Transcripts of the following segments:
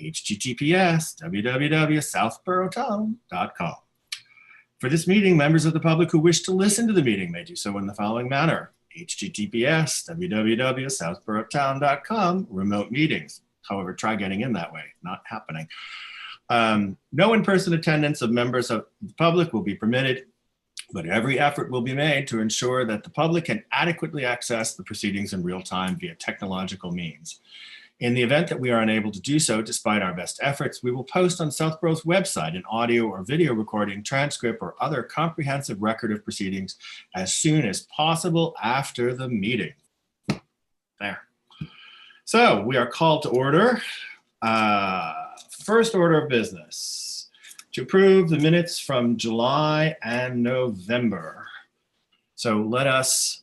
https://www.southboroughtown.com. For this meeting, members of the public who wish to listen to the meeting may do so in the following manner: https://www.southboroughtown.com, remote meetings. However, try getting in that way, not happening. No in-person attendance of members of the public will be permitted, but every effort will be made to ensure that the public can adequately access the proceedings in real time via technological means. In the event that we are unable to do so, despite our best efforts, we will post on Southborough's website an audio or video recording, transcript, or other comprehensive record of proceedings as soon as possible after the meeting. There. So we are called to order. First order of business, to approve the minutes from July and November. So let us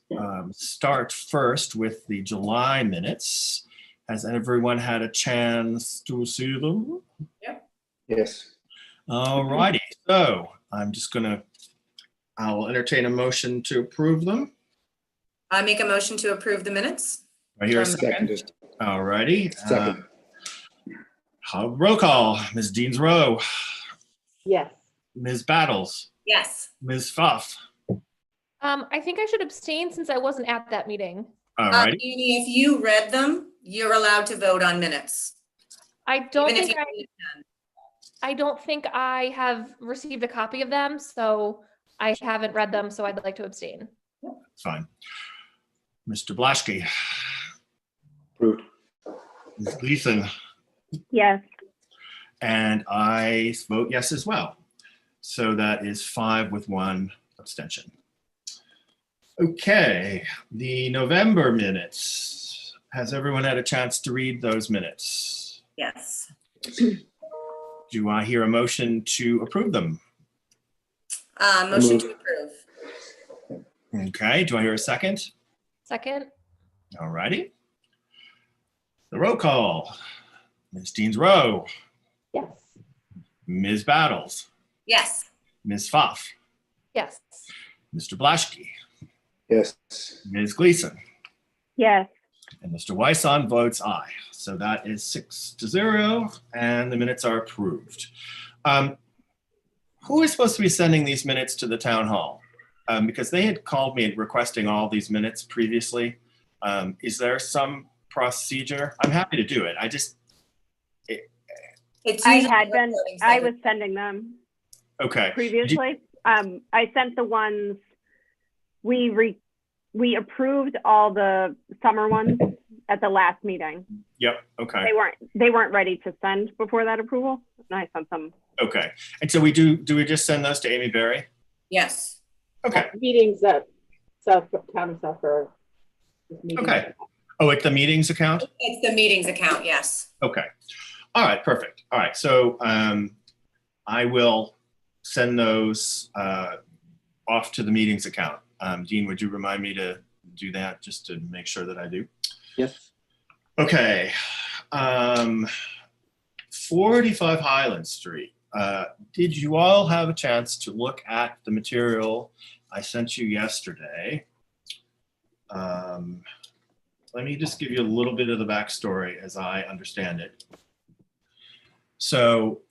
start first with the July minutes. Has everyone had a chance to see them? Yep. Yes. All righty. So I'll entertain a motion to approve them. I make a motion to approve the minutes. Right here, a second. All righty. Second. Roll call. Ms. Deans-Rowe. Yes. Ms. Battles. Yes. Ms. Pfaff. I think I should abstain since I wasn't at that meeting. All righty. Amy, if you read them, you're allowed to vote on minutes. I don't Even if think you I don't think I have received a copy of them, so I haven't read them, so I'd like to abstain. Fine. Mr. Blaschke. Approved. Ms. Gleason. Yes. And I vote yes as well. So that is 5 with 1 abstention. Okay, the November minutes. Has everyone had a chance to read those minutes? Yes. Do I hear a motion to approve them? Motion to approve. Okay, do I hear a second? Second? All righty. The roll call. Ms. Deans-Rowe. Yes. Ms. Battles. Yes. Ms. Pfaff. Yes. Mr. Blaschke. Yes. Ms. Gleason. Yes. And Mr. Wison votes aye. So that is 6-0, and the minutes are approved. Who is supposed to be sending these minutes to the town hall? Because they had called me requesting all these minutes previously. Is there some procedure? I'm happy to do it. I was sending them okay. previously. I sent the ones we approved all the summer ones at the last meeting. Yep. Okay. They weren't ready to send before that approval, and I sent them. Okay. And so we do we just send those to Amy Berry? Yes. Okay. Meetings at Town of Southborough. Okay. Oh, it's the meetings account? It's the meetings account, yes. Okay. All right, perfect. All right, so I will send those off to the meetings account. Dean, would you remind me to do that just to make sure that I do? Yes. Okay. 45 Highland Street. Did you all have a chance to look at the material I sent you yesterday? Let me just give you a little bit of the backstory as I understand it. So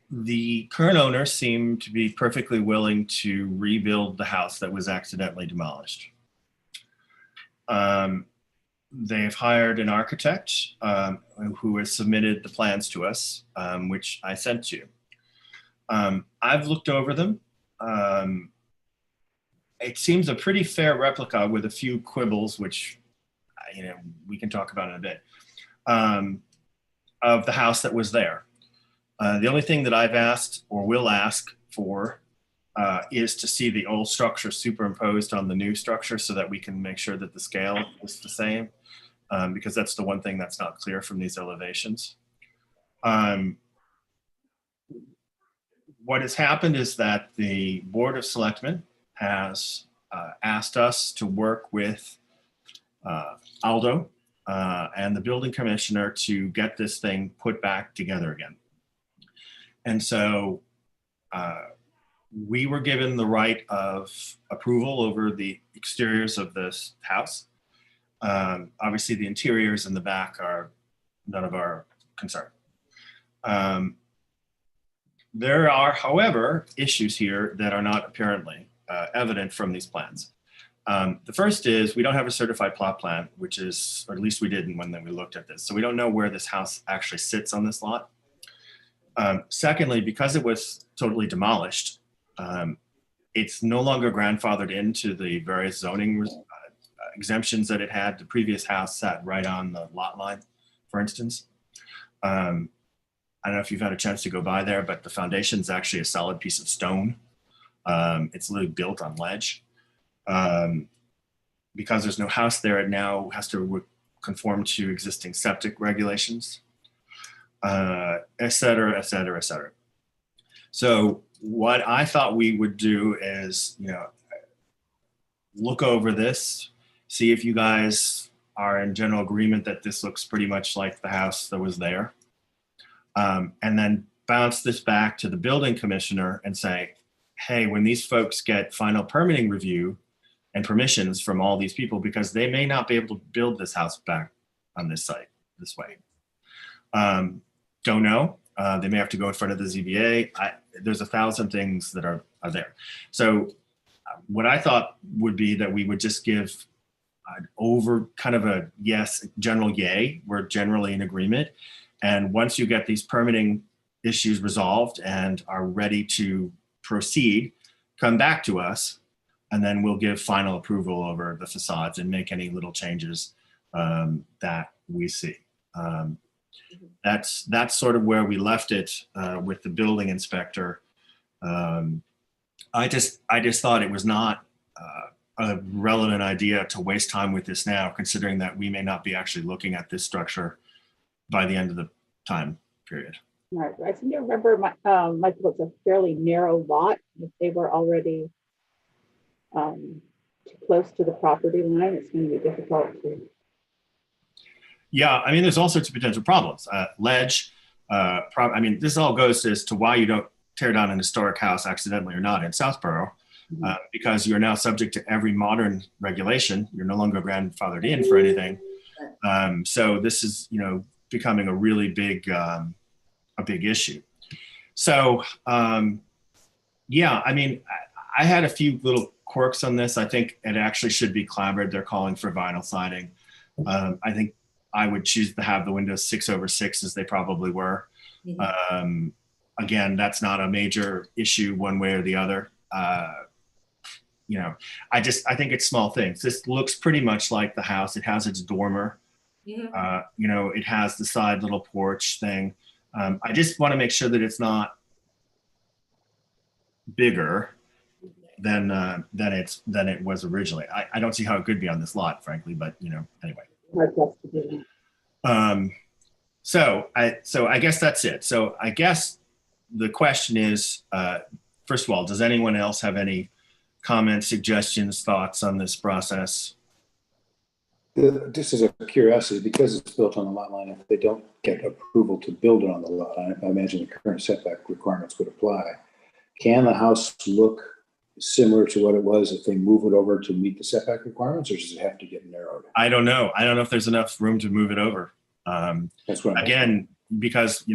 the current owner seemed to be perfectly willing to rebuild the house that was accidentally demolished. They've hired an architect who has submitted the plans to us, which I sent you. I've looked over them. It seems a pretty fair replica with a few quibbles, which we can talk about in a bit, of the house that was there. The only thing that I've asked or will ask for is to see the old structure superimposed on the new structure so that we can make sure that the scale is the same, because that's the one thing that's not clear from these elevations. What has happened is that the Board of Selectmen has asked us to work with Aldo and the building commissioner to get this thing put back together again. And so we were given the right of approval over the exteriors of this house. Obviously the interiors in the back are none of our concern. There are, however, issues here that are not apparently evident from these plans. The first is we don't have a certified plot plan, which is, or at least we didn't when we looked at this. So we don't know where this house actually sits on this lot. Secondly, because it was totally demolished, it's no longer grandfathered into the various zoning exemptions that it had. The previous house sat right on the lot line, for instance. I don't know if you've had a chance to go by there, but the foundation is actually a solid piece of stone. It's literally built on ledge. Because there's no house there, it now has to conform to existing septic regulations, et cetera, et cetera, et cetera. So what I thought we would do is, look over this, see if you guys are in general agreement that this looks pretty much like the house that was there. And then bounce this back to the building commissioner and say, hey, when these folks get final permitting review and permissions from all these people, because they may not be able to build this house back on this site this way. Don't know. They may have to go in front of the ZBA. There's 1,000 things that are there. So what I thought would be that we would just give over kind of a yes, general yay. We're generally in agreement. And once you get these permitting issues resolved and are ready to proceed, come back to us, and then we'll give final approval over the facades and make any little changes that we see. That's sort of where we left it with the building inspector. I just thought it was not a relevant idea to waste time with this now, considering that we may not be actually looking at this structure by the end of the time period. Right. I seem to remember, Michael, it's a fairly narrow lot. If they were already too close to the property line, it's going to be difficult to. Yeah, I mean, there's all sorts of potential problems. Ledge, I mean, this all goes as to why you don't tear down an historic house accidentally or not in Southborough, because you're now subject to every modern regulation. You're no longer grandfathered in for anything. So this is, becoming a really big, issue. So, yeah, I mean, I had a few little quirks on this. I think it actually should be clapboard. They're calling for vinyl siding. I think I would choose to have the windows 6/6 as they probably were. Again, that's not a major issue one way or the other. I think it's small things. This looks pretty much like the house. It has its dormer. It has the side little porch thing. I just want to make sure that it's not bigger than it was originally. I don't see how it could be on this lot, frankly, but anyway. So I guess that's it. So I guess the question is, first of all, does anyone else have any comments, suggestions, thoughts on this process? Just as a curiosity, because it's built on the lot line, if they don't get approval to build it on the lot line, I imagine the current setback requirements would apply. Can the house look similar to what it was if they move it over to meet the setback requirements, or does it have to get narrowed? I don't know. I don't know if there's enough room to move it over. That's what again, because,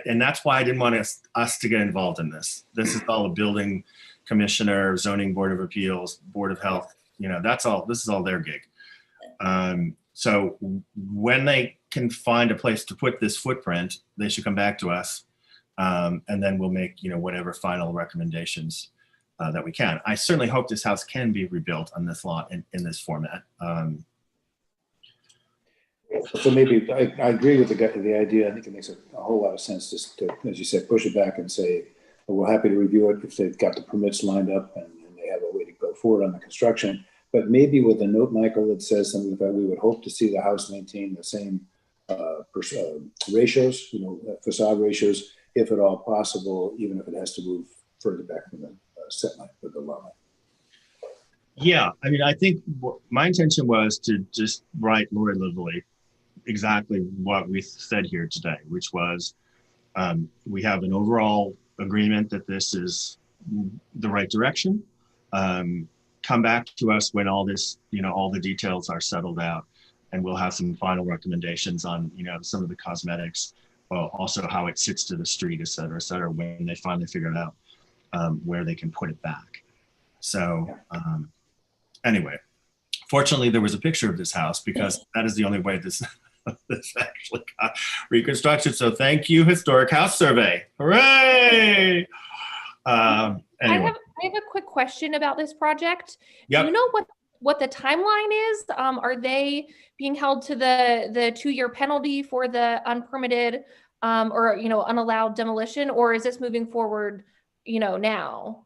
and that's why I didn't want us to get involved in this. This is all a building commissioner, zoning board of appeals, board of health, that's all, this is all their gig. So when they can find a place to put this footprint, they should come back to us. And then we'll make, whatever final recommendations that we can. I certainly hope this house can be rebuilt on this lot in this format. So maybe I agree with the idea. I think it makes a whole lot of sense just to, as you said, push it back and say, well, we're happy to review it if they've got the permits lined up and they have a way to go forward on the construction. But maybe with a note, Michael, that says something about we would hope to see the house maintain the same ratios, facade ratios, if at all possible, even if it has to move further back from the set line or the lot line. Yeah, I mean, I think my intention was to just write Lori Lively exactly what we said here today, which was we have an overall agreement that this is the right direction. Come back to us when all this, all the details are settled out, and we'll have some final recommendations on, some of the cosmetics, also how it sits to the street, et cetera, when they finally figure out where they can put it back. So anyway, fortunately, there was a picture of this house because that is the only way this actually got reconstructed. So thank you, Historic House Survey. Hooray! Anyway. I have a quick question about this project. Yep. Do you know what the timeline is? Are they being held to the 2-year penalty for the unpermitted or unallowed demolition, or is this moving forward now?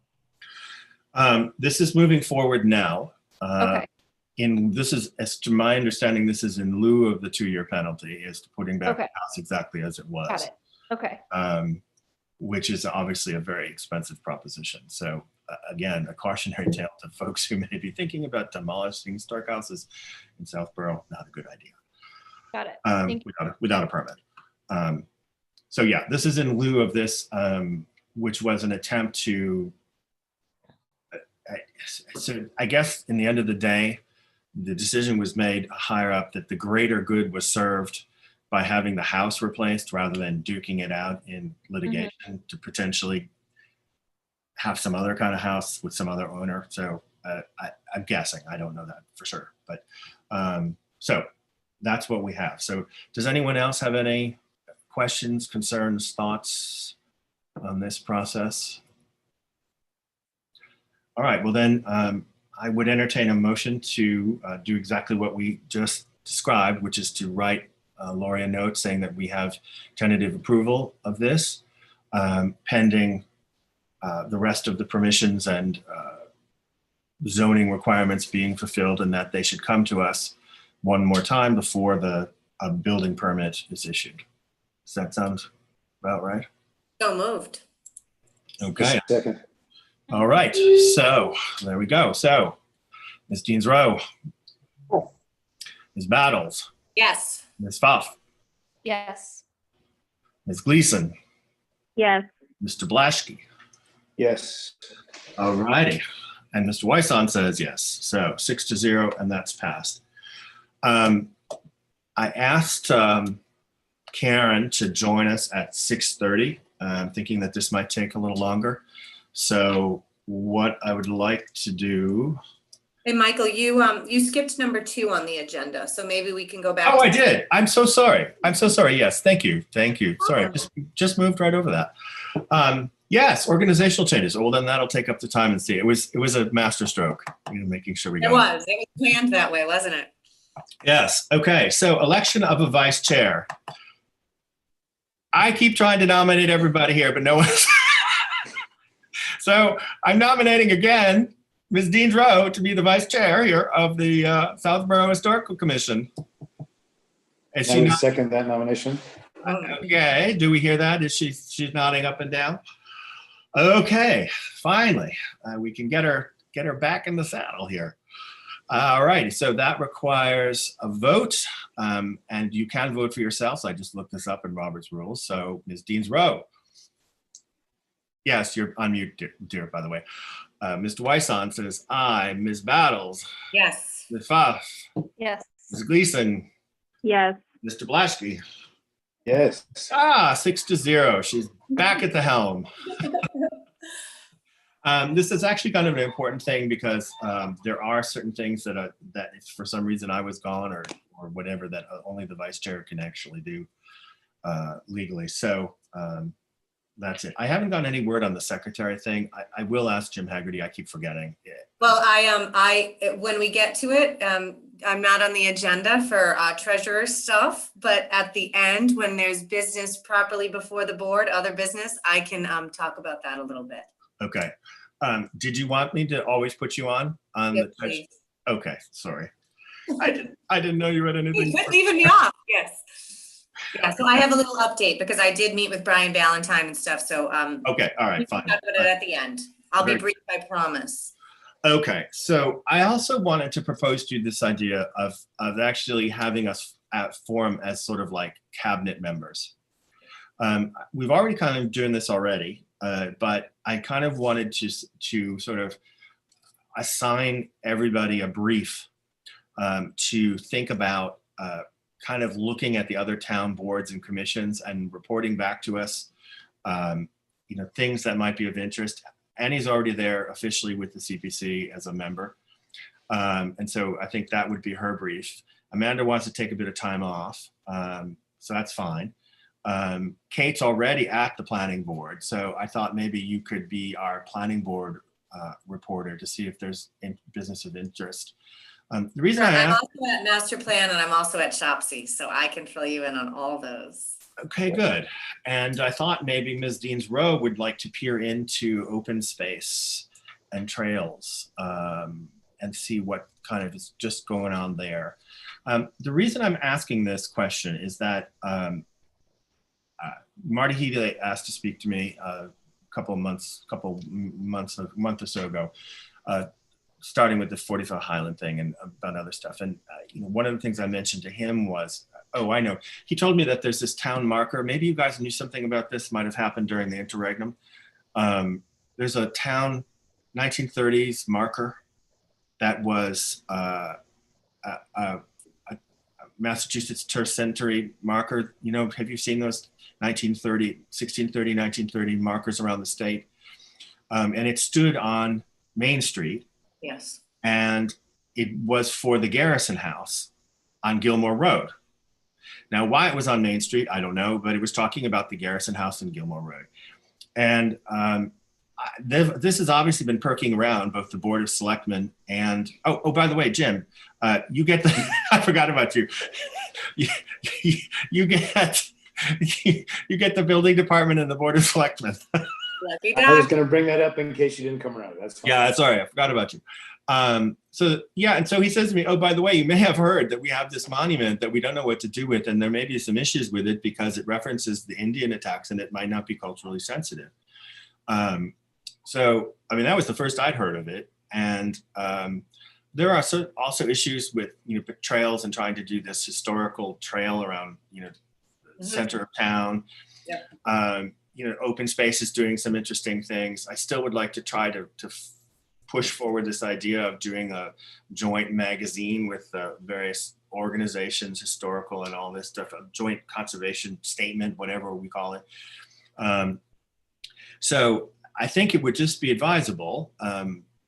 This is moving forward now. Okay. This is, as to my understanding, this is in lieu of the 2-year penalty, is putting back the Okay. house exactly as it was. Got it. Okay. Which is obviously a very expensive proposition. So again, a cautionary tale to folks who may be thinking about demolishing historic houses in Southborough, not a good idea. Got it. Thank you. Without a permit. So yeah, this is in lieu of this, which was an attempt to, so I guess in the end of the day, the decision was made higher up that the greater good was served by having the house replaced rather than duking it out in litigation to potentially have some other kind of house with some other owner. So I'm guessing, I don't know that for sure, but so that's what we have. So does anyone else have any questions, concerns, thoughts on this process? All right, well then I would entertain a motion to do exactly what we just described, which is to write Lori a note saying that we have tentative approval of this, pending the rest of the permissions and zoning requirements being fulfilled, and that they should come to us one more time before the building permit is issued. Does that sound about right? So moved. Okay. Second. All right. So there we go. So Ms. Deans Rowe, Ms. Battles, Yes. Ms. Pfaff, Yes. Ms. Gleason, Yes. Mr. Blaschke. Yes. All righty. And Mr. Wyson says yes. So 6-0, and that's passed. I asked Karen to join us at 6:30, thinking that this might take a little longer. So what I would like to do. Hey, Michael, you skipped number 2 on the agenda, so maybe we can go back. Oh, I did. I'm so sorry. I'm so sorry. Yes, thank you. Thank you. Sorry, just moved right over that. Yes, organizational changes. Well, then that'll take up the time and see. It was a master stroke, making sure we got It was planned that way, wasn't it? Yes. Okay. So election of a vice chair. I keep trying to nominate everybody here, but no one's. So I'm nominating again Ms. Deans Rowe to be the vice chair here of the Southborough Historical Commission. Is I she would not? second that nomination. Okay. Do we hear that? Is she's nodding up and down? Okay. Finally, we can get her back in the saddle here. All right. So that requires a vote, and you can vote for yourself. So I just looked this up in Robert's rules. So Ms. Deans Rowe. Yes, you're on mute, dear, by the way. Mr. Wyson says aye. Ms. Battles. Yes. Ms. Pfaff. Yes. Ms. Gleason. Yes. Mr. Blaschke. Yes. 6-0. She's back at the helm. This is actually kind of an important thing because there are certain things that if for some reason I was gone or whatever, that only the vice chair can actually do legally. So that's it. I haven't gotten any word on the secretary thing. I will ask Jim Haggerty. I keep forgetting. Well, when we get to it, I'm not on the agenda for treasurer stuff, but at the end, when there's business properly before the board, other business, I can talk about that a little bit. Okay. Did you want me to always put you on Yes, the? please. Okay. Sorry. I didn't know you had anything. Quit leaving me off. Yes. Yeah. So I have a little update because I did meet with Brian Ballantyne and stuff. So Okay. All right. we can Fine. talk about it at the end. I'll be Very brief, I promise. Okay, so I also wanted to propose to you this idea of actually having us form as sort of like cabinet members. We've already kind of doing this already, but I kind of wanted to sort of assign everybody a brief to think about kind of looking at the other town boards and commissions and reporting back to us, things that might be of interest. Annie's already there officially with the CPC as a member. And so I think that would be her brief. Amanda wants to take a bit of time off, so that's fine. Kate's already at the planning board, so I thought maybe you could be our planning board reporter to see if there's business of interest. The reason I I'm asked, also at master plan and I'm also at Shopsy, so I can fill you in on all those. okay, good. And I thought maybe Ms. Deans Rowe would like to peer into open space and trails and see what kind of is just going on there. The reason I'm asking this question is that Marty Healy asked to speak to me a month or so ago, starting with the 45 Highland thing and about other stuff. And one of the things I mentioned to him was, oh, I know. He told me that there's this town marker. Maybe you guys knew something about this, might have happened during the interregnum. There's a town 1930s marker that was a Massachusetts tercentenary century marker. Have you seen those 1630 markers around the state? And it stood on Main Street. Yes. And it was for the Garrison House on Gilmore Road. Now, why it was on Main Street, I don't know, but it was talking about the Garrison House on Gilmore Road. And this has obviously been perking around both the Board of Selectmen and, oh, by the way, Jim, you get the, I forgot about you. You get the building department and the Board of Selectmen. I was going to bring that up in case you didn't come around. That's fine. Yeah, sorry, I forgot about you. So he says to me, oh, by the way, you may have heard that we have this monument that we don't know what to do with, and there may be some issues with it because it references the Indian attacks and it might not be culturally sensitive. So, that was the first I'd heard of it. And there are also issues with, trails and trying to do this historical trail around, the center of town. Yeah. Open space is doing some interesting things. I still would like to try to push forward this idea of doing a joint magazine with various organizations, historical and all this stuff, a joint conservation statement, whatever we call it. So I think it would just be advisable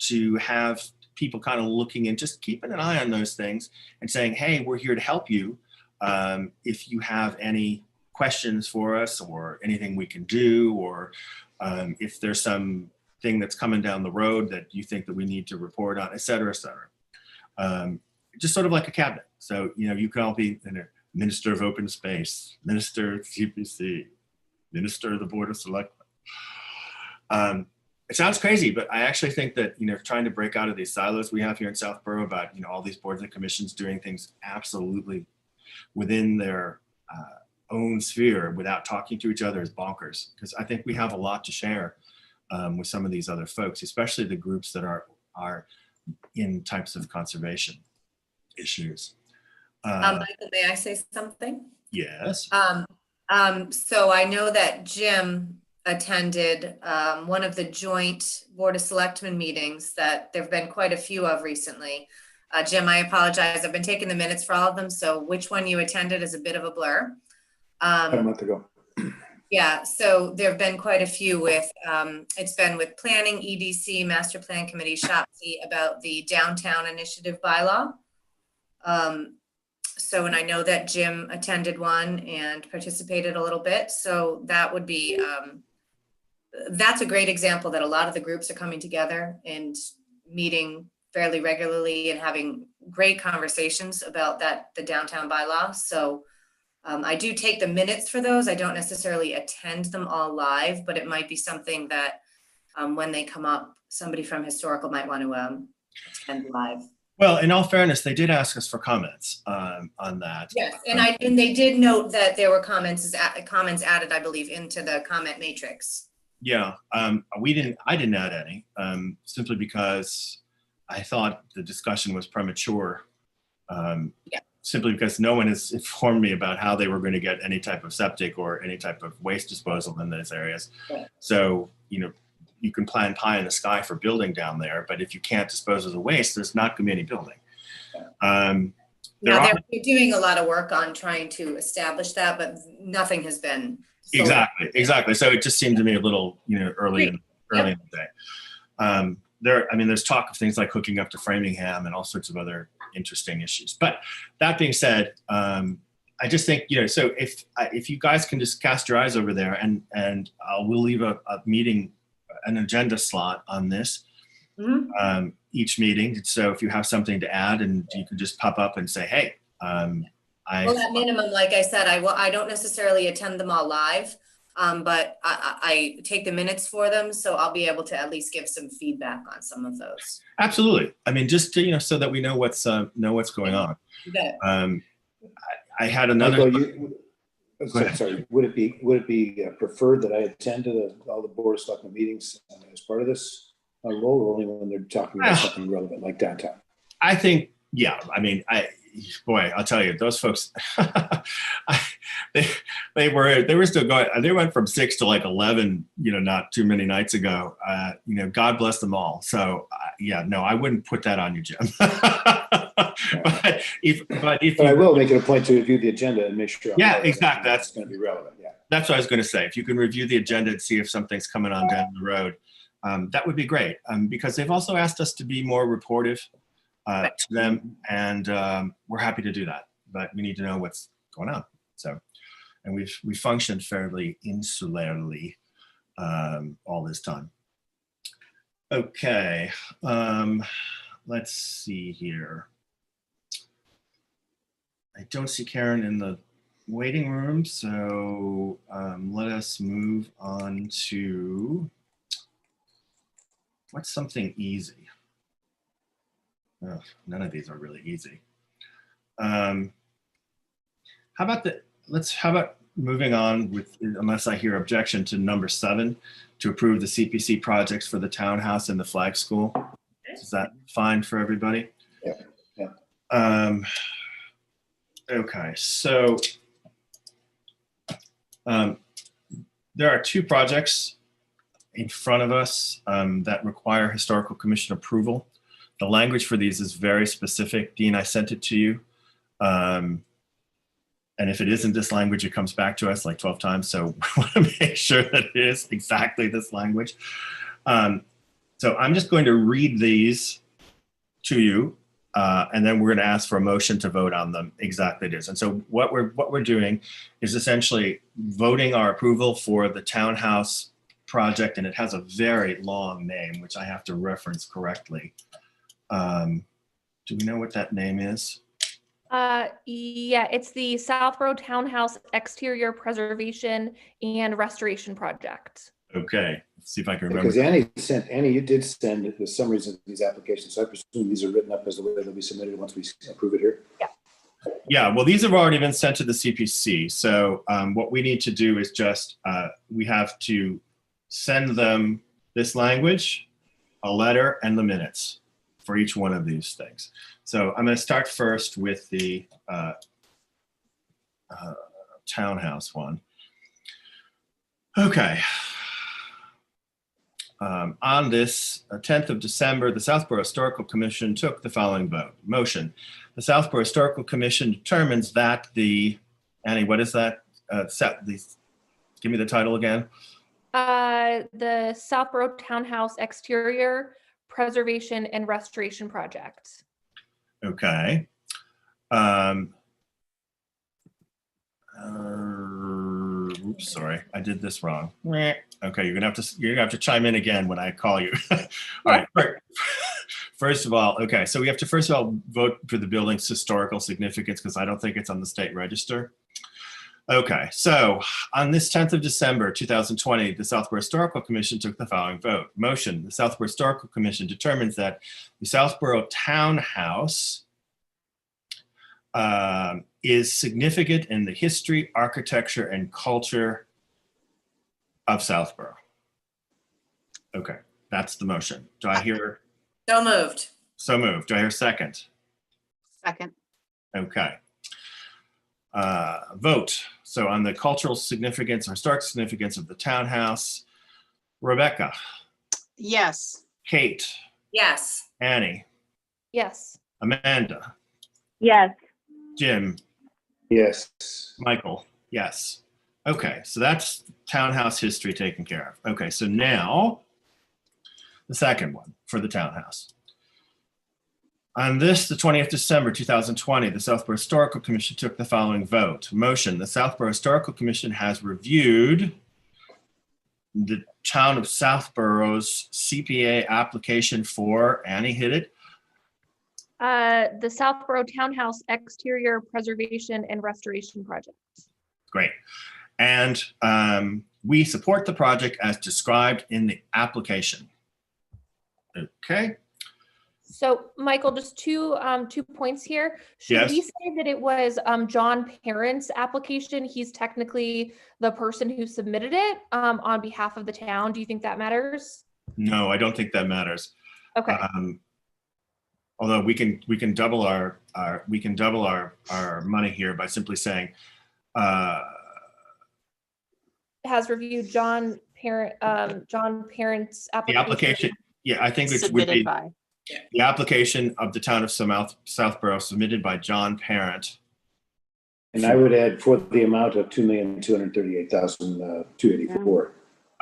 to have people kind of looking and just keeping an eye on those things and saying, hey, we're here to help you. If you have any questions for us or anything we can do, or if there's some thing that's coming down the road that you think that we need to report on, et cetera, et cetera. Just sort of like a cabinet. So, you can all be Minister of Open Space, Minister of CPC, Minister of the Board of Selectmen. It sounds crazy, but I actually think that, trying to break out of these silos we have here in Southborough about, all these boards and commissions doing things absolutely within their own sphere without talking to each other is bonkers. Because I think we have a lot to share with some of these other folks, especially the groups that are in types of conservation issues. Michael, may I say something? Yes. So I know that Jim attended one of the joint Board of Selectmen meetings that there've been quite a few of recently. Jim, I apologize. I've been taking the minutes for all of them. So which one you attended is a bit of a blur. A month ago. Yeah, so there have been quite a few with, it's been with planning, EDC, Master Plan Committee, Shopsy about the downtown initiative bylaw. So, and I know that Jim attended one and participated a little bit. So that would be, that's a great example that a lot of the groups are coming together and meeting fairly regularly and having great conversations about the downtown bylaw. So I do take the minutes for those. I don't necessarily attend them all live, but it might be something that when they come up, somebody from historical might want to attend live. Well, in all fairness, they did ask us for comments on that. Yes, and they did note that there were comments added, I believe, into the comment matrix. Yeah, I didn't add any, simply because I thought the discussion was premature. Yeah. Simply because no one has informed me about how they were going to get any type of septic or any type of waste disposal in those areas. Right. So, you can plan pie in the sky for building down there, but if you can't dispose of the waste, there's not going to be any building. There Now, are they're doing a lot of work on trying to establish that, but nothing has been. sold. exactly. So it just seemed to me a little, early in the day. There's talk of things like hooking up to Framingham and all sorts of other interesting issues. But that being said, I just think, so if you guys can just cast your eyes over there and we'll leave a meeting, an agenda slot on this, each meeting. So if you have something to add, and you can just pop up and say, hey, Well, at minimum, like I said, I don't necessarily attend them all live, but I take the minutes for them, so I'll be able to at least give some feedback on some of those. Absolutely. I mean, just to, so that we know what's going on. You bet. I had another. Michael, sorry. Would it be preferred that I attend to all the board of selectmen meetings as part of this role, or only when they're talking about something relevant like downtown? I think, yeah. I mean, I'll tell you, those folks, they were still going. They went from 6 to like 11, not too many nights ago. God bless them all. So I wouldn't put that on you, Jim. But I will make it a point to review the agenda and make sure. Exactly. That's going to be relevant. Yeah. That's what I was going to say. If you can review the agenda and see if something's coming on down the road, that would be great. Because they've also asked us to be more reportive to them, and we're happy to do that. But we need to know what's going on. So, and we functioned fairly insularly all this time. Okay, let's see here. I don't see Karen in the waiting room, so let us move on to what's something easy. Oh, none of these are really easy. How about moving on with, unless I hear objection, to number 7, to approve the CPC projects for the townhouse and the flag school. Is that fine for everybody? Yeah. Okay, so there are 2 projects in front of us that require historical commission approval. The language for these is very specific. Dean, I sent it to you. And if it isn't this language, it comes back to us like 12 times. So we want to make sure that it is exactly this language. So I'm just going to read these to you. And then we're going to ask for a motion to vote on them exactly it is. And so what we're doing is essentially voting our approval for the townhouse project, and it has a very long name, which I have to reference correctly. Do we know what that name is? Yeah, it's the Southborough Townhouse Exterior Preservation and Restoration Project. Okay, let's see if I can remember. Because Annie, you did send the summaries of these applications, so I presume these are written up as the way they'll be submitted once we approve it here. Yeah, well, these have already been sent to the CPC. So what we need to do is just, we have to send them this language, a letter, and the minutes for each one of these things. So I'm going to start first with the townhouse one. Okay. On this 10th of December, the Southborough Historical Commission took the following vote. Motion. The Southborough Historical Commission determines that the, Annie, what is that? Give me the title again. The Southborough Townhouse Exterior Preservation and Restoration Project. Okay. Oops, sorry, I did this wrong. Okay, you're gonna have to chime in again when I call you. All right. First of all, okay, so we have to first of all vote for the building's historical significance because I don't think it's on the state register. Okay, so on this 10th of December, 2020, the Southborough Historical Commission took the following vote. Motion, the Southborough Historical Commission determines that the Southborough Townhouse is significant in the history, architecture, and culture of Southborough. Okay, that's the motion. Do I hear? So moved. So moved. Do I hear a second? Second. Okay. Vote. So on the cultural significance or historic significance of the townhouse, Rebecca. Yes. Kate. Yes. Annie. Yes. Amanda. Yes. Jim, Yes. Michael, yes. Okay, so that's townhouse history taken care of. Okay, so now the second one for the townhouse. On this, the 20th December 2020, the Southborough Historical Commission took the following vote. Motion, the Southborough Historical Commission has reviewed the town of Southborough's CPA application for, Annie hit it, The Southborough Townhouse Exterior Preservation and Restoration Project. great. And we support the project as described in the application. Okay, So Michael, just two points here. Should Yes. we say that it was John Parent's application? He's technically the person who submitted it on behalf of the town. Do you think that matters? no, I don't think that matters. Okay. Although we can double our money here by simply saying Has reviewed John Parent's the application. application. Yeah, I think it would Submitted be by. the application of the town of Southborough submitted by John Parent. And I would add for the amount of $2,238,284.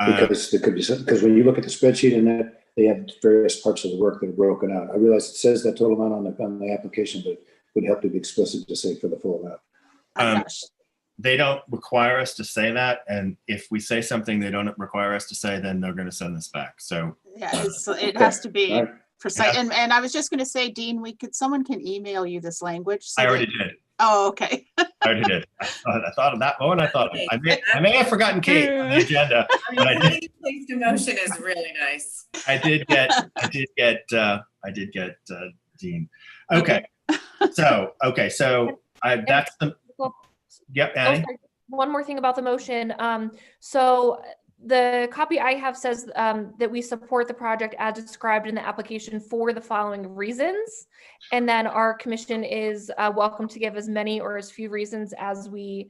Because there could be some, because when you look at the spreadsheet in that, they have various parts of the work that are broken out. I realize it says that total amount on the application, but it would help to be explicit to say for the full amount. They don't require us to say that, and if we say something they don't require us to say, then they're going to send us back. So Yeah, it has to be All right. precise. And I was just going to say, Dean, someone can email you this language. so I already that- did. Oh, okay. I already did. I thought of that moment. I may have forgotten Kate on the agenda, but I did. Placed a motion is really nice. I did get Dean. Okay. So that's the, yep, Oh, Annie. sorry. One more thing about the motion. So the copy I have says that we support the project as described in the application for the following reasons. And then our commission is welcome to give as many or as few reasons as we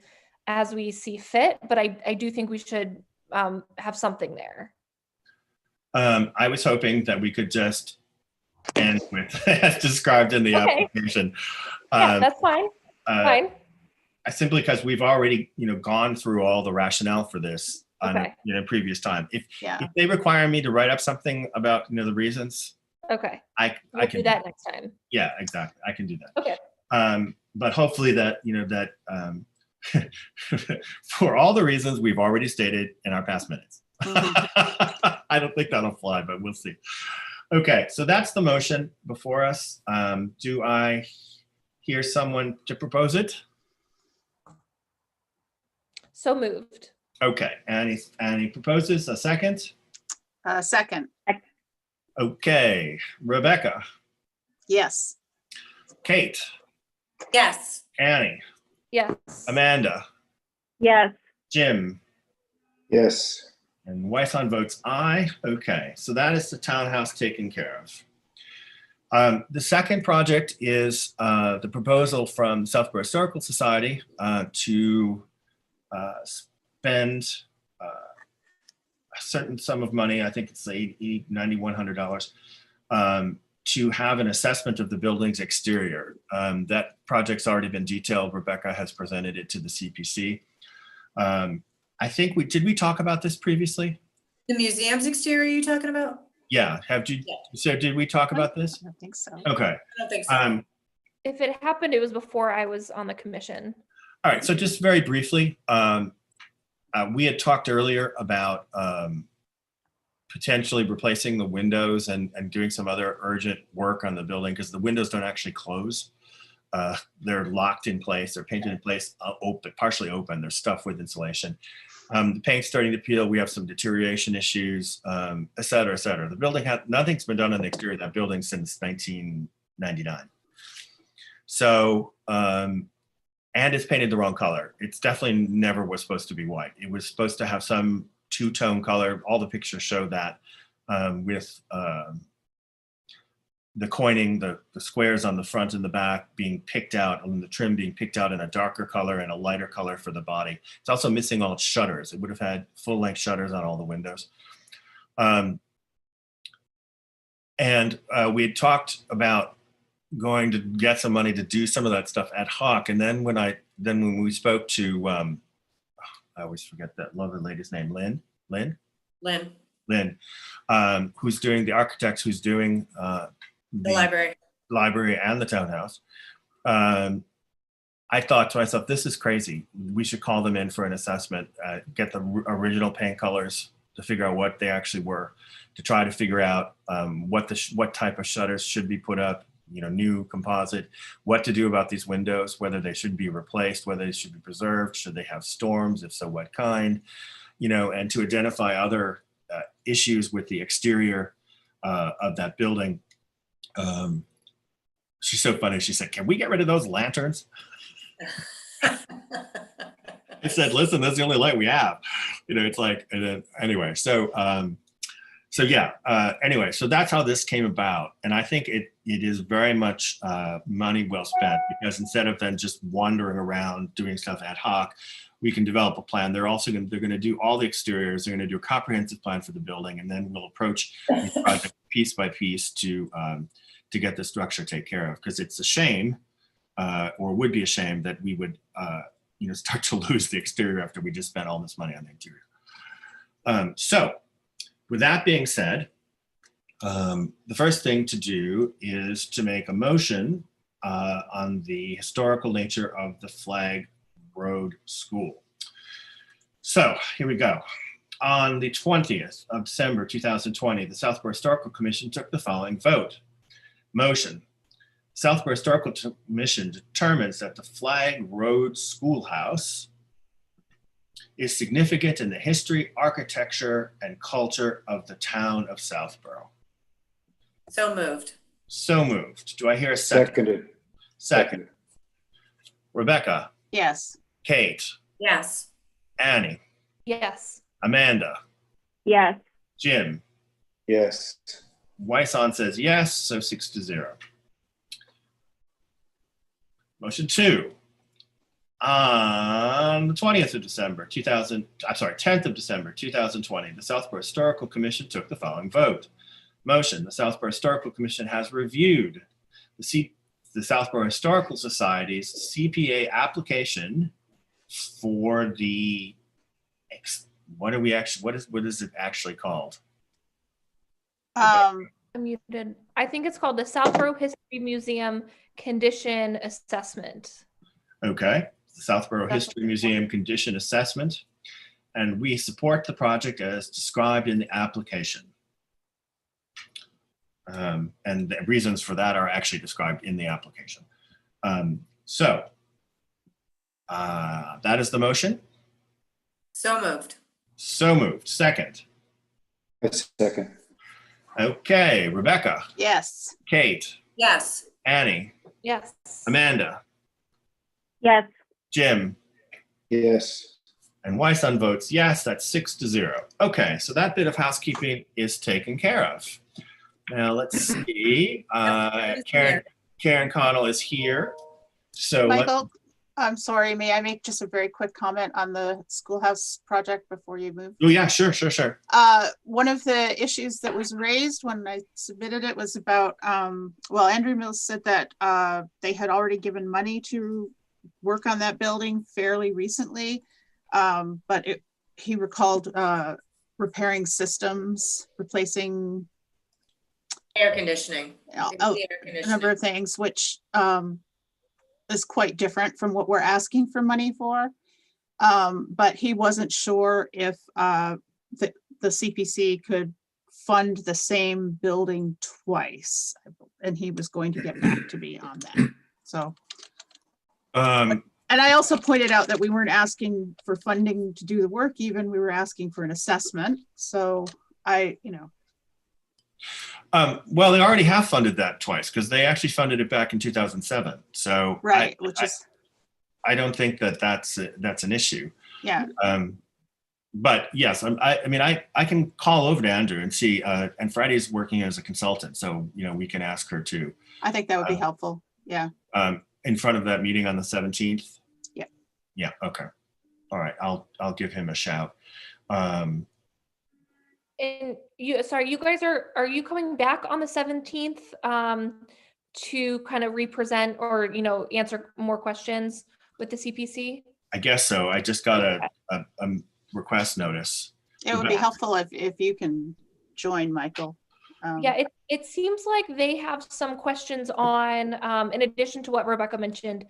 see fit. But I do think we should have something there. I was hoping that we could just end with as described in the Okay. application. Yeah, that's fine. Fine. Simply because we've already, gone through all the rationale for this on Okay. previous time. If Yeah. they require me to write up something about the reasons, Okay. I We'll can do that next time. Yeah, exactly. I can do that. Okay. But hopefully that for all the reasons we've already stated in our past minutes. I don't think that'll fly, but we'll see. Okay, so that's the motion before us. Do I hear someone to propose it? So moved. Okay, Annie proposes a second. Second, Okay, Rebecca, yes. Kate, Yes. Annie, Yes. Amanda, Yes. Jim, Yes. and Wyson votes aye. Okay, so that is the townhouse taken care of. The second project is the proposal from Southborough Historical Society to spend a certain sum of money, I think it's $9,100, to have an assessment of the building's exterior. That project's already been detailed. Rebecca has presented it to the CPC. I think did we talk about this previously? The museum's exterior you talking about? Yeah, so did we talk about this? I don't think so. Okay. I don't think so. If it happened, it was before I was on the commission. All right, so just very briefly, we had talked earlier about potentially replacing the windows and doing some other urgent work on the building because the windows don't actually close. They're locked in place, they're painted in place, partially open, they're stuffed with insulation. The paint's starting to peel, we have some deterioration issues, et cetera, et cetera. The building nothing's been done on the exterior of that building since 1999. So, and it's painted the wrong color. It's definitely never was supposed to be white. It was supposed to have some two-tone color. All the pictures show that with the coining, the squares on the front and the back being picked out, and the trim being picked out in a darker color and a lighter color for the body. It's also missing all its shutters. It would have had full-length shutters on all the windows. And we had talked about going to get some money to do some of that stuff ad hoc. And then when we spoke to, I always forget that lovely lady's name, Lynn, who's doing the architects, who's doing The library and the townhouse. I thought to myself, this is crazy. We should call them in for an assessment, get the original paint colors to figure out what they actually were, to try to figure out what type of shutters should be put up, new composite, what to do about these windows, whether they should be replaced, whether they should be preserved, should they have storms, if so, what kind, and to identify other issues with the exterior of that building. She's so funny. She said, "Can we get rid of those lanterns?" I said, "Listen, that's the only light we have." It's like, anyway. So anyway, so that's how this came about, and I think it is very much money well spent, because instead of then just wandering around doing stuff ad hoc, we can develop a plan. They're going to do all the exteriors. They're going to do a comprehensive plan for the building, and then we'll approach the project piece by piece to get the structure taken care of. Because it's a shame, or would be a shame, that we would start to lose the exterior after we just spent all this money on the interior. So with that being said, the first thing to do is to make a motion on the historical nature of the Flag Road School. So here we go. On the 20th of December 2020, the Southborough Historical Commission took the following vote. Motion: Southborough Historical Commission determines that the Flag Road Schoolhouse is significant in the history, architecture, and culture of the town of Southborough. So moved. So moved. Do I hear a second? Second. Rebecca? Yes. Kate? Yes. Annie? Yes. Amanda? Yes. Jim? Yes. Wyson says yes, so 6-0. Motion 2. On the 10th of December 2020, the Southborough Historical Commission took the following vote. Motion: the Southborough Historical Commission has reviewed the Southborough Historical Society's CPA application for the, what is it actually called? I'm muted. I think it's called the Southborough History Museum Condition Assessment. Okay, the Southborough History Museum Condition Assessment, and we support the project as described in the application. And the reasons for that are actually described in the application. So that is the motion. So moved. So moved. Second. Second. Okay, Rebecca. Yes. Kate. Yes. Annie. Yes. Amanda. Yes. Jim. Yes. And Wyson votes yes. That's 6-0. Okay, so that bit of housekeeping is taken care of. Now let's see. Karen Connell is here. So Michael, I'm sorry, may I make just a very quick comment on the schoolhouse project before you move? Oh yeah, sure. One of the issues that was raised when I submitted it was about, Andrew Mills said that they had already given money to work on that building fairly recently, but he recalled repairing systems, replacing Air conditioning. a number of things, which is quite different from what we're asking for money for. But he wasn't sure if the CPC could fund the same building twice, and he was going to get back to me on that. So, and I also pointed out that we weren't asking for funding to do the work, even we were asking for an assessment. So well, they already have funded that twice because they actually funded it back in 2007. So right, I don't think that's an issue. Yeah. But yes, I can call over to Andrew and see. And Freddie's working as a consultant, so we can ask her too. I think that would be helpful. Yeah. In front of that meeting on the 17th. Yeah. Yeah. Okay. All right. I'll give him a shout. And you guys are you coming back on the 17th to kind of represent or, answer more questions with the CPC? I guess so. I just got a request notice. It would be helpful if you can join, Michael. Yeah, it seems like they have some questions on, in addition to what Rebecca mentioned,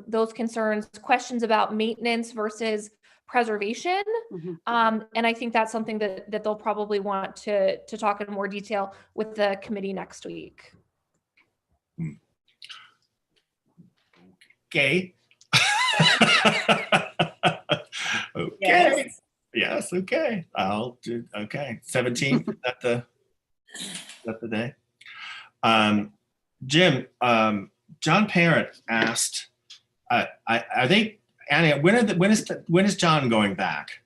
those concerns, questions about maintenance versus preservation. Mhm. And I think that's something that they'll probably want to talk in more detail with the committee next week. Okay. Okay. Yes. Okay. I'll do. Okay. 17th. Is that the day? Jim. John Parent asked. Are they? Annie, when is John going back?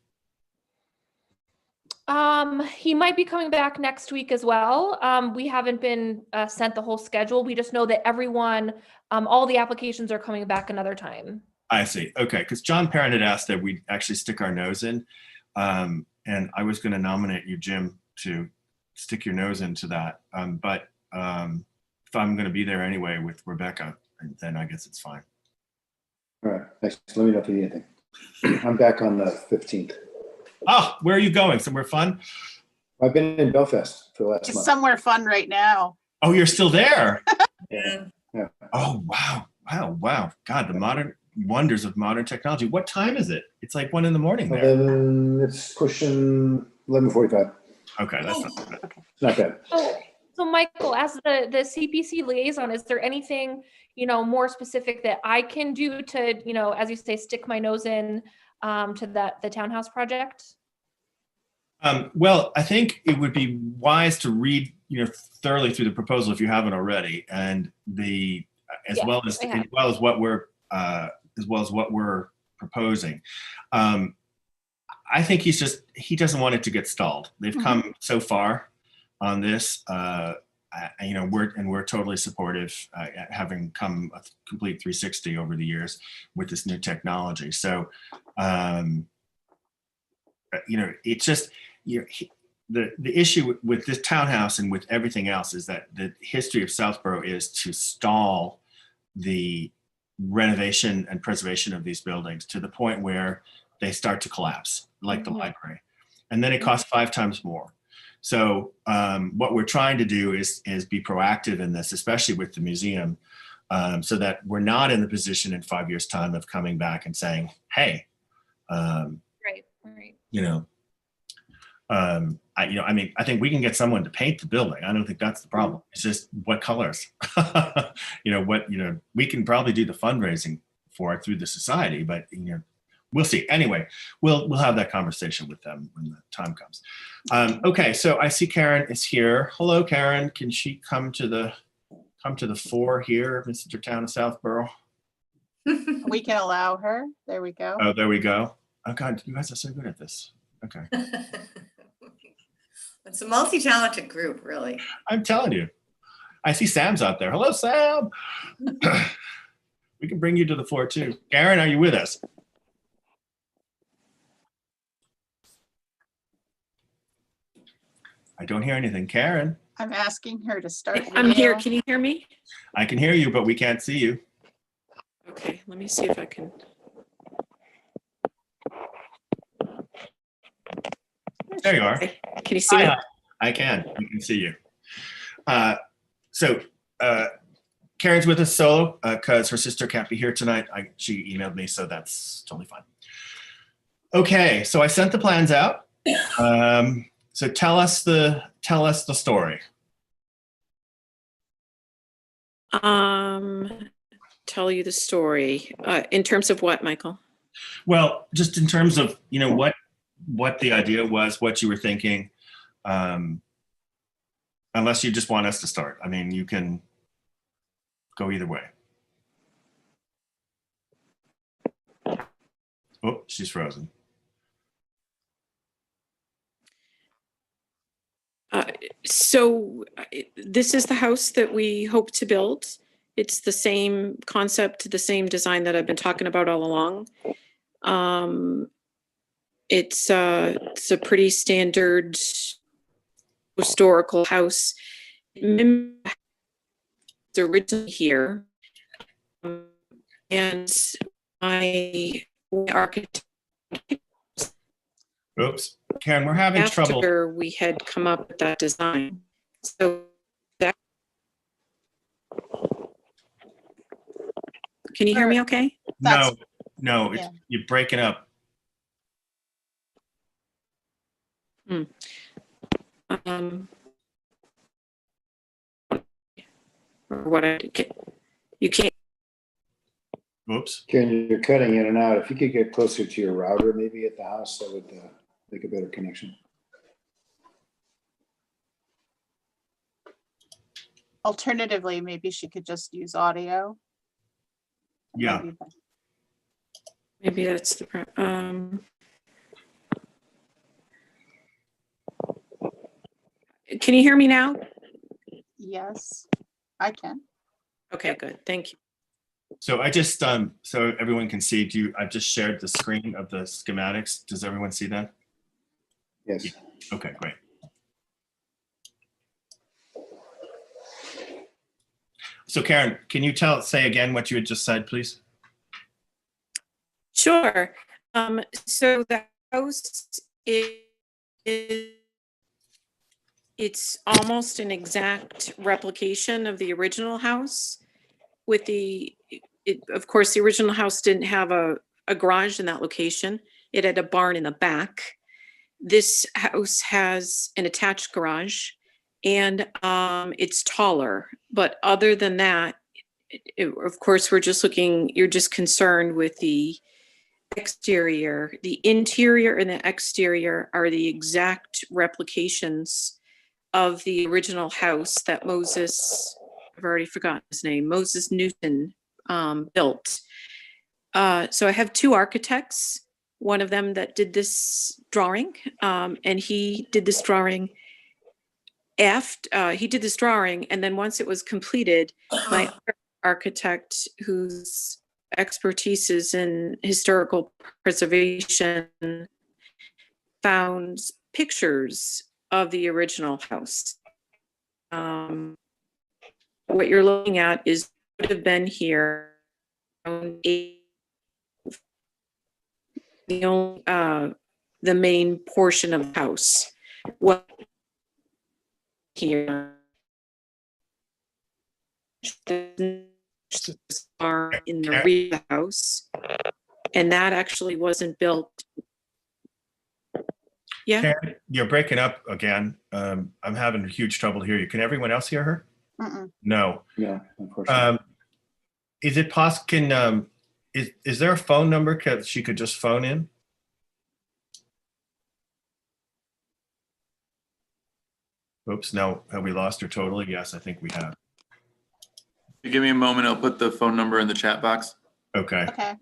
He might be coming back next week as well. We haven't been sent the whole schedule. We just know that everyone, all the applications are coming back another time. I see. Okay, because John Parent had asked that we actually stick our nose in, and I was going to nominate you, Jim, to stick your nose into that. But if I'm going to be there anyway with Rebecca, then I guess it's fine. All right, thanks. Let me know if you need anything. I'm back on the 15th. Oh, where are you going? Somewhere fun? I've been in Belfast for the last It's month. somewhere fun right now. Oh, you're still there? Yeah. Oh, wow. God, the modern wonders of modern technology. What time is it? It's like 1 a.m. there. It's pushing 11:45. Okay, that's not bad. It's not bad. So Michael, as the CPC liaison, is there anything, more specific that I can do to, as you say, stick my nose in to the townhouse project? Well, I think it would be wise to read, thoroughly through the proposal if you haven't already, and as well as what we're proposing. I think he doesn't want it to get stalled. They've come so far on this, we're totally supportive, having come a complete 360 over the years with this new technology. So, it's just, the issue with this townhouse and with everything else is that the history of Southborough is to stall the renovation and preservation of these buildings to the point where they start to collapse, like the library. And then it costs 5 times more. So what we're trying to do is be proactive in this, especially with the museum, so that we're not in the position in 5 years' time of coming back and saying, hey, Right. I think we can get someone to paint the building. I don't think that's the problem. It's just what colors. We can probably do the fundraising for it through the society, but we'll see. Anyway, we'll have that conversation with them when the time comes. Okay, so I see Karen is here. Hello, Karen. Can she come to the fore here, Mr. Town of Southborough? We can allow her. There we go. Oh, there we go. Oh God, you guys are so good at this. Okay. It's a multi-talented group, really. I'm telling you. I see Sam's out there. Hello, Sam. We can bring you to the floor too. Karen, are you with us? I don't hear anything. Karen. I'm asking her to start. I'm here. video. Can you hear me? I can hear you, but we can't see you. Okay, let me see if I can. There you are. Can you see me? Hi. I can. We can see you. So Karen's with us solo because her sister can't be here tonight. She emailed me, so that's totally fine. Okay, so I sent the plans out. So tell us the story. Tell you the story. In terms of what, Michael? Well, just in terms of what the idea was, what you were thinking. Unless you just want us to start. I mean, you can go either way. Oh, she's frozen. So this is the house that we hope to build. It's the same concept, the same design that I've been talking about all along. It's a pretty standard historical house. originally here. And my architect, Oops, Karen, we're having trouble. after we had come up with that design. So that, can you hear me okay? No, no, yeah. you're breaking up. Or what you can't. Oops. Karen, you're cutting in and out. If you could get closer to your router, maybe at the house, that would make a better connection. Alternatively, maybe she could just use audio. Yeah. Maybe that's the Can you hear me now? Yes, I can. Okay, good. Thank you. So I just, so everyone can see, I've just shared the screen of the schematics. Does everyone see that? Yes. Okay, great. So Karen, can you say again what you had just said, please? Sure. So the house it's almost an exact replication of the original house with of course, the original house didn't have a garage in that location. It had a barn in the back. This house has an attached garage and it's taller, but other than that, of course, you're just concerned with the exterior. The interior and the exterior are the exact replications of the original house that I've already forgotten his name, Moses Newton built. So I have two architects, one of them that did this drawing, and he did this drawing and then once it was completed, my architect, whose expertise is in historical preservation, found pictures of the original house. What you're looking at would have been here the main portion of the house. What here are in the rear of the house, and that actually wasn't built. Yeah, Karen, you're breaking up again. I'm having huge trouble to hear you. Can everyone else hear her? No. Yeah, unfortunately. Is it possible? Is there a phone number that she could just phone in? Oops, no, have we lost her totally? Yes, I think we have. Give me a moment, I'll put the phone number in the chat box. Okay. Okay.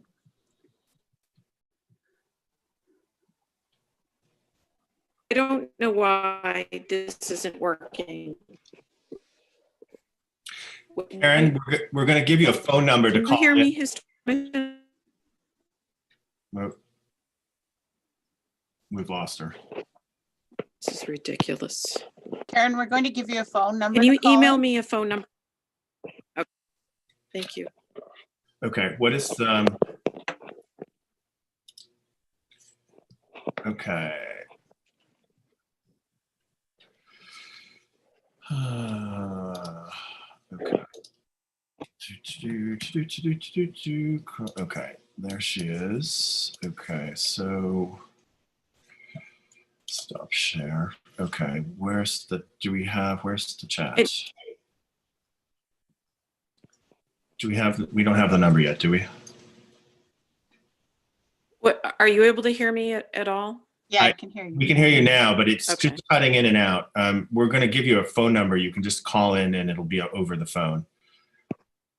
I don't know why this isn't working. Karen, we're going to give you a phone number to Can call you hear in. me? Nope. We've lost her. This is ridiculous. Karen, we're going to give you a phone number. Can you to call email in. me a phone number? Okay. Thank you. Okay, what is okay. Okay. Okay, there she is. Okay, so stop share. Okay, where's the chat? We don't have the number yet, do we? What, are you able to hear me at all? Yeah, I can hear you. We can hear you now, but it's Okay. just cutting in and out. We're going to give you a phone number. You can just call in and it'll be over the phone.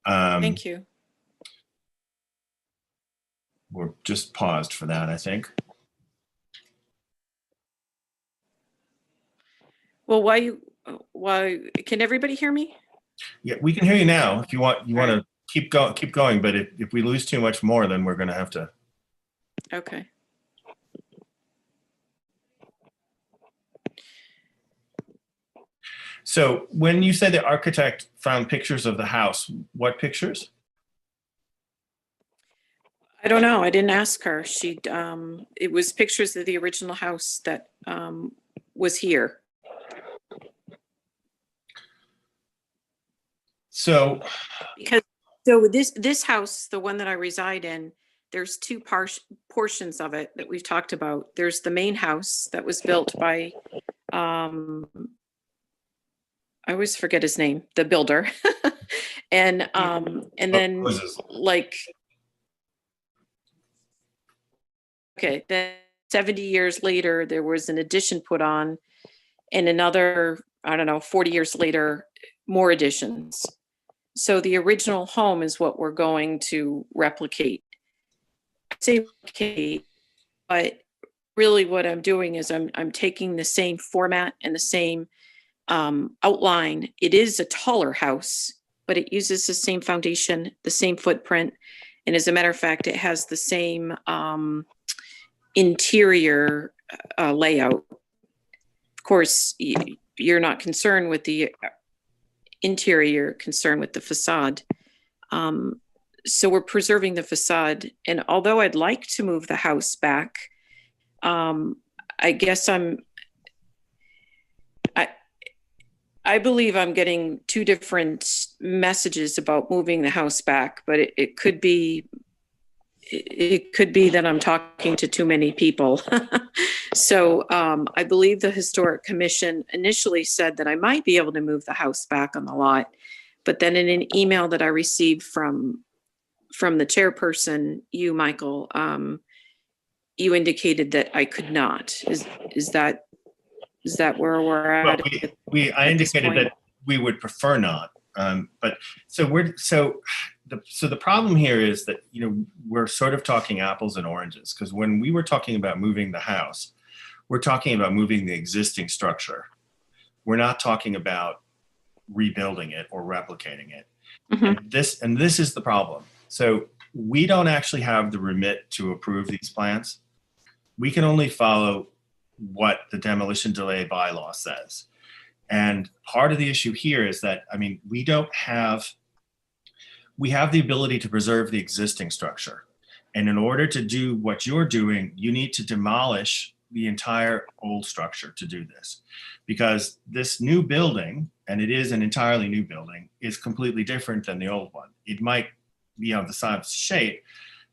Thank you. We're just paused for that, I think. Well, why can everybody hear me? Yeah, we can hear you now. If you want to keep going. But if we lose too much more, then we're going to have to. Okay. So when you say the architect found pictures of the house, what pictures? I don't know. I didn't ask her. It was pictures of the original house that was here. So This house, the one that I reside in, there's two portions of it that we've talked about. There's the main house that was built by, I always forget his name, the builder. and then Moses. then 70 years later, there was an addition put on, and another, I don't know, 40 years later, more additions. So the original home is what we're going to replicate. I say replicate, but really what I'm doing is I'm taking the same format and the same outline. It is a taller house, but it uses the same foundation, the same footprint. And as a matter of fact, it has the same interior layout. Of course, you're not concerned with the interior, concerned with the facade. So we're preserving the facade. And although I'd like to move the house back, I guess I believe I'm getting two different messages about moving the house back, but it could be that I'm talking to too many people. So I believe the Historic Commission initially said that I might be able to move the house back on the lot, but then in an email that I received from the chairperson, you, Michael, you indicated that I could not. Is that where we're at? Well, I indicated that we would prefer not. But the problem here is that, we're sort of talking apples and oranges, because when we were talking about moving the house, we're talking about moving the existing structure. We're not talking about rebuilding it or replicating it. Mm-hmm. And this is the problem. So we don't actually have the remit to approve these plans. We can only follow what the demolition delay bylaw says. And part of the issue here is that, we have the ability to preserve the existing structure. And in order to do what you're doing, you need to demolish the entire old structure to do this. Because this new building, and it is an entirely new building, is completely different than the old one. It might be of the same shape,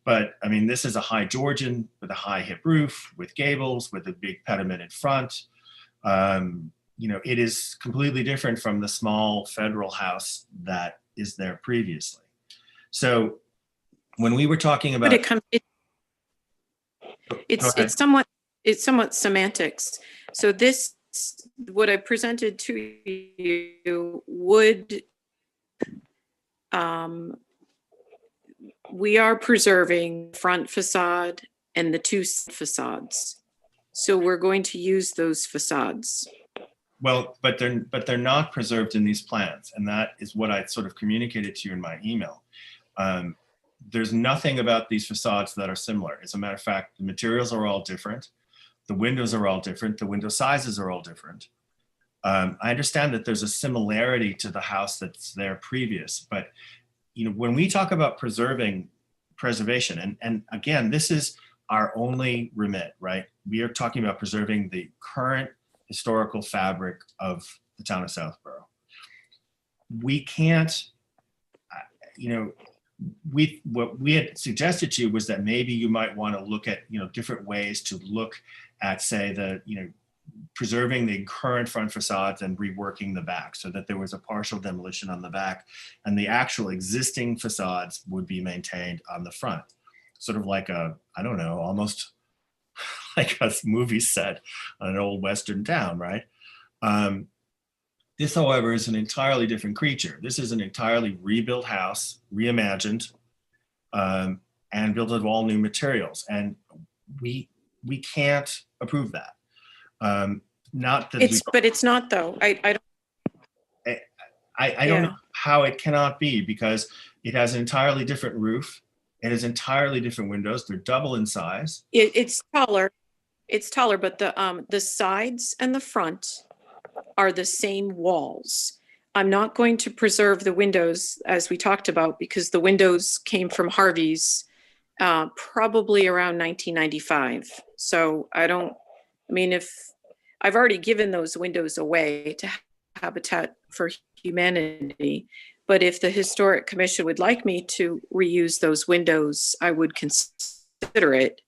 but this is a high Georgian with a high hip roof, with gables, with a big pediment in front. It is completely different from the small federal house that is there previously. So when we were talking about, it's somewhat semantics. So this, what I presented to you would, we are preserving front facade and the two facades. So we're going to use those facades. Well, but they're not preserved in these plans. And that is what I sort of communicated to you in my email. There's nothing about these facades that are similar. As a matter of fact, the materials are all different. The windows are all different. The window sizes are all different. I understand that there's a similarity to the house that's there previous, but when we talk about preservation, and again, this is our only remit, right? We are talking about preserving the current historical fabric of the town of Southborough. We can't, what we had suggested to you was that maybe you might want to look at, different ways to look at, say, preserving the current front facades and reworking the back so that there was a partial demolition on the back and the actual existing facades would be maintained on the front. Sort of like almost like a movie set on an old Western town, right? This, however, is an entirely different creature. This is an entirely rebuilt house, reimagined, and built of all new materials. And we can't approve that. Not that but it's not though. I don't know how it cannot be, because it has an entirely different roof. It has entirely different windows. They're double in size. It's taller. It's taller, but the sides and the front are the same walls. I'm not going to preserve the windows as we talked about because the windows came from Harvey's probably around 1995. So if I've already given those windows away to Habitat for Humanity, but if the Historic Commission would like me to reuse those windows, I would consider it.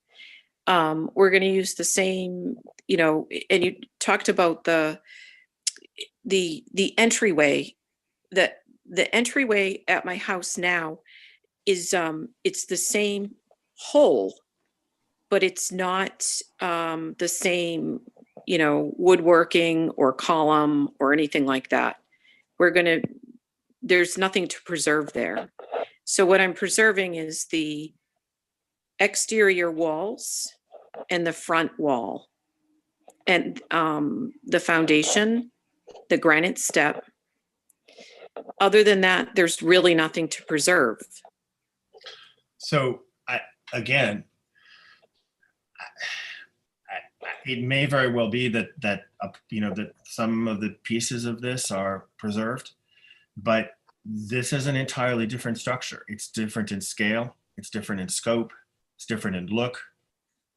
We're going to use the same, and you talked about the entryway. The entryway at my house now is it's the same hole, but it's not the same, woodworking or column or anything like that. There's nothing to preserve there. So what I'm preserving is the exterior walls and the front wall and the foundation, the granite step. Other than that, there's really nothing to preserve. So it may very well be that some of the pieces of this are preserved, but this is an entirely different structure. It's different in scale. It's different in scope. It's different in look.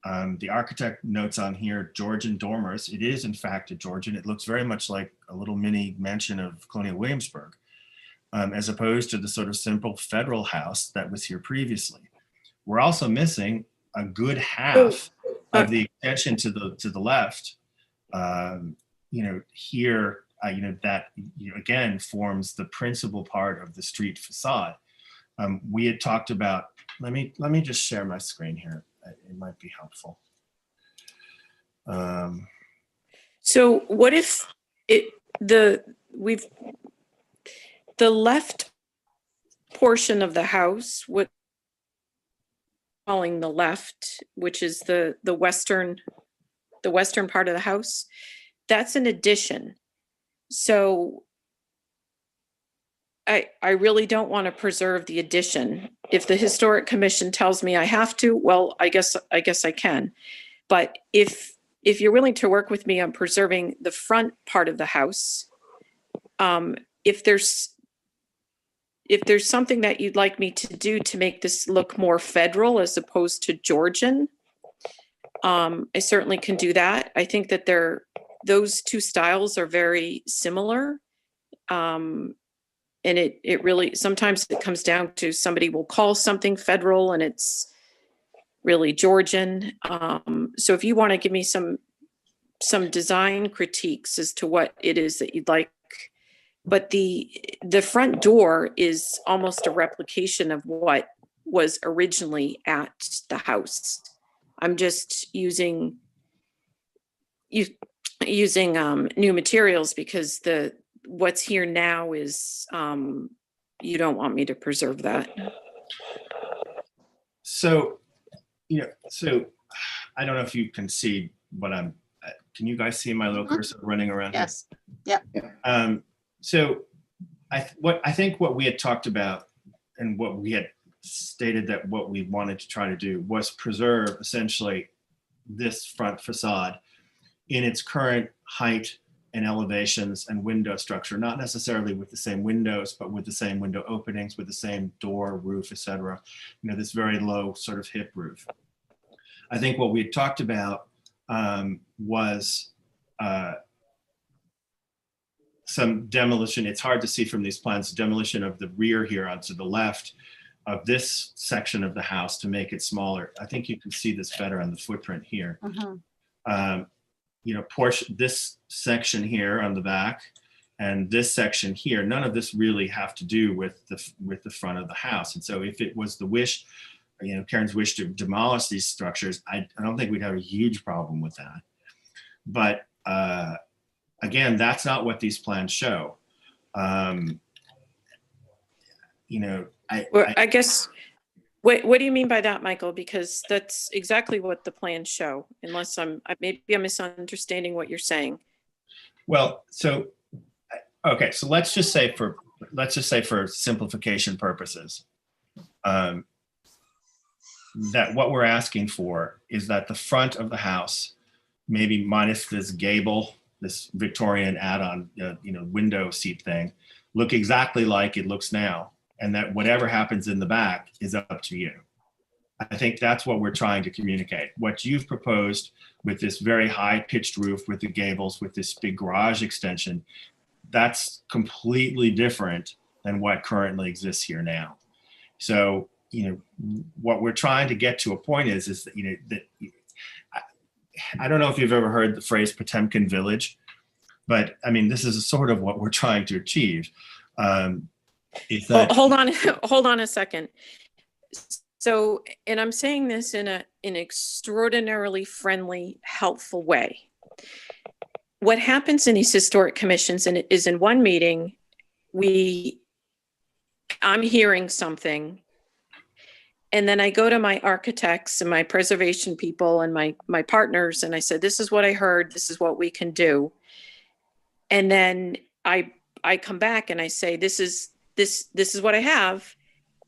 The architect notes on here, Georgian dormers. It is in fact a Georgian. It looks very much like a little mini mansion of Colonial Williamsburg, as opposed to the sort of simple federal house that was here previously. We're also missing a good half of the extension to the left. Here, that again forms the principal part of the street facade. We had talked about. Let me just share my screen here. It might be helpful. So what if the left portion of the house, what calling the left, which is the western part of the house, that's an addition. So I really don't want to preserve the addition. If the Historic Commission tells me I have to, well, I guess I can. But if you're willing to work with me on preserving the front part of the house, if there's something that you'd like me to do to make this look more federal as opposed to Georgian, I certainly can do that. I think that those two styles are very similar. And it really, sometimes it comes down to somebody will call something federal and it's really Georgian. So if you want to give me some design critiques as to what it is that you'd like, but the front door is almost a replication of what was originally at the house. I'm just using new materials because what's here now is you don't want me to preserve that. So I don't know if you can see what can you guys see my little cursor running around? Yes. Yeah. So I think what we had talked about and what we had stated that what we wanted to try to do was preserve essentially this front facade in its current height and elevations and window structure, not necessarily with the same windows, but with the same window openings, with the same door, roof, etc. This very low sort of hip roof. I think what we had talked about was some demolition. It's hard to see from these plans, demolition of the rear here onto the left of this section of the house to make it smaller. I think you can see this better on the footprint here. This section here on the back and this section here, none of this really have to do with the front of the house. And so if it was the wish, Karen's wish to demolish these structures, I don't think we'd have a huge problem with that. But again, that's not what these plans show. I guess, what do you mean by that, Michael? Because that's exactly what the plans show, unless maybe I'm misunderstanding what you're saying. Well, so let's just say for simplification purposes, that what we're asking for is that the front of the house, maybe minus this gable this Victorian add-on, window seat thing, look exactly like it looks now, and that whatever happens in the back is up to you. I think that's what we're trying to communicate. What you've proposed with this very high-pitched roof, with the gables, with this big garage extension, that's completely different than what currently exists here now. So, what we're trying to get to a point is that, I don't know if you've ever heard the phrase Potemkin Village, but I mean, this is sort of what we're trying to achieve. Is that, hold on a second. So, and I'm saying this in an extraordinarily friendly, helpful way. What happens in these historic commissions and it is in one meeting, I'm hearing something, and then I go to my architects and my preservation people and my partners, and I said, this is what I heard, this is what we can do. And then I come back and I say, this is what I have.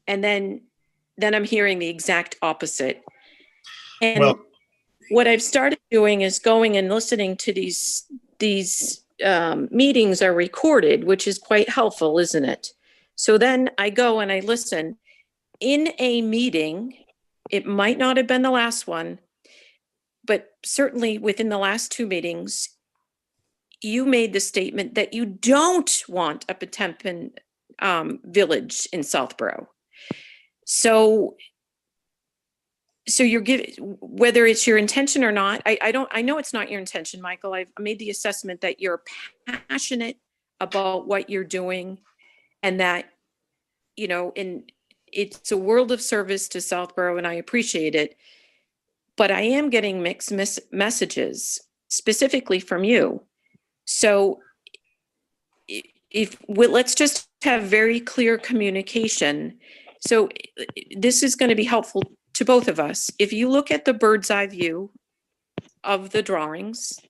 And then I'm hearing the exact opposite. And what I've started doing is going and listening to these meetings are recorded, which is quite helpful, isn't it? So then I go and I listen. In a meeting, it might not have been the last one, but certainly within the last two meetings, you made the statement that you don't want a Potemkin village in Southborough. So you're giving, whether it's your intention or not, I know it's not your intention, Michael. I've made the assessment that you're passionate about what you're doing, and that, and it's a world of service to Southborough, and I appreciate it. But I am getting mixed messages, specifically from you. So let's just have very clear communication. So this is going to be helpful to both of us. If you look at the bird's eye view of the drawings,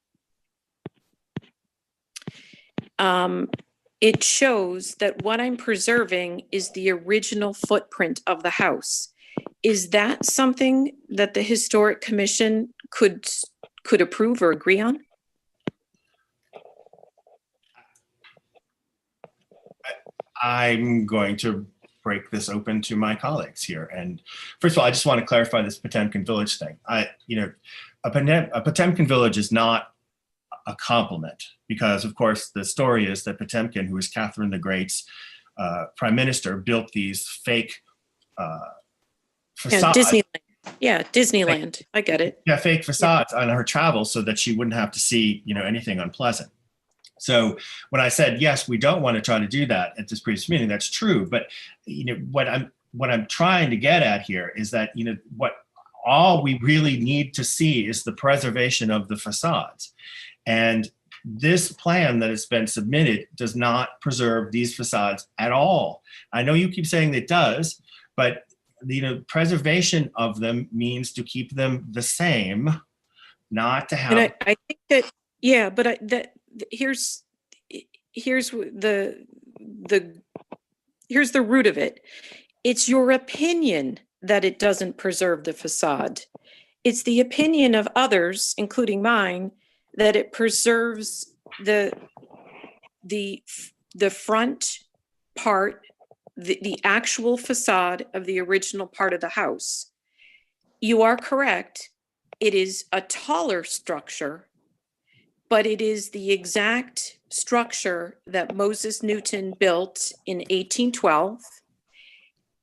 it shows that what I'm preserving is the original footprint of the house. Is that something that the Historic Commission could approve or agree on? I'm going to break this open to my colleagues here. And first of all, I just want to clarify this Potemkin Village thing. A Potemkin Village is not a compliment, because of course the story is that Potemkin, who was Catherine the Great's prime minister, built these fake facades. Disneyland. I get it. Yeah, fake facades on her travels so that she wouldn't have to see, anything unpleasant. So when I said, yes, we don't want to try to do that at this previous meeting, that's true. But, what I'm trying to get at here is that, all we really need to see is the preservation of the facades. And this plan that has been submitted does not preserve these facades at all. I know you keep saying it does, but preservation of them means to keep them the same, not to have. And I think that, yeah, but here's the root of it. It's your opinion that it doesn't preserve the facade. It's the opinion of others, including mine, that it preserves the front part, the actual facade of the original part of the house. You are correct. It is a taller structure, but it is the exact structure that Moses Newton built in 1812,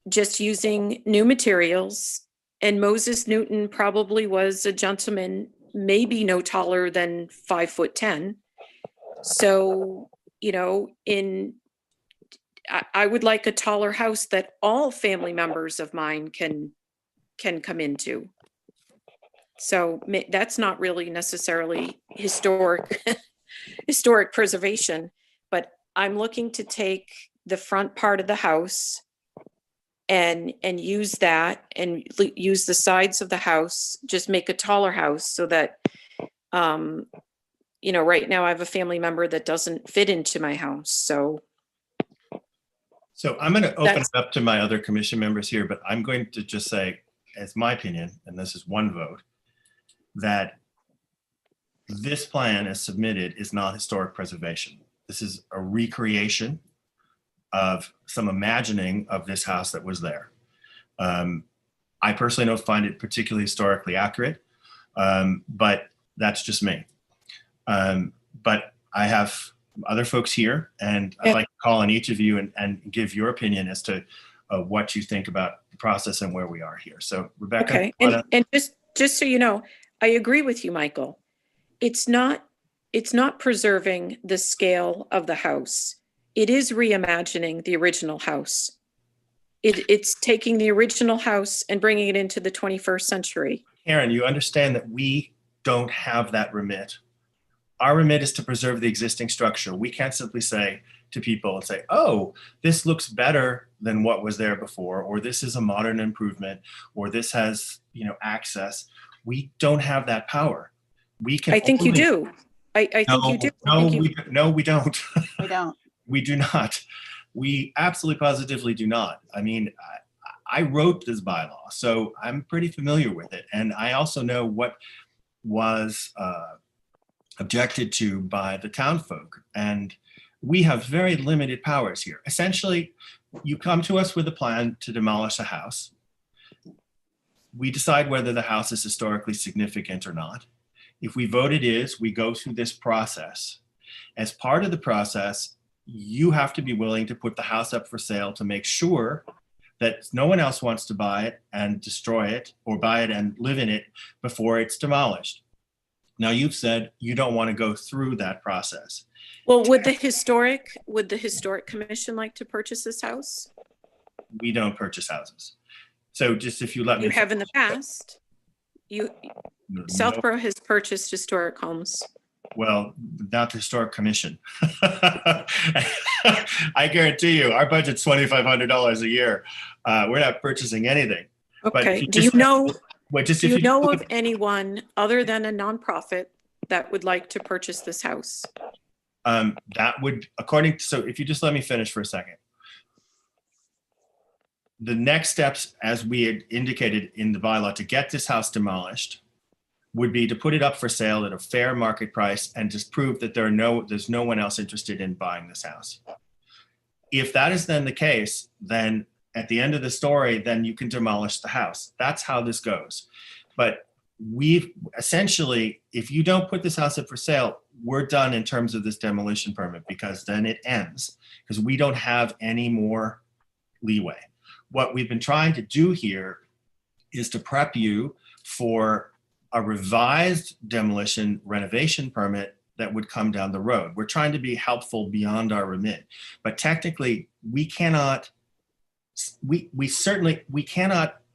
just using new materials. And Moses Newton probably was a gentleman, maybe no taller than 5'10". So, I would like a taller house that all family members of mine can come into. So that's not really necessarily historic preservation, but I'm looking to take the front part of the house and use that, and use the sides of the house, just make a taller house so that, right now I have a family member that doesn't fit into my house. So I'm going to open it up to my other commission members here, but I'm going to just say, as my opinion, and this is one vote, that this plan as submitted is not historic preservation. This is a recreation of some imagining of this house that was there. I personally don't find it particularly historically accurate, but that's just me. But I have other folks here, and I'd like to call on each of you and give your opinion as to what you think about the process and where we are here. So Rebecca. Okay, and just so you know, I agree with you, Michael. It's not preserving the scale of the house. It is reimagining the original house. It's taking the original house and bringing it into the 21st century. Karen, you understand that we don't have that remit. Our remit is to preserve the existing structure. We can't simply say to people and say, oh, this looks better than what was there before, or this is a modern improvement, or this has, access. We don't have that power. We can. I think you do. I think you do. No, we don't. We don't. We do not. We absolutely positively do not. I mean, I wrote this bylaw, so I'm pretty familiar with it. And I also know what was objected to by the town folk. And we have very limited powers here. Essentially, you come to us with a plan to demolish a house. We decide whether the house is historically significant or not. If we vote it is, we go through this process. As part of the process, you have to be willing to put the house up for sale to make sure that no one else wants to buy it and destroy it, or buy it and live in it before it's demolished. Now, you've said you don't want to go through that process. Well, would the historic commission like to purchase this house? We don't purchase houses. So just if you let me. You have in the past. Southborough has purchased historic homes. Well, not the historic commission. I guarantee you, our budget's $2,500 a year. We're not purchasing anything. Okay. But Do you know of anyone other than a nonprofit that would like to purchase this house? That would, so if you just let me finish for a second. The next steps, as we had indicated in the bylaw, to get this house demolished would be to put it up for sale at a fair market price and just prove that there's no one else interested in buying this house. If that is then the case, then at the end of the story, then you can demolish the house. That's how this goes. But we've essentially, if you don't put this house up for sale, we're done in terms of this demolition permit, because then it ends, because we don't have any more leeway. What we've been trying to do here is to prep you for a revised demolition renovation permit that would come down the road. We're trying to be helpful beyond our remit, but technically we cannot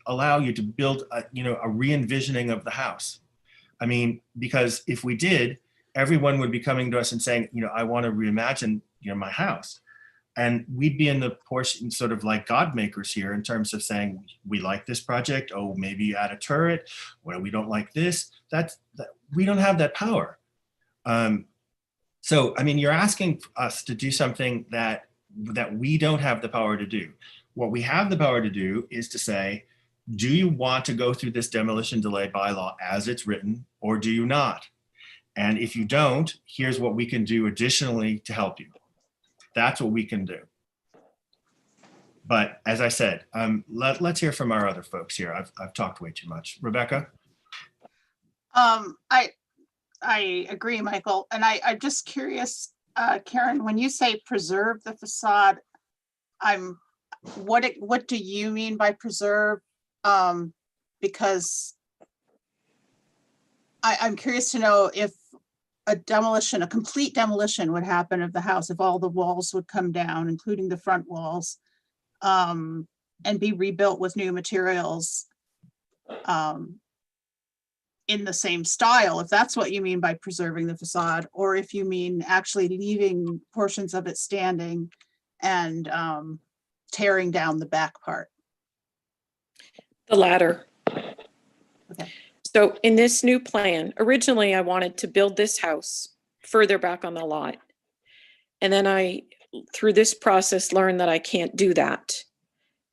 allow you to build a re-envisioning of the house. I mean, because if we did, everyone would be coming to us and saying, I want to reimagine, my house. And we'd be in the portion sort of like God makers here in terms of saying, we like this project. Oh, maybe add a turret. Well, we don't like this. We don't have that power. So, I mean, you're asking us to do something that we don't have the power to do. What we have the power to do is to say, do you want to go through this demolition delay bylaw as it's written, or do you not? And if you don't, here's what we can do additionally to help you. That's what we can do. But as I said, let's hear from our other folks here. I've talked way too much. Rebecca? I agree, Michael. And I'm just curious, Karen, when you say preserve the facade, what do you mean by preserve? Because I'm curious to know if a complete demolition would happen of the house, if all the walls would come down, including the front walls, and be rebuilt with new materials in the same style, if that's what you mean by preserving the facade, or if you mean actually leaving portions of it standing and tearing down the back part. The latter. Okay. So in this new plan, originally I wanted to build this house further back on the lot. And then I, through this process, learned that I can't do that.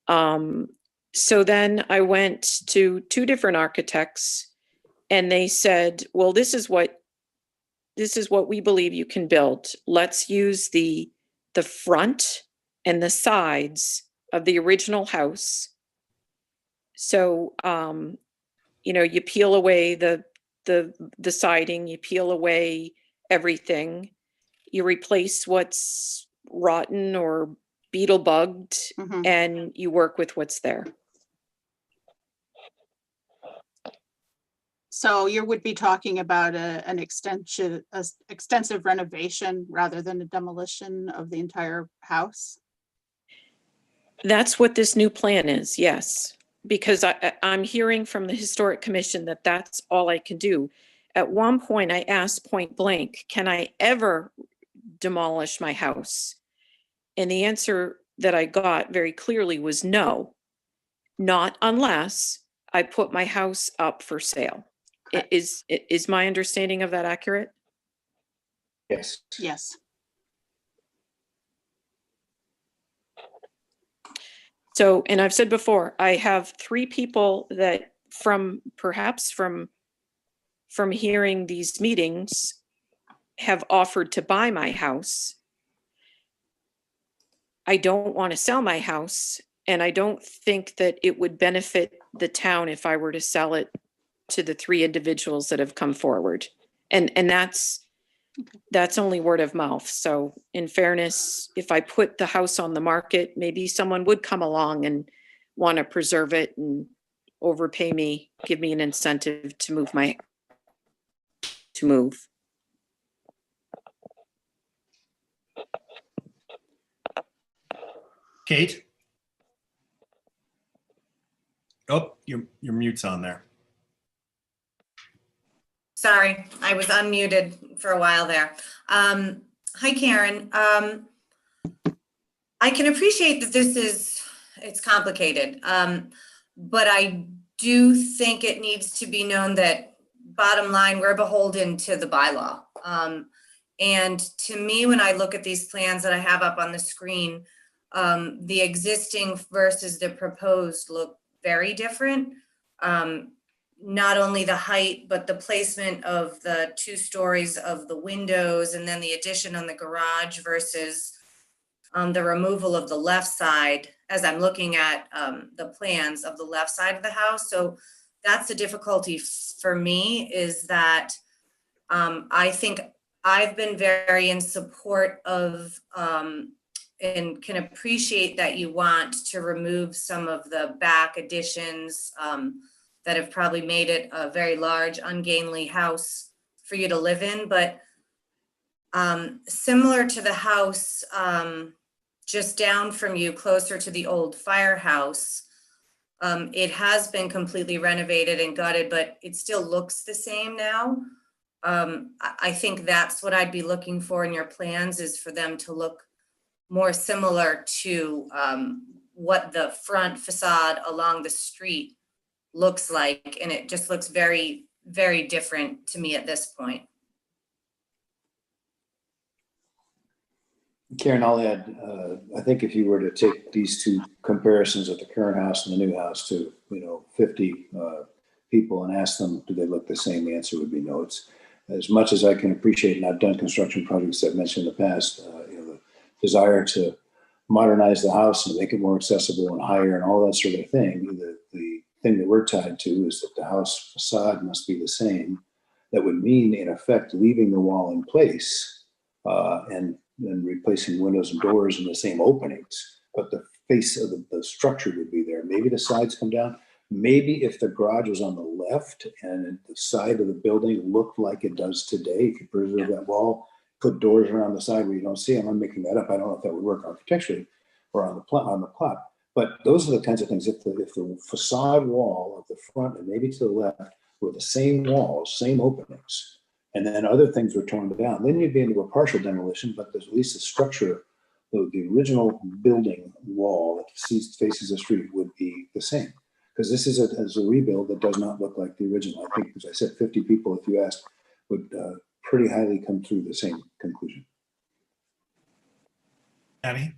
So then I went to two different architects, and they said, well, this is what this is what we believe you can build. Let's use the front and the sides of the original house. So, you know, you peel away the siding, you peel away everything, you replace what's rotten or beetle bugged, Mhm. and you work with what's there. So you would be talking about an extensive renovation rather than a demolition of the entire house? That's what this new plan is, yes. Because I'm hearing from the Historic Commission that that's all I can do. At one point, I asked point blank, can I ever demolish my house? And the answer that I got very clearly was no, not unless I put my house up for sale. Correct. Is my understanding of that accurate? Yes. Yes. So, and I've said before, I have 3 people that perhaps from hearing these meetings have offered to buy my house. I don't want to sell my house, and I don't think that it would benefit the town if I were to sell it to the 3 individuals that have come forward. And that's only word of mouth. So in fairness, if I put the house on the market, maybe someone would come along and want to preserve it and overpay me, give me an incentive to move. Kate? Oh, your mute's on there. Sorry, I was unmuted for a while there. Hi, Karen. I can appreciate that it's complicated, but I do think it needs to be known that bottom line, we're beholden to the bylaw. And to me, when I look at these plans that I have up on the screen, the existing versus the proposed look very different. Not only the height, but the placement of the 2 stories of the windows, and then the addition on the garage versus the removal of the left side, as I'm looking at the plans of the left side of the house. So that's the difficulty for me, is that I think I've been very in support of and can appreciate that you want to remove some of the back additions that have probably made it a very large, ungainly house for you to live in. But similar to the house just down from you, closer to the old firehouse, it has been completely renovated and gutted, but it still looks the same now. I think that's what I'd be looking for in your plans, is for them to look more similar to what the front facade along the street looks like. And it just looks very, very different to me at this point. Karen, I'll add, I think if you were to take these 2 comparisons of the current house and the new house to, 50 people and ask them, do they look the same? The answer would be no. It's, as much as I can appreciate, and I've done construction projects I've mentioned in the past, the desire to modernize the house and make it more accessible and higher and all that sort of thing. The thing that we're tied to is that the house facade must be the same. That would mean, in effect, leaving the wall in place and replacing windows and doors in the same openings, but the face of the structure would be there. Maybe the sides come down. Maybe if the garage was on the left and the side of the building looked like it does today, if you preserve that wall, put doors around the side where you don't see them. I'm making that up. I don't know if that would work architecturally or on the plot. But those are the kinds of things. If the facade wall of the front and maybe to the left were the same walls, same openings, and then other things were torn down, then you'd be into a partial demolition, but there's at least the structure, the original building wall that faces the street would be the same. Because this is a rebuild that does not look like the original. I think, as I said, 50 people, if you asked, would pretty highly come to the same conclusion. Abby?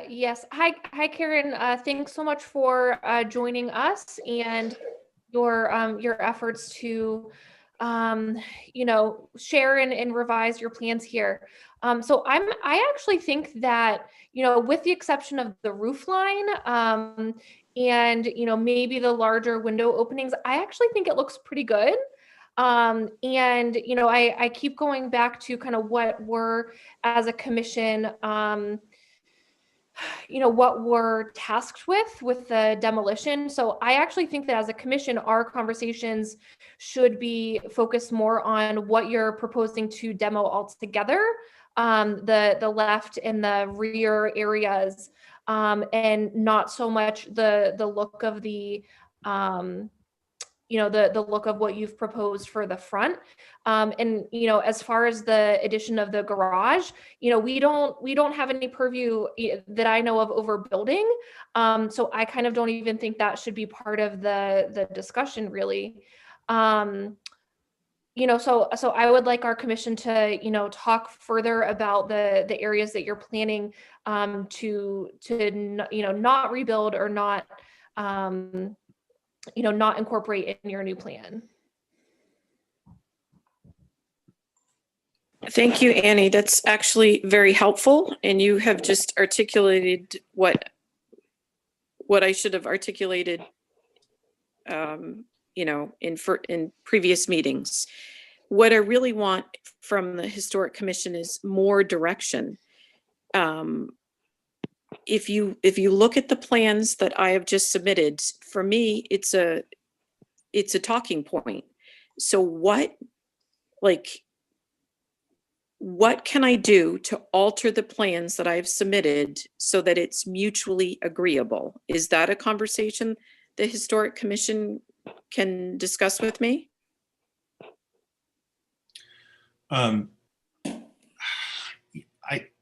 Yes. Hi, Karen. Thanks so much for joining us and your efforts to you know, share and revise your plans here. So I actually think that, you know, with the exception of the roof line, and, you know, maybe the larger window openings, I actually think it looks pretty good. And, you know, I keep going back to kind of what we're, as a commission, you know, what we're tasked with the demolition. So I actually think that as a commission, our conversations should be focused more on what you're proposing to demo altogether, the left and the rear areas, and not so much the look of the, you know, the look of what you've proposed for the front. And, you know, as far as the addition of the garage, you know, we don't have any purview that I know of over building. So I kind of don't even think that should be part of the discussion, really. You know, so I would like our commission to, you know, talk further about the areas that you're planning to you know, not rebuild or not, you know, not incorporate in your new plan. Thank you, Annie. That's actually very helpful. And you have just articulated what I should have articulated, you know, in previous meetings. What I really want from the Historic Commission is more direction. If you look at the plans that I have just submitted, for me, it's a talking point. So what can I do to alter the plans that I've submitted so that it's mutually agreeable? Is that a conversation the Historic Commission can discuss with me?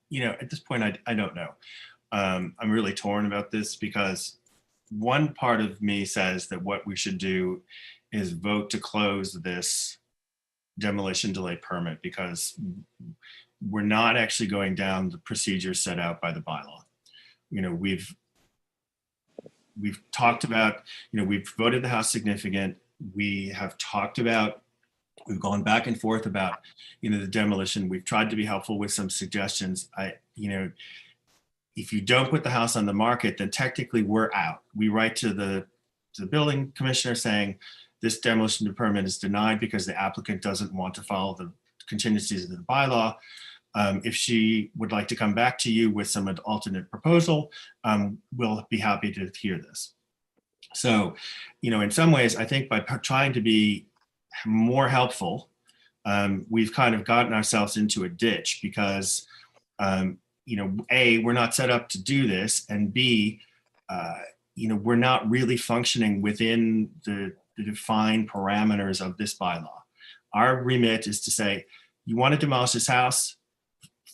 You know, at this point, I don't know. I'm really torn about this because one part of me says that what we should do is vote to close this demolition delay permit because we're not actually going down the procedure set out by the bylaw. You know, we've talked about, you know, we've voted the house significant. We have talked about, we've gone back and forth about, you know, the demolition. We've tried to be helpful with some suggestions. You know, if you don't put the house on the market, then technically we're out. We write to the building commissioner saying this demolition permit is denied because the applicant doesn't want to follow the contingencies of the bylaw. If she would like to come back to you with some alternate proposal, we'll be happy to hear this. So, you know, in some ways, I think by trying to be more helpful, we've kind of gotten ourselves into a ditch because, you know, A, we're not set up to do this, and B, you know, we're not really functioning within the defined parameters of this bylaw. Our remit is to say, you want to demolish this house,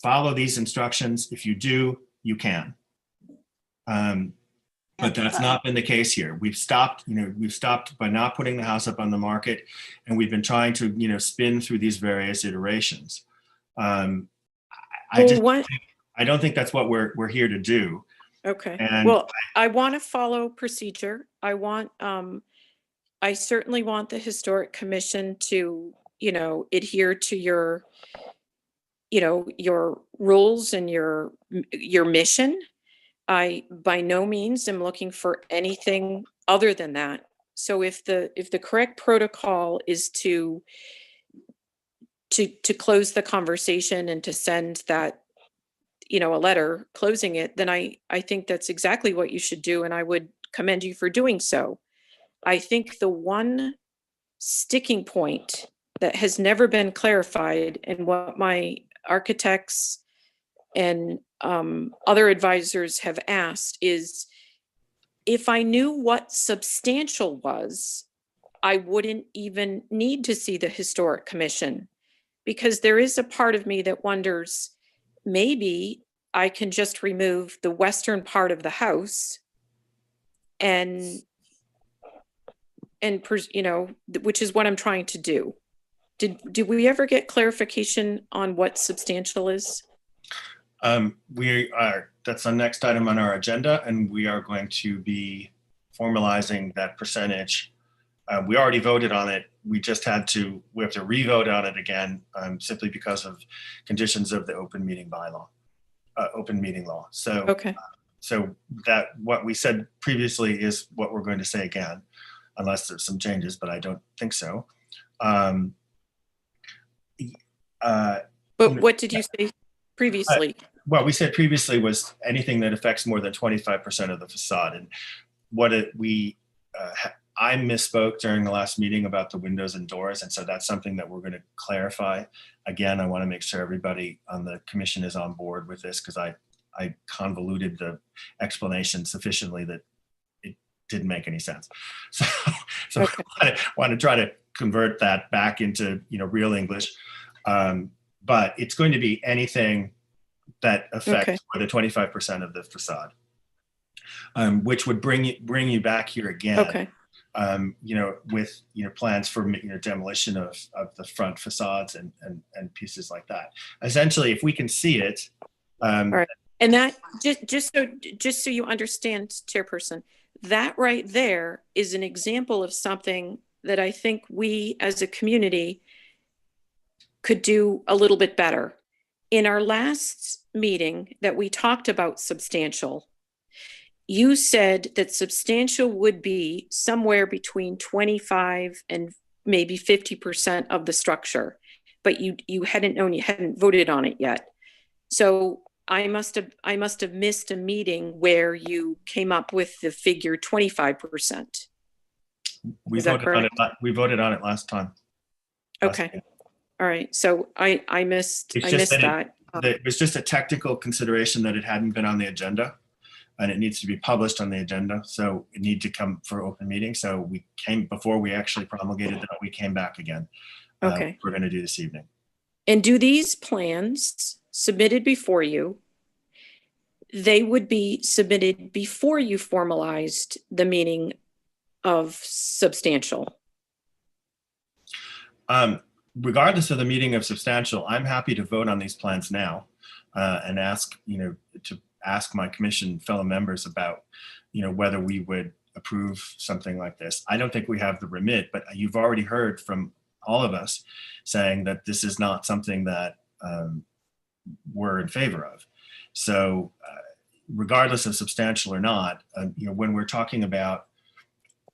follow these instructions. If you do, you can. But that's not been the case here. We've stopped by not putting the house up on the market, and we've been trying to, you know, spin through these various iterations. I don't think that's what we're here to do. Okay. And well, I want to follow procedure. I certainly want the Historic Commission to, you know, adhere to your, you know, your rules and your mission. I by no means am looking for anything other than that. So if the correct protocol is to close the conversation and to send that, you know, a letter closing it, then I think that's exactly what you should do, and I would commend you for doing so. I think the one sticking point that has never been clarified, and what my architects and other advisors have asked, is if I knew what substantial was, I wouldn't even need to see the Historic Commission, because there is a part of me that wonders, maybe I can just remove the western part of the house and you know, which is what I'm trying to do. Did we ever get clarification on what substantial is? That's the next item on our agenda, and we are going to be formalizing that percentage. We already voted on it we have to revote on it again, simply because of conditions of the open meeting bylaw, open meeting law. So, Okay. so that what we said previously is what we're going to say again, unless there's some changes, but I don't think so. But what did you say previously? What we said previously was anything that affects more than 25% of the facade. And I misspoke during the last meeting about the windows and doors. And so that's something that we're going to clarify. Again, I want to make sure everybody on the commission is on board with this, because I convoluted the explanation sufficiently that it didn't make any sense. So Okay. I want to try to convert that back into, real English. But it's going to be anything that affects more than 25% of the facade, which would bring you back here again. Okay. With plans for demolition of the front facades and pieces like that. Essentially, if we can see it. All right. And that just so you understand, Chairperson, that right there is an example of something that I think we as a community could do a little bit better. In our last meeting that we talked about substantial, you said that substantial would be somewhere between 25 and maybe 50% of the structure, but you hadn't voted on it yet. So I must have missed a meeting where you came up with the figure 25%. We voted on it last time. Okay. All right. So I missed that. It was just a technical consideration that it hadn't been on the agenda, and it needs to be published on the agenda. So it needed to come for open meeting. So we came before we actually promulgated that. We came back again. Okay. We're going to do this evening. And do these plans submitted before you, they would be submitted before you formalized the meaning of substantial? Regardless of the meaning of substantial, I'm happy to vote on these plans now and ask my commission fellow members about, whether we would approve something like this. I don't think we have the remit, but you've already heard from all of us saying that this is not something that we're in favor of. So regardless of substantial or not, when we're talking about,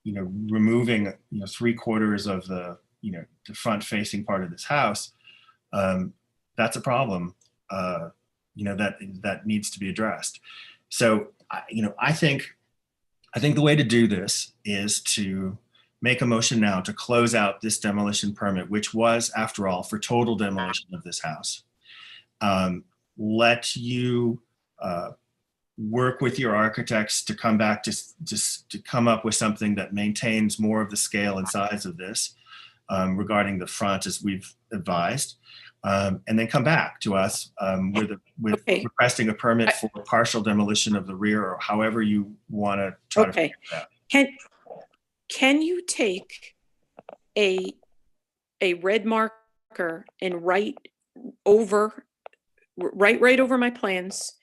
removing, 3/4 of the front facing part of this house, that's a problem, that needs to be addressed. So, I think the way to do this is to make a motion now to close out this demolition permit, which was, after all, for total demolition of this house. Let you work with your architects to come back to come up with something that maintains more of the scale and size of this regarding the front, as we've advised, and then come back to us with requesting a permit for partial demolition of the rear, or however you want to try to figure that. Can you take a red marker and write right over my plans?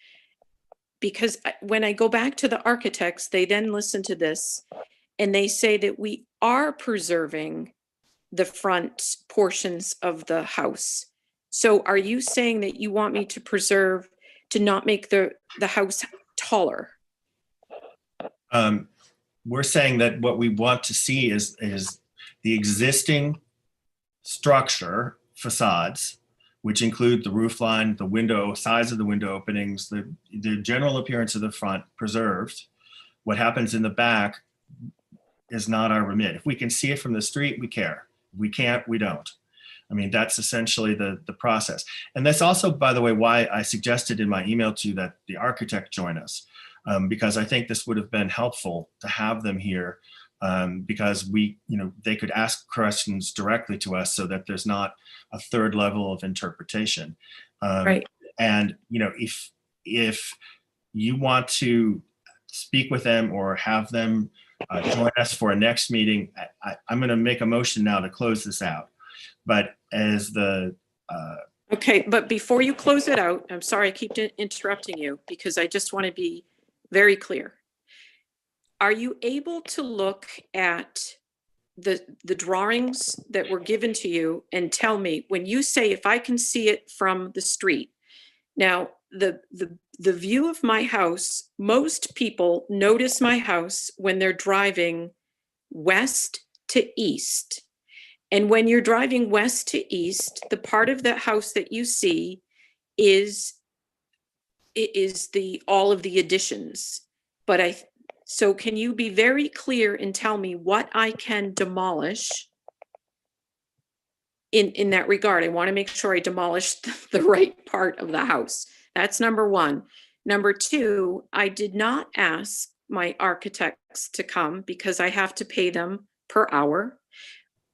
Because when I go back to the architects, they then listen to this and they say that we are preserving the front portions of the house. So are you saying that you want me to not make the house taller? We're saying that what we want to see is the existing structure facades, which include the roof line, the window, size of the window openings, the general appearance of the front preserved. What happens in the back is not our remit. If we can see it from the street, we care. If we can't, we don't. I mean, that's essentially the process. And that's also, by the way, why I suggested in my email to you that the architect join us, because I think this would have been helpful to have them here, because they could ask questions directly to us so that there's not a third level of interpretation. Right. And, if you want to speak with them or have them join us for a next meeting, I'm going to make a motion now to close this out. But as okay, but before you close it out, I'm sorry I keep interrupting you, because I just want to be very clear. Are you able to look at the drawings that were given to you and tell me, when you say, if I can see it from the street. Now, the view of my house, most people notice my house when they're driving west to east. And when you're driving west to east, the part of the house that you see is all of the additions. But so can you be very clear and tell me what I can demolish in that regard? I want to make sure I demolish the right part of the house. That's number one. Number two, I did not ask my architects to come because I have to pay them per hour.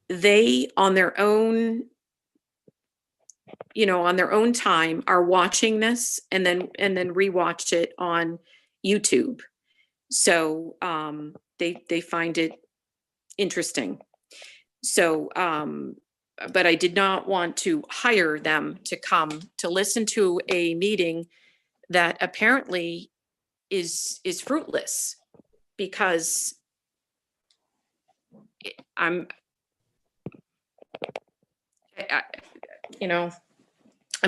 They, on their own, on their own time, are watching this and then rewatch it on YouTube. So they find it interesting. So, but I did not want to hire them to come to listen to a meeting that apparently is fruitless, because I'm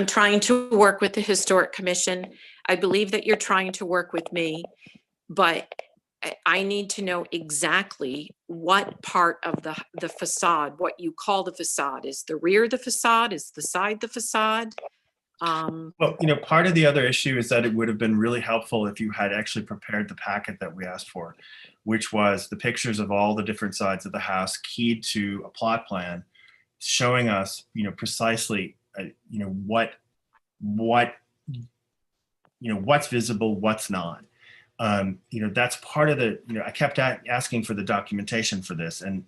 trying to work with the Historic Commission. I believe that you're trying to work with me, but I need to know exactly what part of the facade, what you call the facade. Is the rear the facade? Is the side the facade? Well, part of the other issue is that it would have been really helpful if you had actually prepared the packet that we asked for, which was the pictures of all the different sides of the house keyed to a plot plan, showing us, precisely, what's visible, what's not. That's part of the, I kept asking for the documentation for this, and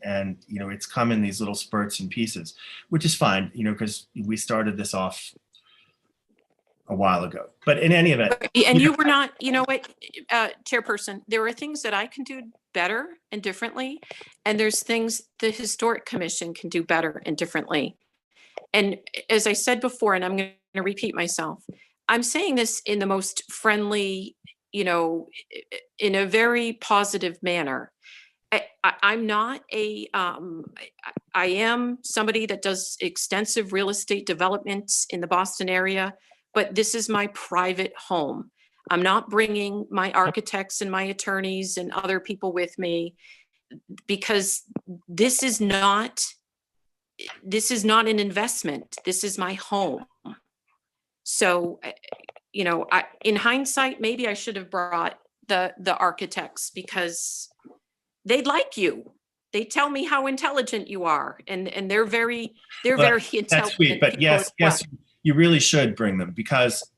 it's come in these little spurts and pieces, which is fine, because we started this off a while ago. But in any event. And you were not, Chairperson, there are things that I can do better and differently, and there's things the Historic Commission can do better and differently. And as I said before, and I'm going to repeat myself, I'm saying this in the most friendly, in a very positive manner. I'm not I am somebody that does extensive real estate developments in the Boston area, but this is my private home. I'm not bringing my architects and my attorneys and other people with me, because this is not an investment. This is my home. So, in hindsight, maybe I should have brought the architects, because they'd like you. They tell me how intelligent you are, and they're very intelligent. That's sweet, but yes, you really should bring them, because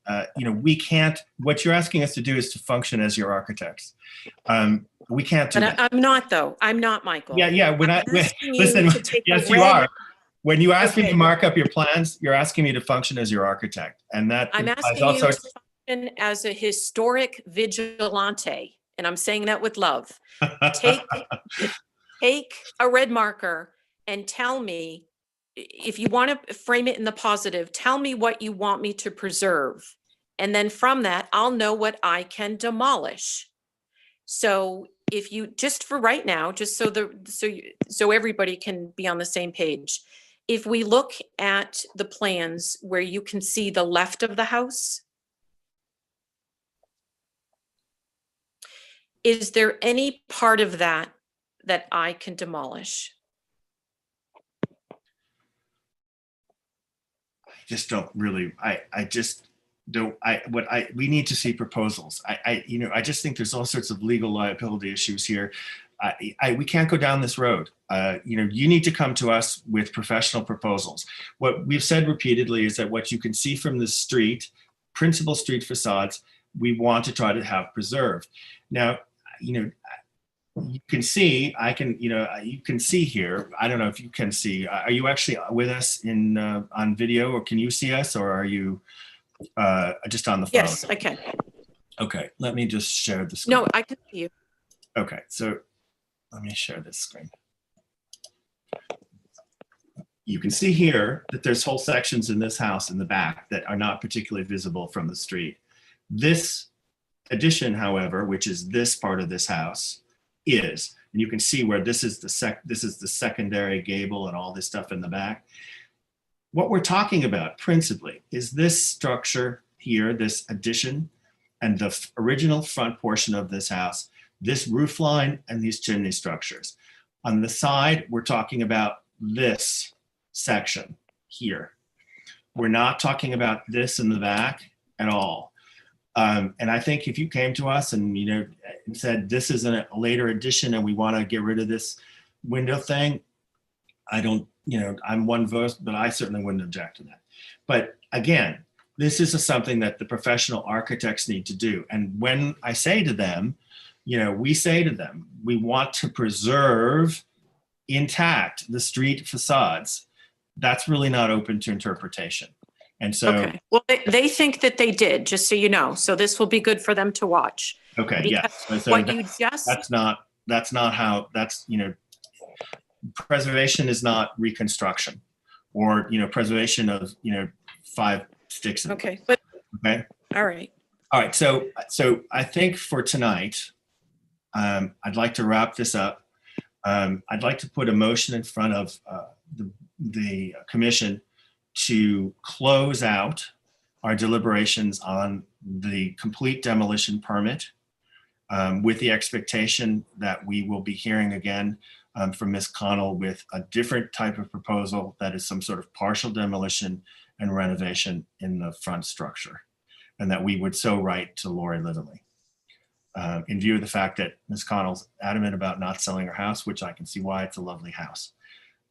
we can't. What you're asking us to do is to function as your architects. We can't do that. I'm not, though. I'm not, Michael. Yeah. Listen. Yes, you are. When you ask me to mark up your plans, you're asking me to function as your architect, and that I'm asking you to function as a historic vigilante, and I'm saying that with love. Take a red marker and tell me, if you want to frame it in the positive, tell me what you want me to preserve, and then from that, I'll know what I can demolish. So if you, just for right now, just so everybody can be on the same page. If we look at the plans where you can see the left of the house, is there any part of that I can demolish? We need to see proposals. I just think there's all sorts of legal liability issues here. We can't go down this road. You need to come to us with professional proposals. What we've said repeatedly is that what you can see from the street, principal street facades, we want to try to have preserved. Now, you can see, you can see here. I don't know if you can see. Are you actually with us on video, or can you see us, or are you just on the phone? Yes, I can. Okay, let me just share the screen. No, I can see you. Okay, so let me share this screen. You can see here that there's whole sections in this house in the back that are not particularly visible from the street. This addition, however, which is this part of this house, is. and you can see where this is the secondary gable and all this stuff in the back. What we're talking about principally is this structure here, this addition, and the original front portion of this house, this roof line and these chimney structures. On the side, we're talking about this section here. We're not talking about this in the back at all. And I think if you came to us and, you know, and said, this is a later addition and we want to get rid of this window thing, I don't, you know, I'm one vote, but I certainly wouldn't object to that. But again, this is something that the professional architects need to do. And when I say to them, you know, we say to them, we want to preserve intact the street facades. That's really not open to interpretation. And so, Okay. Well, they think that they did, just so you know. So this will be good for them to watch. okay, yes. Because So what you just, that's not how, that's, you know, preservation is not reconstruction, or, you know, preservation of, you know, 5 sticks. okay, but, Okay. all right. All right. So I think for tonight, I'd like to wrap this up. I'd like to put a motion in front of the commission to close out our deliberations on the complete demolition permit, with the expectation that we will be hearing again from Ms. Connell with a different type of proposal that is some sort of partial demolition and renovation in the front structure, and that we would so write to Lori Litterly. In view of the fact that Ms. Connell's adamant about not selling her house, which I can see why, it's a lovely house.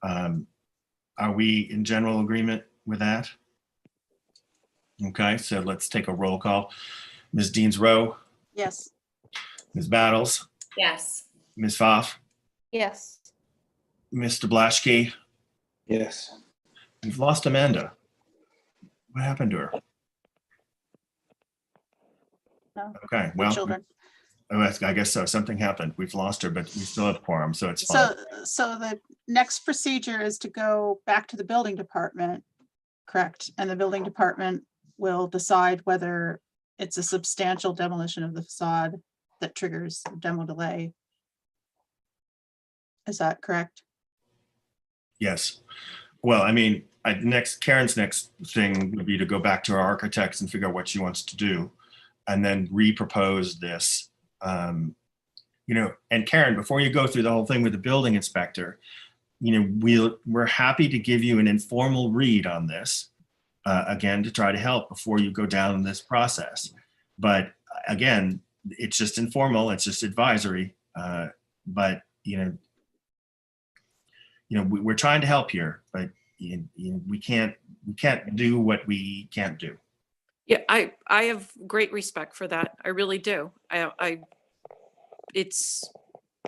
Are we in general agreement with that? Okay, so let's take a roll call. Ms. Deans-Rowe, Yes. Ms. Battles, Yes. Ms. Pfaff, Yes. Mr. Blaschke. Yes. We've lost Amanda. What happened to her? No. Okay, well, Children. I guess so. Something happened. We've lost her, but we still have quorum, so it's fine. So the next procedure is to go back to the building department, correct? And the building department will decide whether it's a substantial demolition of the facade that triggers demo delay. Is that correct? Yes. Well, I mean, Karen's next thing would be to go back to our architects and figure out what she wants to do, and then repropose this. You know, and Karen, before you go through the whole thing with the building inspector, you know, we're happy to give you an informal read on this, again, to try to help before you go down this process. But again, it's just informal, it's just advisory. But we're trying to help here, but we can't do what we can't do. Yeah, I have great respect for that. I really do. It's,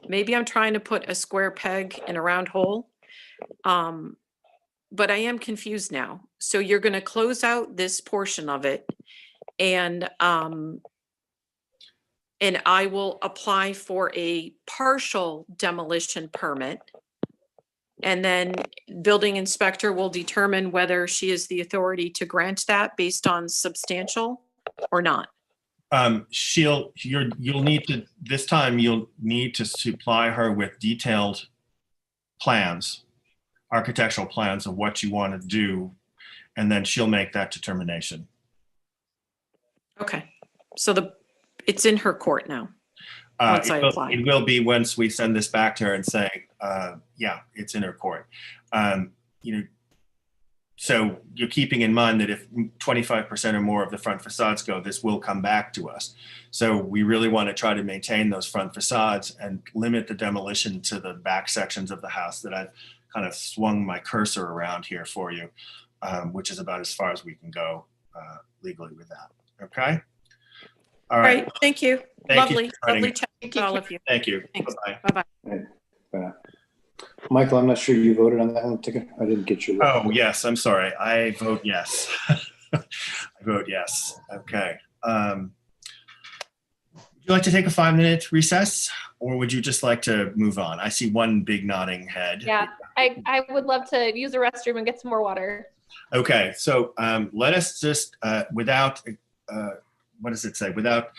maybe I'm trying to put a square peg in a round hole. But I am confused now. So you're going to close out this portion of it, and I will apply for a partial demolition permit. And then building inspector will determine whether she has the authority to grant that based on substantial or not. You'll need to, this time you'll need to supply her with detailed plans, architectural plans of what you want to do, and then she'll make that determination. Okay, so it's in her court now. Once I apply. It will be once we send this back to her and say, yeah, it's in her court. So you're keeping in mind that if 25% or more of the front facades go, this will come back to us. So we really want to try to maintain those front facades and limit the demolition to the back sections of the house that I've kind of swung my cursor around here for you, which is about as far as we can go legally with that. Okay? All right. Thank you. Lovely chatting with all of you. Thank you. Thanks. Bye-bye. Bye-bye. Michael, I'm not sure you voted on that one ticket. I didn't get your. Oh, yes. I'm sorry. I vote yes. I vote yes. Okay. Would you like to take a 5-minute recess, or would you just like to move on? I see one big nodding head. Yeah, I would love to use the restroom and get some more water. Okay. So let us just, without, what does it say? Without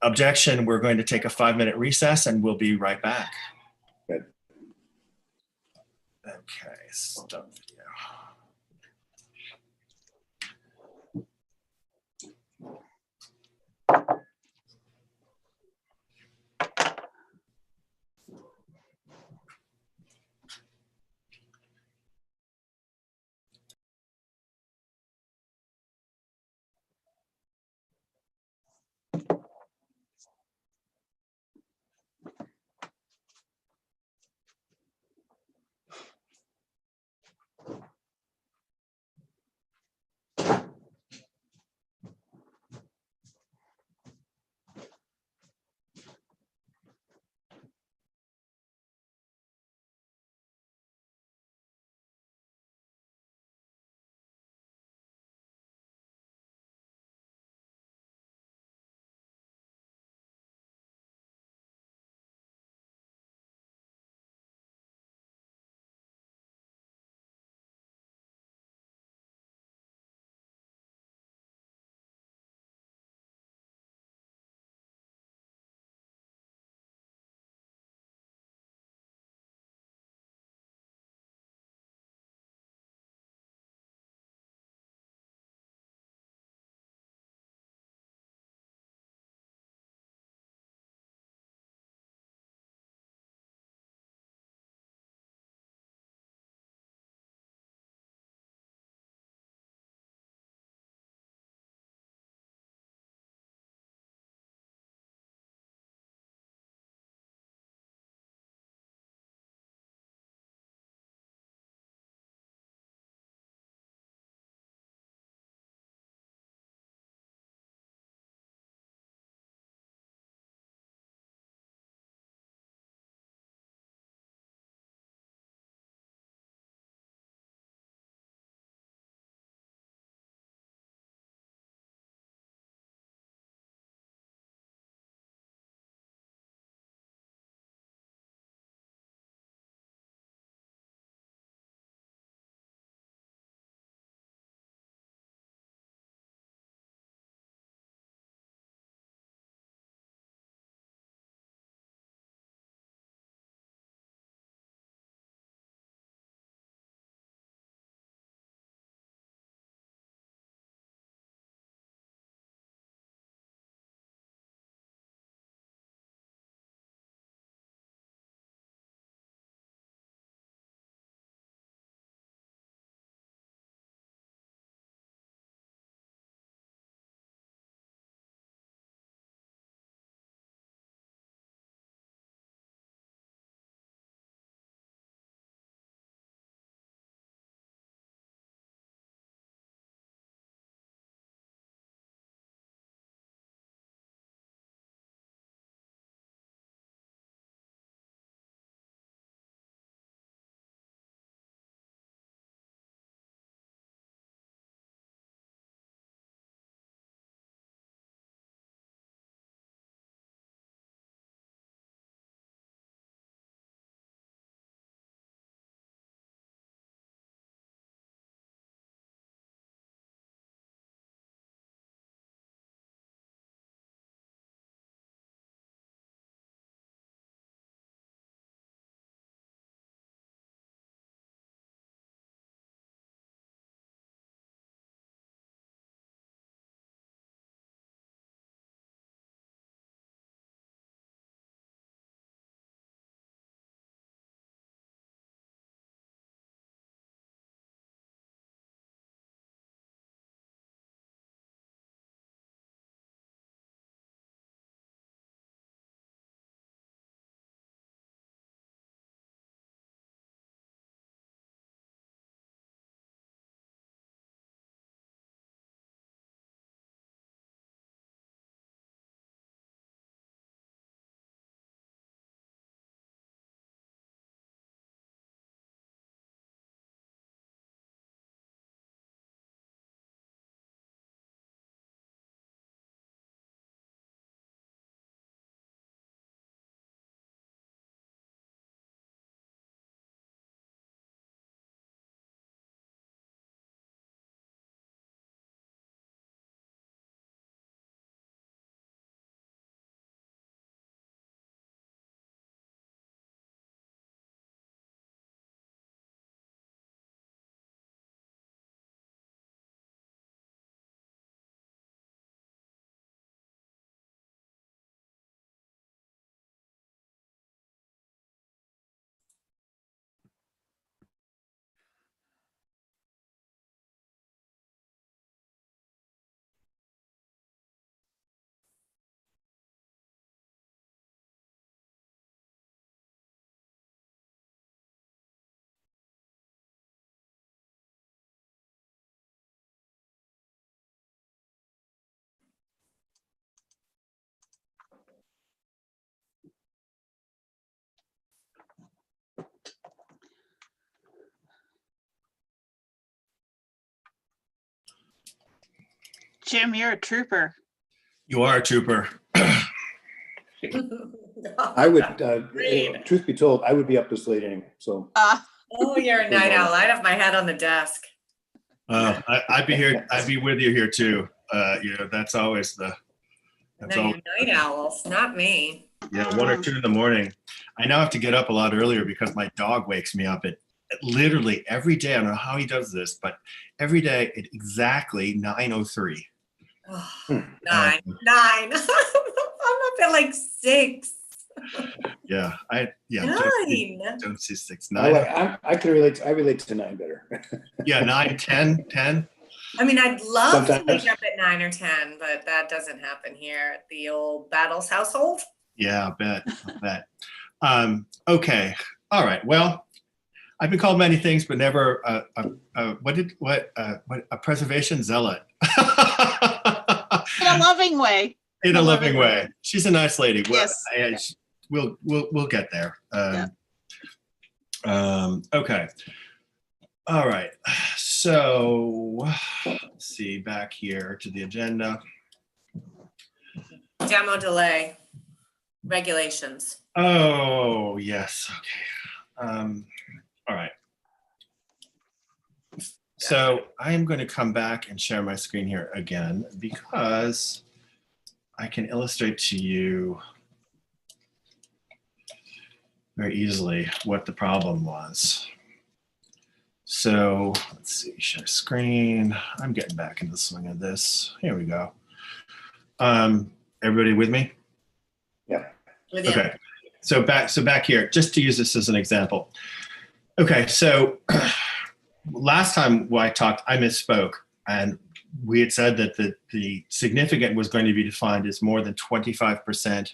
objection, we're going to take a 5-minute recess and we'll be right back. Okay, stop video. Jim, you're a trooper. You are a trooper. I would, truth be told, I would be up this late anyway, so. Oh, you're a night owl. I'd have my head on the desk. I'd be here. I'd be with you here too. That's always the. That's No, all. you night owls, not me. Yeah, 1 or 2 in the morning. I now have to get up a lot earlier because my dog wakes me up at literally every day. I don't know how he does this, but every day at exactly 9:03. Oh, 9. I'm up at like 6. Yeah, 9. Don't see 6, 9. I can relate. I relate to 9 better. Yeah, 9, 10. I mean, I'd love to Sometimes. wake up at 9 or 10, but that doesn't happen here at the old Battles household. Yeah, I bet. Okay. All right. Well, I've been called many things, but never a preservation zealot. In a loving way. In a loving way. She's a nice lady. Yes. We'll get there. Yeah. Okay. All right. So let's see, back here to the agenda. Demo delay regulations. Oh, yes. Okay. All right. So I am going to come back and share my screen here again because I can illustrate to you very easily what the problem was. So let's see, share screen. I'm getting back into the swing of this. Here we go. Everybody with me? Yeah. Okay. So back here, just to use this as an example. Okay, so last time I talked, I misspoke, and we had said that the significant was going to be defined as more than 25%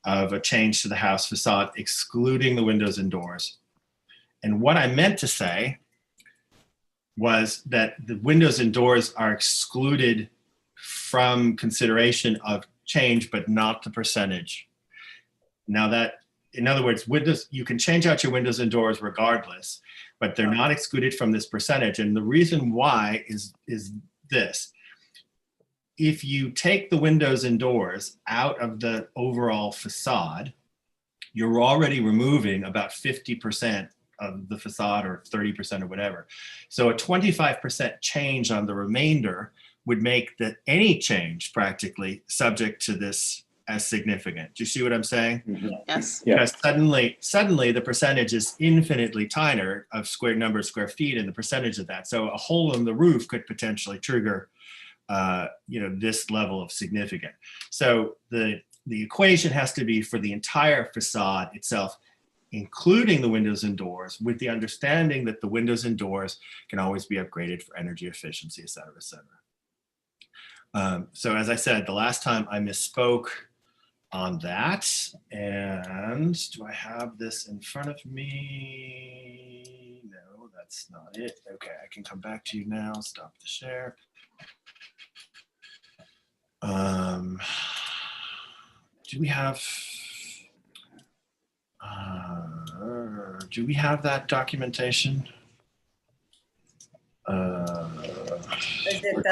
of a change to the house facade, excluding the windows and doors. And what I meant to say was that the windows and doors are excluded from consideration of change, but not the percentage. Now that, in other words, windows, you can change out your windows and doors regardless, but they're not excluded from this percentage. And the reason why is this. If you take the windows and doors out of the overall facade, you're already removing about 50% of the facade or 30% or whatever. So a 25% change on the remainder would make any change practically subject to this as significant. Do you see what I'm saying? Mm-hmm. Yes. Yeah. Because suddenly the percentage is infinitely tinier of number of square feet and the percentage of that. So a hole in the roof could potentially trigger this level of significant. So the equation has to be for the entire facade itself, including the windows and doors, with the understanding that the windows and doors can always be upgraded for energy efficiency, et cetera, et cetera. So as I said, the last time I misspoke on that. And do I have this in front of me? No, that's not it. Okay, I can come back to you now. Stop the share. Do we have that documentation? Is it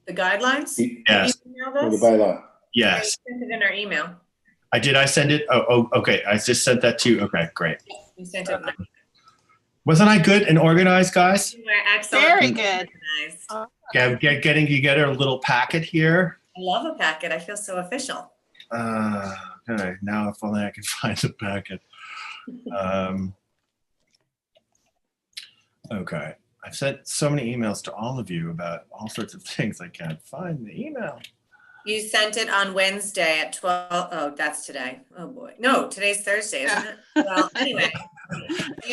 the guidelines? Yes. You emailed Or the us? bylaw. Yes. You sent it in our email. I did. I send it. Oh, okay. I just sent that to you. Okay, great. You sent it. Wasn't I good and organized, guys? You were excellent. Very good. Nice. You get a little packet here. I love a packet. I feel so official. Okay. Now, if only I can find the packet. Okay. I've sent so many emails to all of you about all sorts of things. I can't find the email. You sent it on Wednesday at 12. Oh, that's today. Oh boy. No, today's Thursday, isn't it? Well, anyway.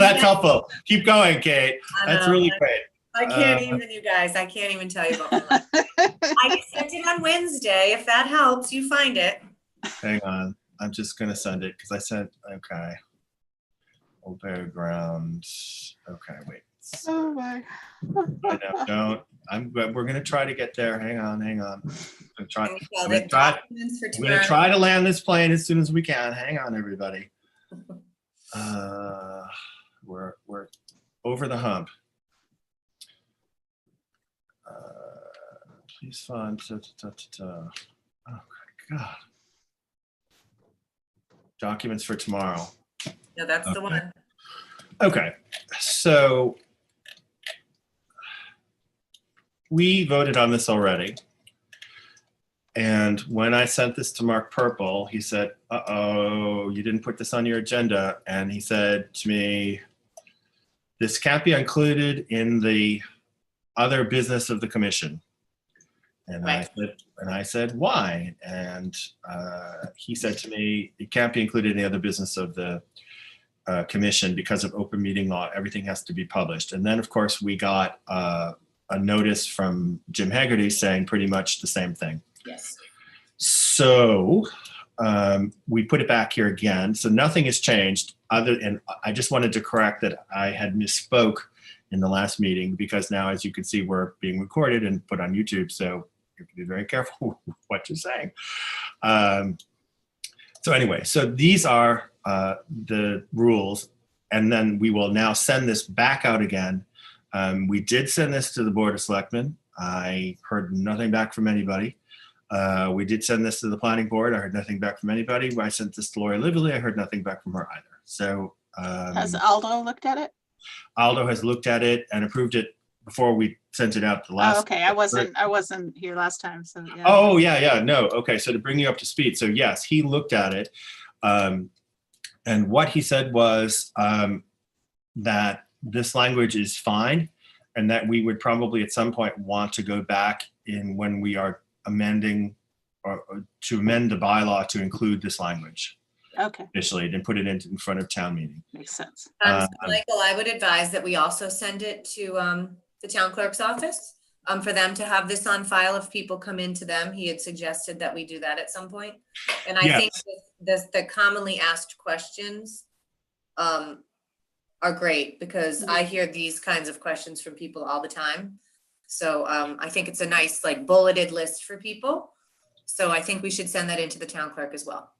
That's helpful. Keep going, Kate. That's really great. I can't even, you guys. I can't even tell you about my life. I sent it on Wednesday. If that helps, you find it. Hang on. I'm just going to send it because I sent, okay. Old Ground. Okay, wait. Oh my. I know, don't. We're going to try to get there. Hang on. I'm going to try to land this plane as soon as we can. Hang on, everybody. We're over the hump. Please find. Oh my God. Documents for tomorrow. No, that's the Okay. one. Okay, so we voted on this already. And when I sent this to Mark Purple, he said, uh-oh, you didn't put this on your agenda. And he said to me, this can't be included in the other business of the commission. And Right. I said, why? And he said to me, it can't be included in the other business of the commission because of open meeting law. Everything has to be published. And then, of course, we got a notice from Jim Haggerty saying pretty much the same thing. Yes. So we put it back here again. So nothing has changed and I just wanted to correct that I had misspoke in the last meeting, because now, as you can see, we're being recorded and put on YouTube. So you have to be very careful what you're saying. So anyway, so these are the rules, and then we will now send this back out again. We did send this to the Board of Selectmen. I heard nothing back from anybody. We did send this to the Planning Board. I heard nothing back from anybody. I sent this to Lori Lively. I heard nothing back from her either. So Has Aldo looked at it? Aldo has looked at it and approved it before we sent it out the last. Oh, okay, I wasn't here last time, so yeah. Oh, yeah, no. Okay, so to bring you up to speed. So yes, he looked at it. And what he said was that this language is fine, and that we would probably at some point want to go back in when we are amending or to amend the bylaw to include this language Okay, officially and put it in front of town meeting. makes sense. So Michael, I would advise that we also send it to the town clerk's office for them to have this on file if people come into them. He had suggested that we do that at some point. And I think the commonly asked questions are great, because I hear these kinds of questions from people all the time. So I think it's a nice like bulleted list for people. So I think we should send that into the town clerk as well.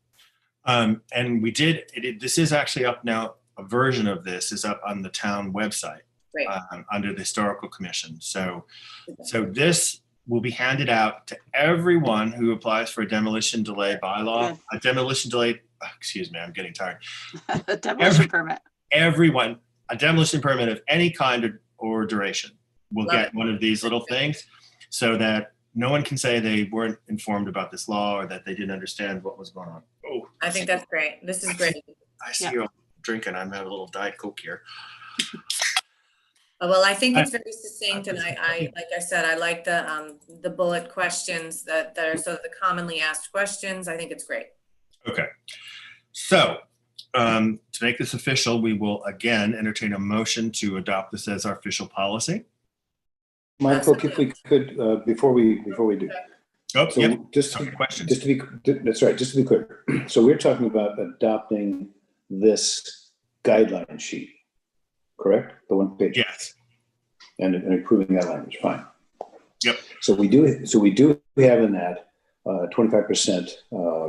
And we did, this is actually up now, a version of this is up on the town website. Great. Under the Historical Commission. So this will be handed out to everyone who applies for a demolition delay bylaw, a demolition delay, excuse me, I'm getting tired. A demolition permit. Everyone, a demolition permit of any kind or duration will get one of these little things, so that no one can say they weren't informed about this law or that they didn't understand what was going on. Oh, I think that's great. This is great. I see you all drinking. I'm having a little Diet Coke here. Well, I think it's very succinct, and I like I said, I like the bullet questions that are sort of the commonly asked questions. I think it's great. Okay, so to make this official, we will again entertain a motion to adopt this as our official policy. Michael, if we could, before we do. Oh, So yep. just Questions. to be, that's right, just to be clear. So we're talking about adopting this guideline sheet, correct? The one page. Yes. And approving that language, fine. Yep. So we do have in that 25%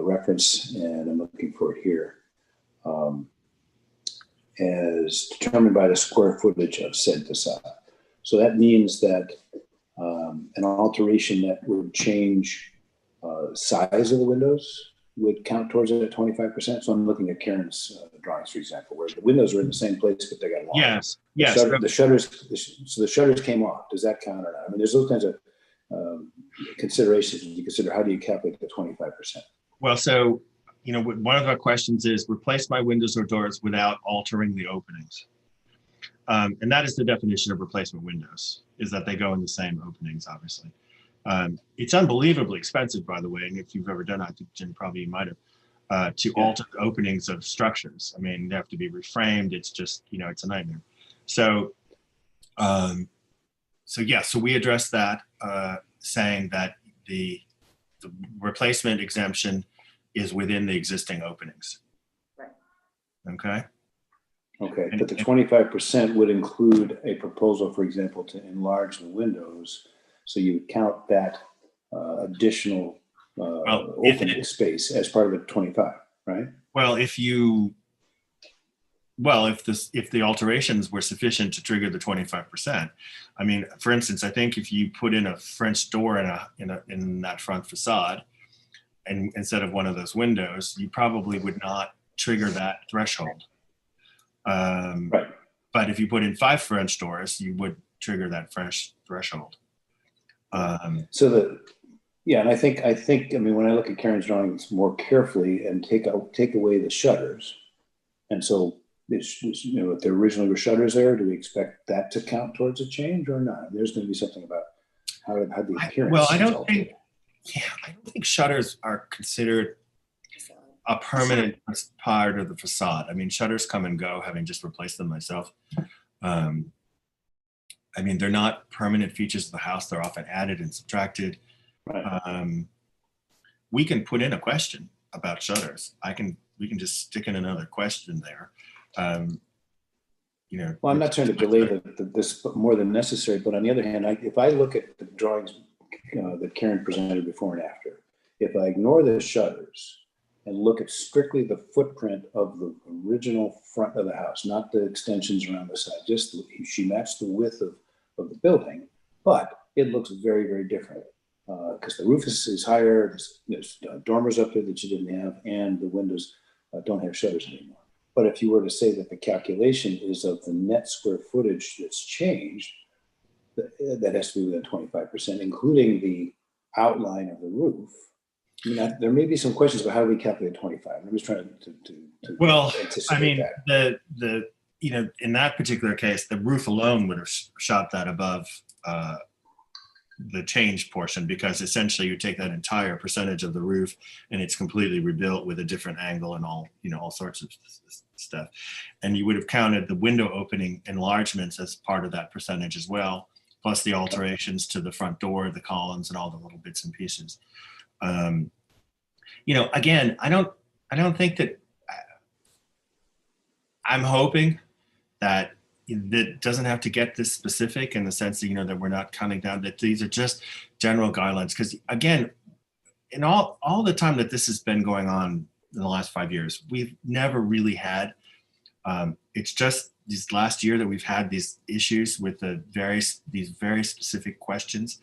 reference, and I'm looking for it here, as determined by the square footage of said facade. So that means that an alteration that would change size of the windows would count towards it at 25%. So I'm looking at Karen's drawings, for example, where the windows are in the same place, but they got long. Yes. The shutters, so the shutters came off. Does that count or not? I mean, there's those kinds of considerations you consider. How do you calculate the 25%? Well, so, one of our questions is replace my windows or doors without altering the openings. And that is the definition of replacement windows, is that they go in the same openings, obviously. It's unbelievably expensive, by the way. And if you've ever done it, I think Jim probably might have, to alter the openings of structures. I mean, they have to be reframed. It's just, it's a nightmare. So, so we addressed that, saying that the replacement exemption is within the existing openings. Right. Okay. Okay, but the 25% would include a proposal, for example, to enlarge the windows. So you would count that additional opening space as part of the 25, right? Well, if you Well, if the alterations were sufficient to trigger the 25%, I mean, for instance, I think if you put in a French door in that front facade, and instead of one of those windows, you probably would not trigger that threshold. Right. But if you put in 5 French doors, you would trigger that French threshold. And I think, I mean, when I look at Karen's drawings more carefully and take away the shutters, and so if there originally were shutters there, do we expect that to count towards a change or not? There's going to be something about how the appearance. Well, I is don't altered. I don't think shutters are considered a permanent part of the facade. I mean, shutters come and go, having just replaced them myself. I mean, they're not permanent features of the house. They're often added and subtracted. Right. We can put in a question about shutters. We can just stick in another question there. Well, I'm not trying to delay this more than necessary, but on the other hand, if I look at the drawings that Karen presented before and after, if I ignore the shutters and look at strictly the footprint of the original front of the house, not the extensions around the side, just she matched the width of the building, but it looks very, very different because the roof is higher, there's dormers up there that you didn't have, and the windows don't have shutters anymore. But if you were to say that the calculation is of the net square footage that's changed, that has to be within 25%, including the outline of the roof. I mean, there may be some questions about how we calculate 25. I'm just trying to well, anticipate I mean, that. In that particular case, the roof alone would have shot that above the change portion, because essentially you take that entire percentage of the roof and it's completely rebuilt with a different angle and all sorts of stuff. And you would have counted the window opening enlargements as part of that percentage as well, plus the alterations to the front door, the columns, and all the little bits and pieces. Again, I don't think that, I'm hoping that it doesn't have to get this specific in the sense that, that we're not counting down, that these are just general guidelines. Because again, in all the time that this has been going on in the last 5 years, we've never really had, it's just this last year that we've had these issues with these very specific questions.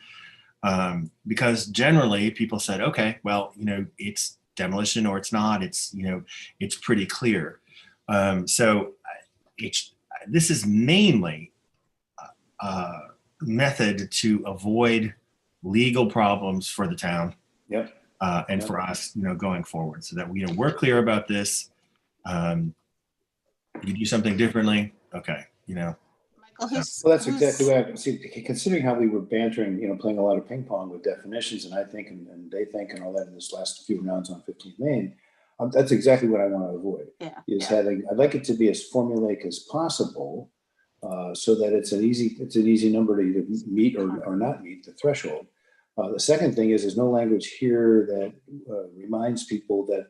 Because generally people said, okay, well, it's demolition or it's not, it's pretty clear. This is mainly a method to avoid legal problems for the town. Yep. And for us, going forward, so that we're clear about this. You do something differently, okay, Michael, Well, that's exactly what I see. Considering how we were bantering, playing a lot of ping pong with definitions, and I think, and they think, and all that in this last few rounds on 15th Main, that's exactly what I want to avoid. I'd like it to be as formulaic as possible, so that it's an easy number to either meet or not meet the threshold. The second thing is there's no language here that reminds people that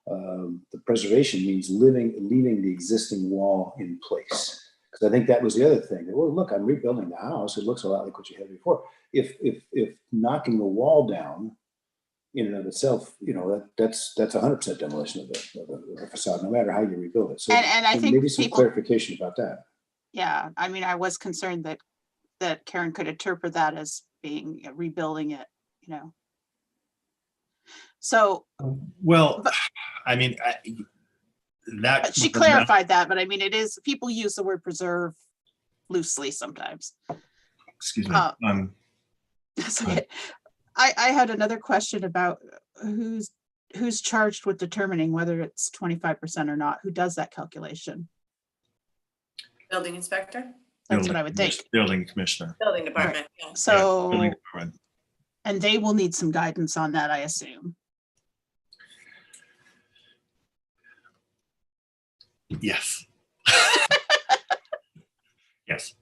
the preservation means leaving the existing wall in place. Because I think that was the other thing. Well, look, I'm rebuilding the house. It looks a lot like what you had before. If knocking the wall down in and of itself, that's 100% demolition of the facade, no matter how you rebuild it. So and I think maybe some clarification about that. Yeah, I mean, I was concerned that Karen could interpret that as being rebuilding it, So. Well, I mean, But she clarified that, but I mean, it is, people use the word preserve loosely sometimes. Excuse me. That's okay. I had another question about who's charged with determining whether it's 25% or not. Who does that calculation? Building inspector, That's what I would think. Building commissioner. building department. Yeah. So, Building department. and they will need some guidance on that, I assume. Yes. Yes.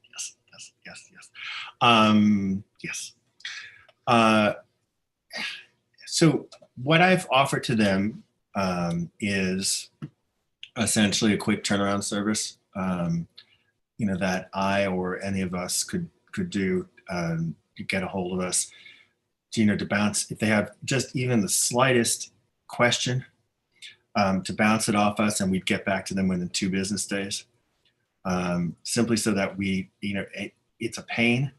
So what I've offered to them is essentially a quick turnaround service, that I or any of us could do to get a hold of us, to bounce, if they have just even the slightest question, to bounce it off us, and we'd get back to them within 2 business days. simply so that we, it's a pain.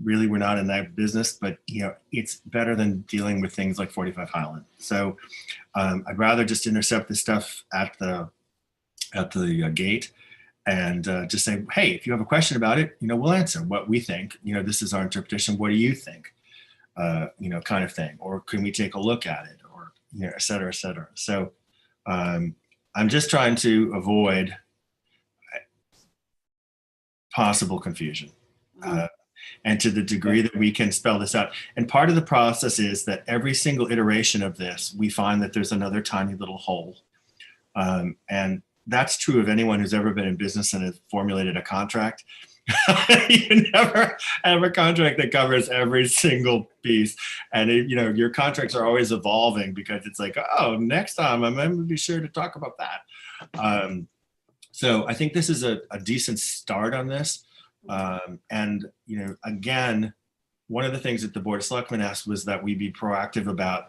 Really, we're not in that business, but it's better than dealing with things like 45 Highland. So I'd rather just intercept this stuff at the gate and just say, hey, if you have a question about it, we'll answer what we think. This is our interpretation. What do you think? Kind of thing. Or can we take a look at it? Or et cetera, et cetera. So I'm just trying to avoid possible confusion. And to the degree that we can spell this out. And part of the process is that every single iteration of this, we find that there's another tiny little hole. And that's true of anyone who's ever been in business and has formulated a contract. You never have a contract that covers every single piece. And your contracts are always evolving because it's like, oh, next time I'm going to be sure to talk about that. So I think this is a decent start on this. And again, one of the things that the Board of Selectmen asked was that we be proactive about,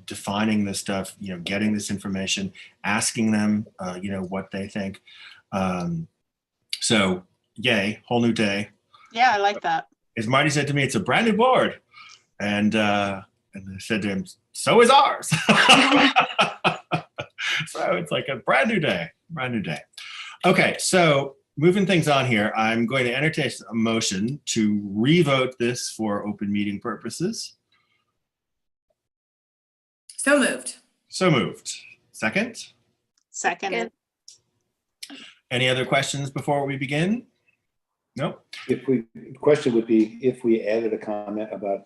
defining this stuff, getting this information, asking them, what they think. So yay, whole new day. Yeah, I like that. As Marty said to me, it's a brand new board. And I said to him, so is ours. So it's like a brand new day. Okay, so moving things on here, I'm going to entertain a motion to revote this for open meeting purposes. So moved. Second? Second. Any other questions before we begin? Nope. The question would be if we added a comment about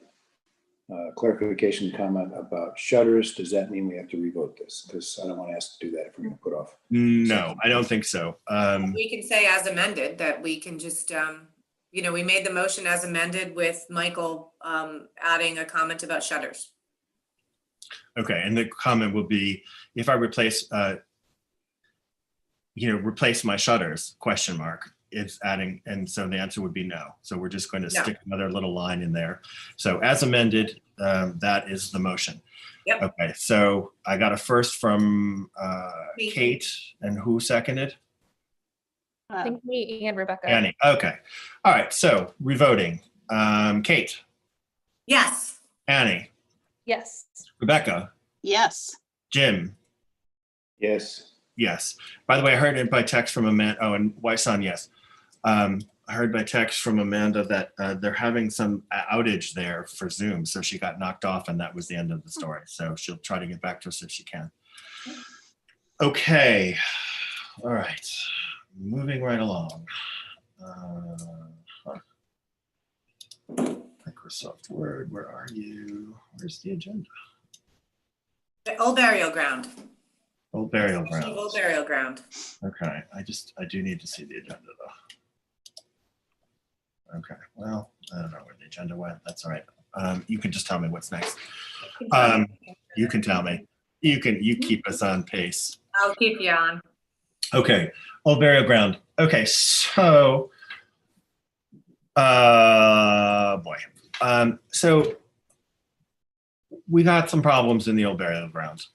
clarification comment about shutters, does that mean we have to revote this? Because I don't want to ask to do that if we're going to put off. No, I don't think so. We can say as amended that we can just, we made the motion as amended with Michael adding a comment about shutters. Okay, and the comment will be if I replace, replace my shutters, ? It's adding, and so the answer would be no. So we're just going to stick another little line in there. So as amended, that is the motion. Yep. Okay, so I got a first from Kate, and who seconded? I think me and Rebecca. Annie, okay. All right, so revoting. Kate, Yes. Annie, Yes. Rebecca, Yes. Jim, Yes. yes. By the way, I heard it by text from Amanda. Oh, and Waisan, yes. I heard by text from Amanda that they're having some outage there for Zoom. So she got knocked off and that was the end of the story. So she'll try to get back to us if she can. Okay. All right. Moving right along. Microsoft Word, where are you? Where's the agenda? The old burial ground. Old burial ground. Old burial ground. Okay, I do need to see the agenda though. Okay, well, I don't know where the agenda went. That's all right. You can just tell me what's next. You can tell me. You keep us on pace. I'll keep you on. Okay, old burial ground. Okay, so, boy. So we got some problems in the old burial ground.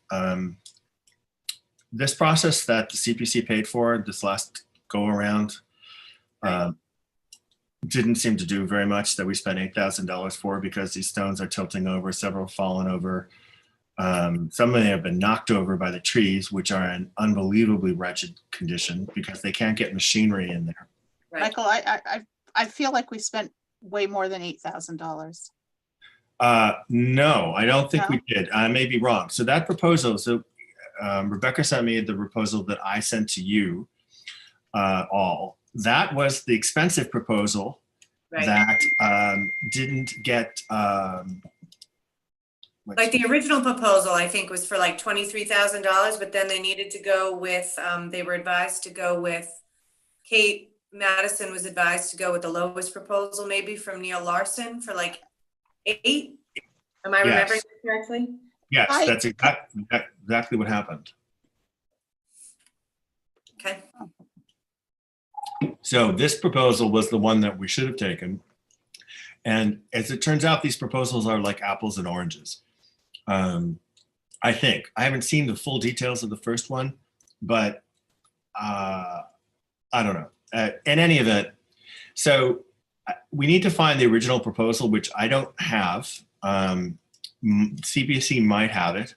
This process that the CPC paid for this last go around didn't seem to do very much that we spent $8,000 for because these stones are tilting over, several fallen over. Some of them have been knocked over by the trees, which are in unbelievably wretched condition because they can't get machinery in there. Right. Michael, I feel like we spent way more than $8,000. No, I don't think No? we did. I may be wrong. So that proposal, Rebecca sent me the proposal that I sent to you all. That was the expensive proposal Right. that didn't get. Like the original proposal, I think was for like $23,000, but then they needed to go with, they were advised to go with, Kate Madison was advised to go with the lowest proposal, maybe from Neil Larson for like 8. Am I remembering correctly? Yes, that's exactly what happened. Okay. So this proposal was the one that we should have taken. And as it turns out, these proposals are like apples and oranges. I think. I haven't seen the full details of the first one, but I don't know. In any event, so we need to find the original proposal, which I don't have. CPC might have it.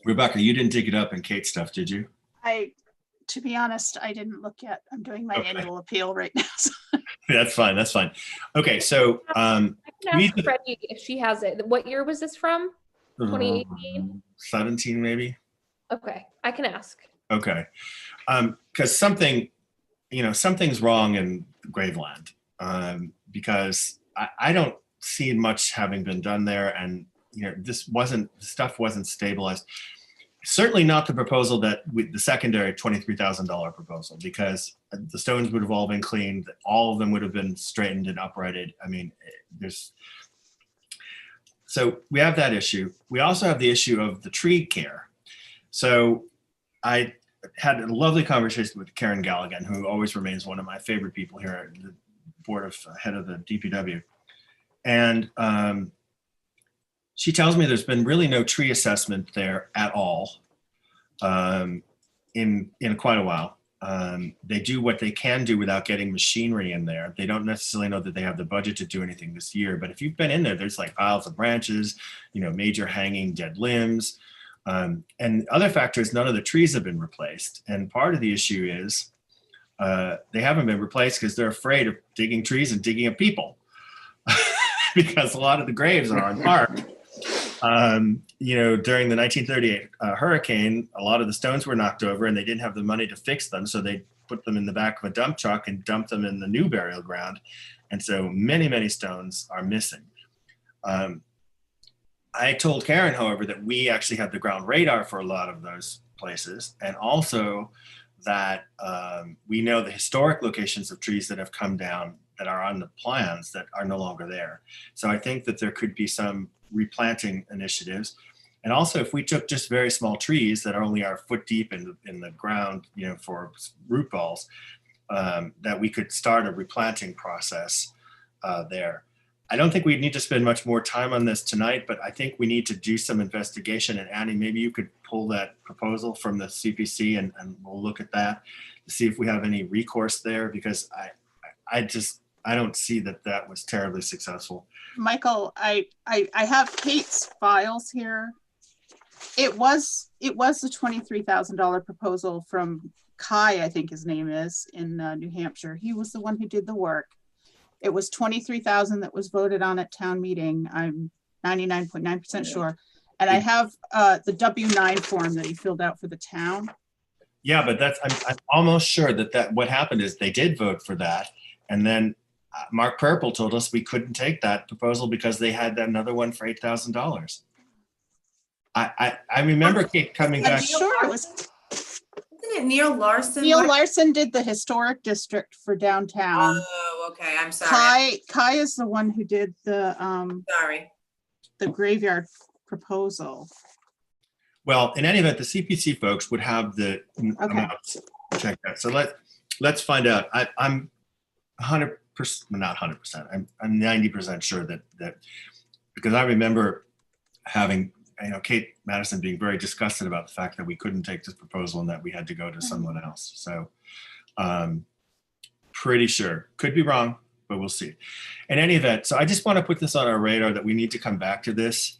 Rebecca, you didn't dig it up in Kate's stuff, did you? To be honest, I didn't look yet. I'm doing my annual appeal right now. So. That's fine. That's fine. Okay, so I can ask Freddie if she has it. What year was this from? 2018? 17 maybe. Okay, I can ask. Okay, because something's wrong in Graveland, because I don't see much having been done there, and stuff wasn't stabilized. Certainly not the proposal the secondary $23,000 proposal, because the stones would have all been cleaned, all of them would have been straightened and uprighted. I mean, so we have that issue. We also have the issue of the tree care. So I had a lovely conversation with Karen Galligan, who always remains one of my favorite people here at the head of the DPW. And she tells me there's been really no tree assessment there at all in quite a while. They do what they can do without getting machinery in there. They don't necessarily know that they have the budget to do anything this year, but if you've been in there, there's like piles of branches, major hanging dead limbs. And other factor is none of the trees have been replaced. And part of the issue is they haven't been replaced because they're afraid of digging trees and digging up people. Because a lot of the graves are unmarked. During the 1938 hurricane, a lot of the stones were knocked over and they didn't have the money to fix them. So they put them in the back of a dump truck and dumped them in the new burial ground. And so many, many stones are missing. I told Karen, however, that we actually have the ground radar for a lot of those places. And also that we know the historic locations of trees that have come down that are on the plans that are no longer there. So I think that there could be some replanting initiatives. And also if we took just very small trees that only are foot deep in the ground, for root balls, that we could start a replanting process there. I don't think we need to spend much more time on this tonight, but I think we need to do some investigation. And Annie, maybe you could pull that proposal from the CPC and we'll look at that to see if we have any recourse there, because I don't see that was terribly successful. Michael, I have Kate's files here. It was the $23,000 proposal from Kai, I think his name is, in New Hampshire. He was the one who did the work. It was $23,000 that was voted on at town meeting. I'm 99.9% sure. And I have the W-9 form that he filled out for the town. Yeah, but I'm almost sure that what happened is they did vote for that. And then Mark Purple told us we couldn't take that proposal because they had another one for $8,000. I remember Kate coming back. I'm sure it was. Isn't it Neil Larson? Neil Larson did the historic district for downtown. Oh, okay. I'm sorry. Kai is the one who did the the graveyard proposal. Well, in any event, the CPC folks would have the amounts check that. So let's find out. I'm 100%, not 100%. I'm 90% sure that because I remember having Kate Madison being very disgusted about the fact that we couldn't take this proposal and that we had to go to someone else. So pretty sure, could be wrong, but we'll see. In any event, so I just want to put this on our radar that we need to come back to this.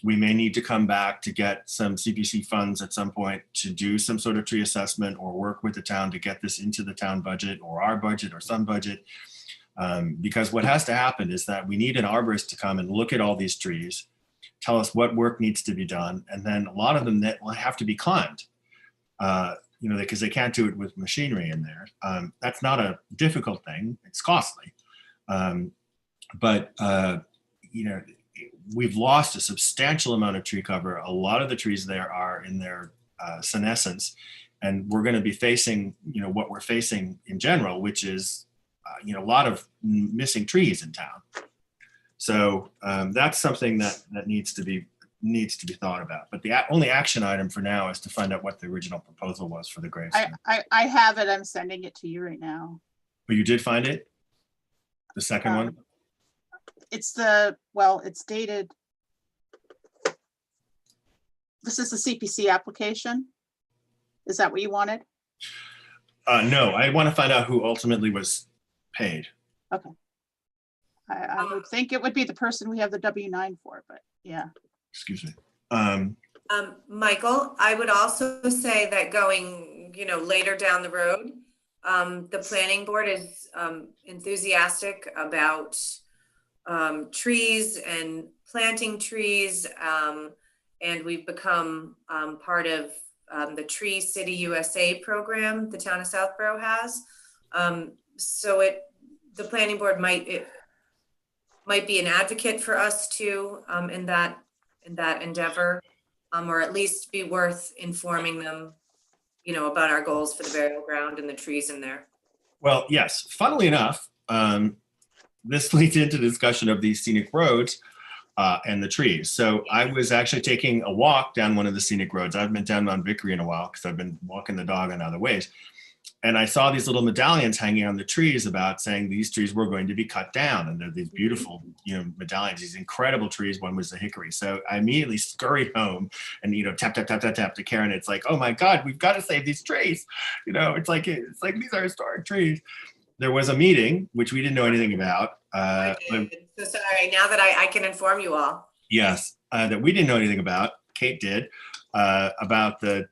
We may need to come back to get some CPC funds at some point to do some sort of tree assessment or work with the town to get this into the town budget or our budget or some budget. Because what has to happen is that we need an arborist to come and look at all these trees, tell us what work needs to be done. And then a lot of them that will have to be climbed, because they can't do it with machinery in there. That's not a difficult thing. It's costly. But we've lost a substantial amount of tree cover. A lot of the trees there are in their senescence, and we're going to be facing, what we're facing in general, which is, a lot of missing trees in town. So that's something that needs to be thought about. But the only action item for now is to find out what the original proposal was for the gravestone. I have it. I'm sending it to you right now. But you did find it? The second one? It's it's dated. This is the CPC application. Is that what you wanted? No, I want to find out who ultimately was paid. I would think it would be the person we have the W-9 for, but yeah. Excuse me. Michael, I would also say that going, later down the road, the planning board is enthusiastic about trees and planting trees. And we've become part of the Tree City USA program the town of Southborough has. So the planning board might be an advocate for us too in that endeavor, or at least be worth informing them, about our goals for the burial ground and the trees in there. Well, yes, funnily enough, this leads into discussion of these scenic roads and the trees. So I was actually taking a walk down one of the scenic roads. I've been down Mount Vickery in a while because I've been walking the dog on other ways. And I saw these little medallions hanging on the trees about saying these trees were going to be cut down. And they're these beautiful, medallions, these incredible trees. One was the hickory. So I immediately scurried home and, tap, tap, tap, tap, tap to Karen. It's like, oh my God, we've got to save these trees. It's like these are historic trees. There was a meeting, which we didn't know anything about. So sorry, now that I can inform you all. Yes, that we didn't know anything about. Kate did, about the,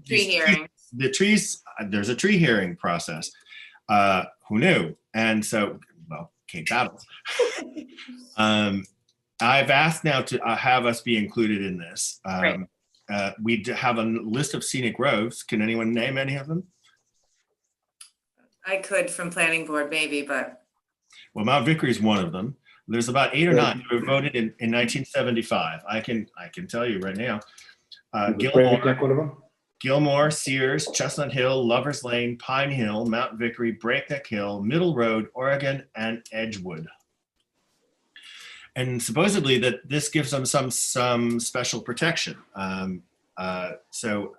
Tree hearing. The trees, there's a tree hearing process. Who knew? And so, Kate battles. I've asked now to have us be included in this. Right. We have a list of scenic roads. Can anyone name any of them? I could from planning board maybe, but. Well, Mount Vickery is one of them. There's about 8 or 9 who were voted in 1975. I can tell you right now. Gilmore, Sears, Chestnut Hill, Lover's Lane, Pine Hill, Mount Vickery, Breakneck Hill, Middle Road, Oregon, and Edgewood. And supposedly that this gives them some special protection. So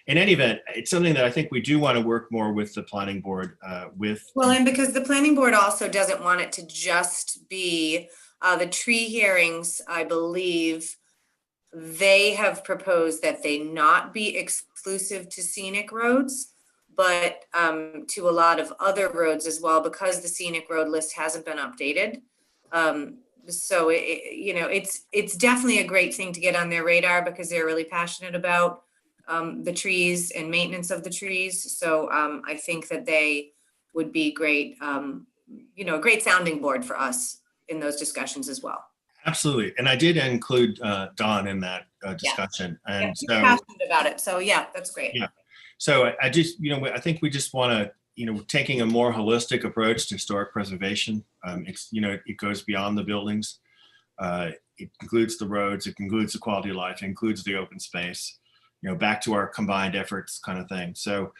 in any event, it's something that I think we do want to work more with the planning board with. Well, and because the planning board also doesn't want it to just be the tree hearings, I believe they have proposed that they not be exclusive to scenic roads, but to a lot of other roads as well, because the scenic road list hasn't been updated. So it's definitely a great thing to get on their radar because they're really passionate about the trees and maintenance of the trees. So I think that they would be great, a great sounding board for us in those discussions as well. Absolutely. And I did include Dawn in that discussion. Yeah. And so passionate about it. So yeah, that's great. Yeah. So I just, I think we just want to, taking a more holistic approach to historic preservation. It goes beyond the buildings. It includes the roads, it includes the quality of life, it includes the open space, back to our combined efforts kind of thing. So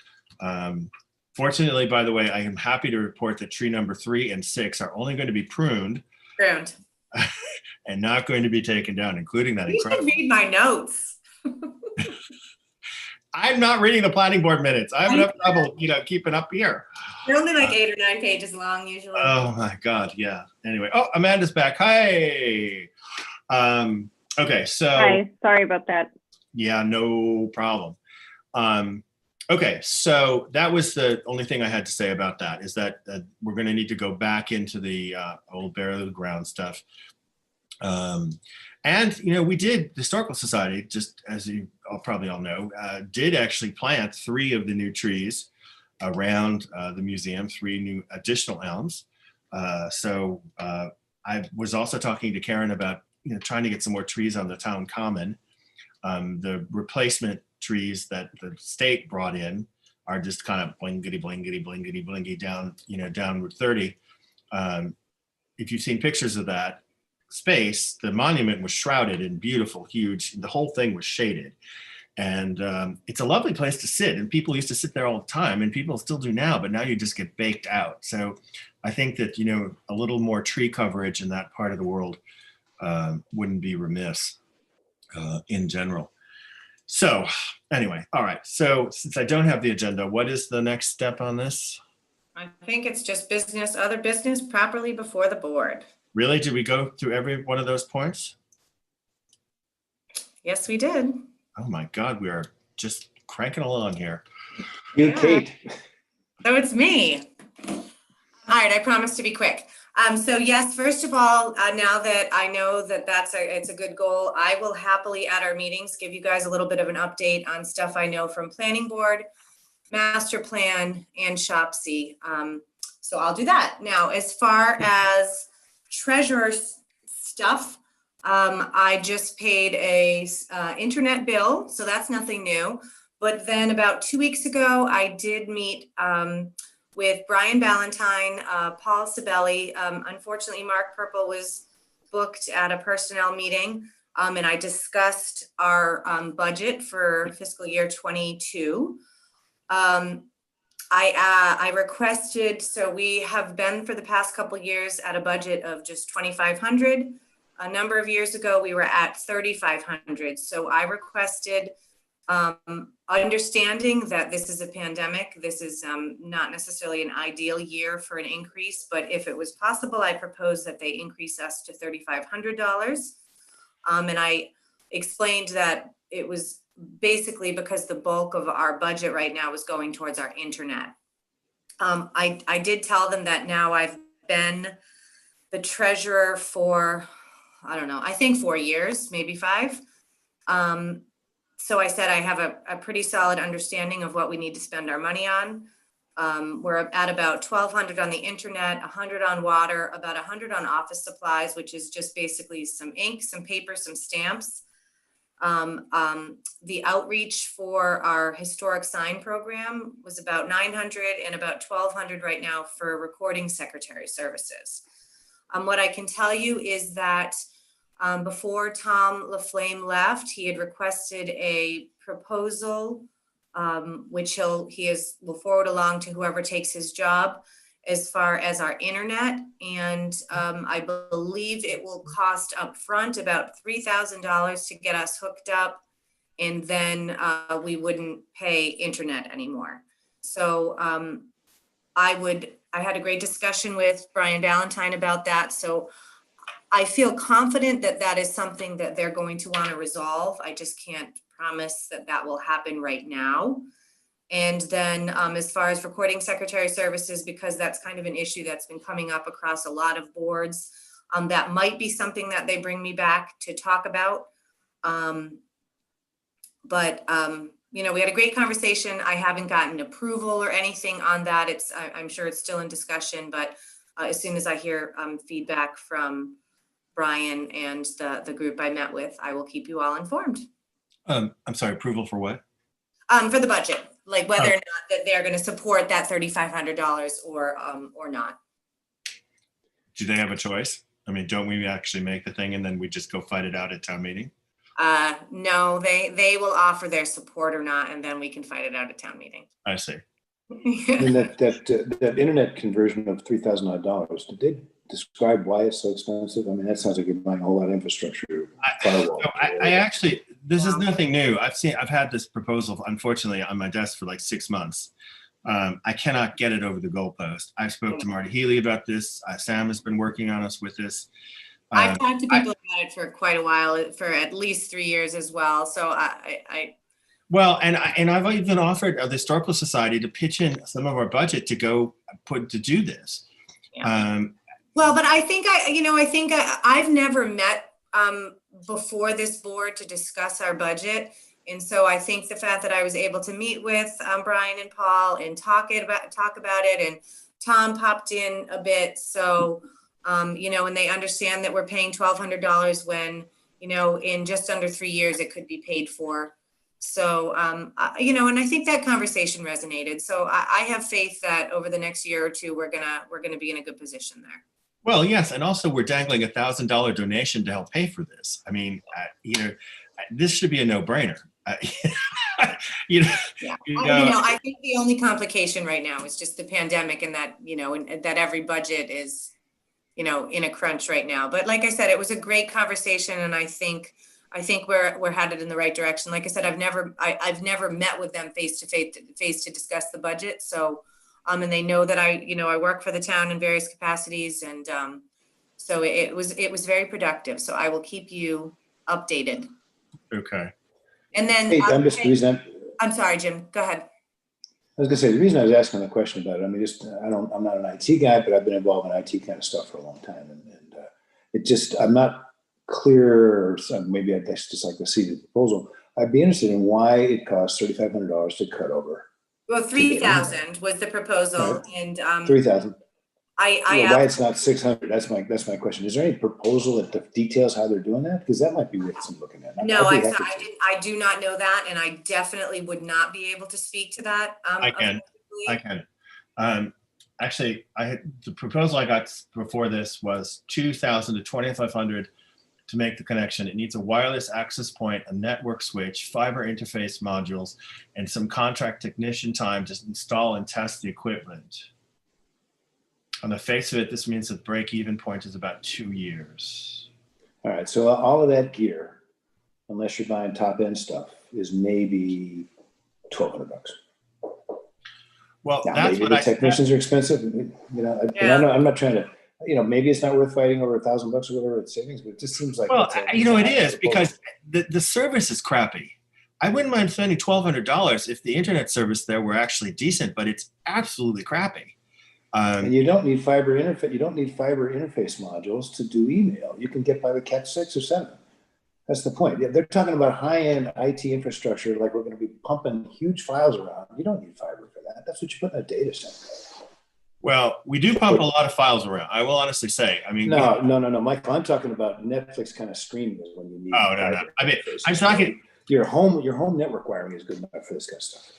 fortunately, by the way, I am happy to report that tree number 3 and 6 are only going to be pruned. And not going to be taken down, including that. You should read my notes. I'm not reading the planning board minutes. I have enough trouble, keeping up here. They're only like 8 or 9 pages long usually. Oh my God, yeah. Anyway, Amanda's back. Hi. Okay, so. Hi, sorry about that. Yeah, no problem. Okay, so that was the only thing I had to say about that, is that we're going to need to go back into the old burial ground stuff. And, we did, the Historical Society, just as you probably all know, did actually plant 3 of the new trees around the museum, 3 new additional elms. So I was also talking to Karen about, trying to get some more trees on the town common. The replacement trees that the state brought in are just kind of blingity, blingity, blingity, blingity down, down Route 30. If you've seen pictures of that space, the monument was shrouded in beautiful, huge, the whole thing was shaded. And it's a lovely place to sit. And people used to sit there all the time, and people still do now, but now you just get baked out. So I think that, a little more tree coverage in that part of the world wouldn't be remiss in general. So anyway, all right. So since I don't have the agenda, what is the next step on this? I think it's just other business properly before the board. Really? Did we go through every one of those points? Yes, we did. Oh my God, we are just cranking along here. You, Yeah. Kate. So it's me. All right, I promise to be quick. So yes, first of all, now that I know that it's a good goal, I will happily at our meetings give you guys a little bit of an update on stuff I know from planning board, master plan, and SHOPC. So I'll do that. Now, as far as treasurer's stuff, I just paid a internet bill, so that's nothing new. But then about 2 weeks ago, I did meet with Brian Ballantyne, Paul Sabelli. Unfortunately, Mark Purple was booked at a personnel meeting, and I discussed our budget for fiscal year 22. I requested, so we have been for the past couple of years at a budget of just 2,500. A number of years ago, we were at 3,500. So I requested, understanding that this is a pandemic, this is not necessarily an ideal year for an increase, but if it was possible, I proposed that they increase us to $3,500. And I explained that it was basically because the bulk of our budget right now is going towards our internet. I did tell them that now I've been the treasurer for, I don't know, I think 4 years, maybe 5. So I said I have a pretty solid understanding of what we need to spend our money on. We're at about 1,200 on the internet, 100 on water, about 100 on office supplies, which is just basically some ink, some paper, some stamps. The outreach for our historic sign program was about 900 and about 1,200 right now for recording secretary services. What I can tell you is that before Tom LaFlame left, he had requested a proposal, which will forward along to whoever takes his job as far as our internet. And I believe it will cost upfront about $3,000 to get us hooked up. And then we wouldn't pay internet anymore. So I had a great discussion with Brian Ballantyne about that. So I feel confident that that is something that they're going to want to resolve. I just can't promise that that will happen right now. And then as far as recording secretary services, because that's kind of an issue that's been coming up across a lot of boards, that might be something that they bring me back to talk about. You know, we had a great conversation. I haven't gotten approval or anything on that. I'm sure it's still in discussion, but as soon as I hear feedback from Brian and the group I met with, I will keep you all informed. I'm sorry, approval for what? For the budget, like whether or not that they're going to support that $3,500 or not. Do they have a choice? I mean, don't we actually make the thing and then we just go fight it out at town meeting? No, they will offer their support or not, and then we can fight it out at town meeting. I see. And that internet conversion of $3,000, did they describe why it's so expensive? I mean, that sounds like you're buying a whole lot of infrastructure. Firewall. I actually, this is nothing new. I've had this proposal, unfortunately, on my desk for like 6 months. I cannot get it over the goalpost. I spoke to Marty Healy about this. Sam has been working on us with this. I've talked to people about it for quite a while, for at least 3 years as well. So Well, and I've even offered the Historical Society to pitch in some of our budget to go to do this. Yeah. Well, but I think I've never met before this board to discuss our budget. And so I think the fact that I was able to meet with Brian and Paul and talk about it, and Tom popped in a bit. So, you know, and they understand that we're paying $1,200 when, you know, in just under 3 years, it could be paid for. So, you know, and I think that conversation resonated. So I have faith that over the next year or two, we're gonna be in a good position there. Well, yes, and also we're dangling $1,000 donation to help pay for this. I mean, you know, this should be a no-brainer. You know, I think the only complication right now is just the pandemic, and that, you know, and that every budget is, you know, in a crunch right now. But like I said, it was a great conversation, and I think we're headed in the right direction. Like I said, I've never met with them face to face to discuss the budget. So, and they know that I work for the town in various capacities, and so it was very productive. So I will keep you updated. Okay. And then Hey, I'm sorry, Jim. go ahead. was gonna say, the reason I was asking the question about it, I mean, I'm not an IT guy, but I've been involved in IT kind of stuff for a long time. And it just, I'm not clear, or maybe that's just like to see the proposal. I'd be interested in why it costs $3,500 to cut over. Well, 3,000 was the proposal, Right. and 3,000. I Why it's not 600? That's my question. Is there any proposal that details how they're doing that? Because that might be worth some looking at. no, I do not know that, and I definitely would not be able to speak to that. I can. Actually, the proposal I got before this was 2,000 to 2,500 to make the connection. It needs a wireless access point, a network switch, fiber interface modules, and some contract technician time to install and test the equipment. On the face of it, this means the break-even point is about 2 years. All right, so all of that gear, unless you're buying top-end stuff, is maybe $1,200. Well, Now, that's maybe what the technicians are expensive. I'm not trying to. Maybe it's not worth fighting over $1,000 or whatever it's savings, but it just seems like. Well, it is, because the service is crappy. I wouldn't mind spending $1,200 if the internet service there were actually decent, but it's absolutely crappy. And you don't need fiber interface. You don't need fiber interface modules to do email. You can get by with Cat 6 or 7. That's the point. They're talking about high-end IT infrastructure, like we're going to be pumping huge files around. You don't need fiber for that. That's what you put in a data center. Well, we do pump a lot of files around. I will honestly say. I mean, no, Michael. I'm talking about Netflix kind of streaming is when you need. Oh no. I mean, I'm talking. Your home network wiring is good enough for this kind of stuff.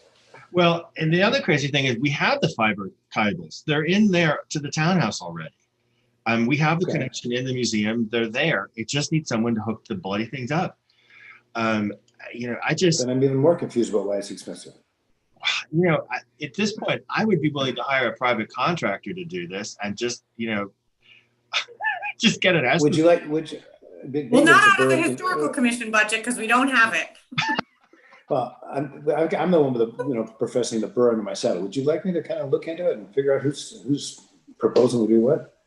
Well, and the other crazy thing is we have the fiber cables. They're in there to the townhouse already. We have the connection in the museum. They're there. It just needs someone to hook the bloody things up. Then I'm even more confused about why it's expensive. At this point, I would be willing to hire a private contractor to do this and just just get an estimate. Well, not out of the historical commission budget, because we don't have it. Well, I'm the one with the professing the burr under my saddle. Would you like me to kind of look into it and figure out who's proposing to do what?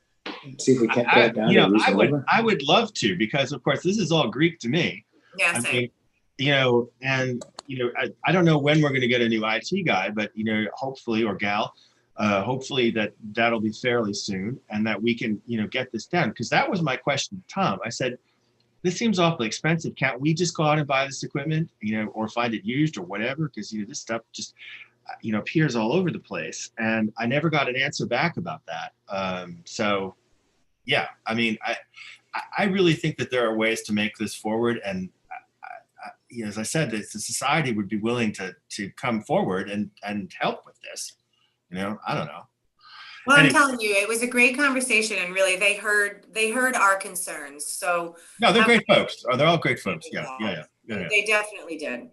And see if we can't get it down. I would love to, because of course this is all Greek to me. Yeah, same. I don't know when we're going to get a new IT guy, but hopefully, or gal, hopefully that'll be fairly soon, and that we can get this done. Because that was my question to Tom. I said, this seems awfully expensive. Can't we just go out and buy this equipment, or find it used or whatever? Because this stuff just appears all over the place, and I never got an answer back about that. So yeah, I mean, I really think that there are ways to make this forward, and as I said, the society would be willing to come forward and help with this. I don't know. Well, I'm telling you, it was a great conversation, and really, they heard our concerns. So no, they're great folks. They're all great folks. Yeah. They definitely did.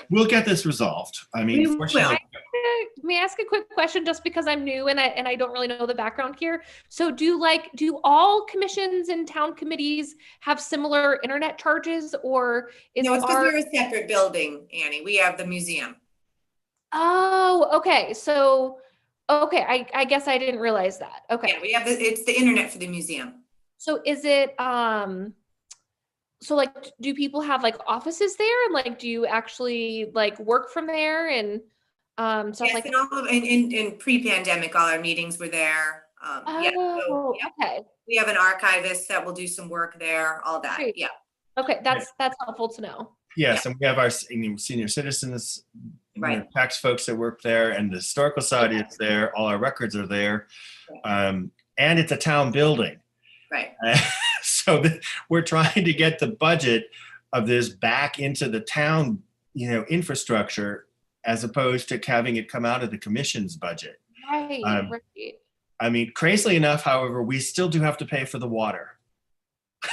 We'll get this resolved. I mean, fortunately. Let me ask a quick question, just because I'm new and I don't really know the background here. So do all commissions and town committees have similar internet charges, or is no? It's because we're a separate building, Annie. We have the museum. Oh, okay. So, okay, I guess I didn't realize that. Okay. Yeah, we have it's the internet for the museum. So is it so do people have offices there, and do you actually work from there and stuff yes, like and all in pre-pandemic, all our meetings were there. Okay. We have an archivist that will do some work there, all that. Great. Yeah. Okay, that's helpful to know. Yes, and we have our senior citizens, right, tax folks that work there, and the historical society is there. All our records are there, and it's a town building. Right. So we're trying to get the budget of this back into the town, infrastructure, as opposed to having it come out of the commission's budget. Right. Right. I mean, crazily enough, however, we still do have to pay for the water.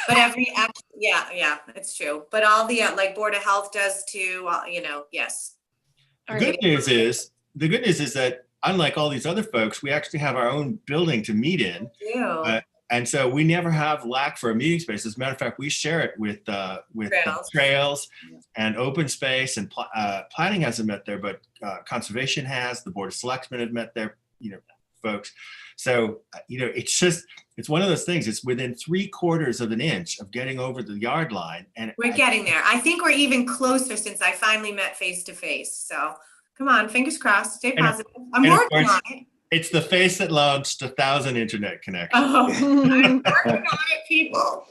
But yeah, it's true. But all the Board of Health does too. Yes. The good news is that unlike all these other folks, we actually have our own building to meet in. And so we never have lack for a meeting space. As a matter of fact, we share it with trails and open space, and planning hasn't met there, but conservation has. The Board of Selectmen have met there, folks. So, it's one of those things. It's within 3/4 of an inch of getting over the yard line. And we're getting there. I think we're even closer since I finally met face to face. So, Come on, fingers crossed, stay And of- positive. I'm and of working course- on it. It's the face that launched 1,000 internet connections. Oh, I'm working on it, people. All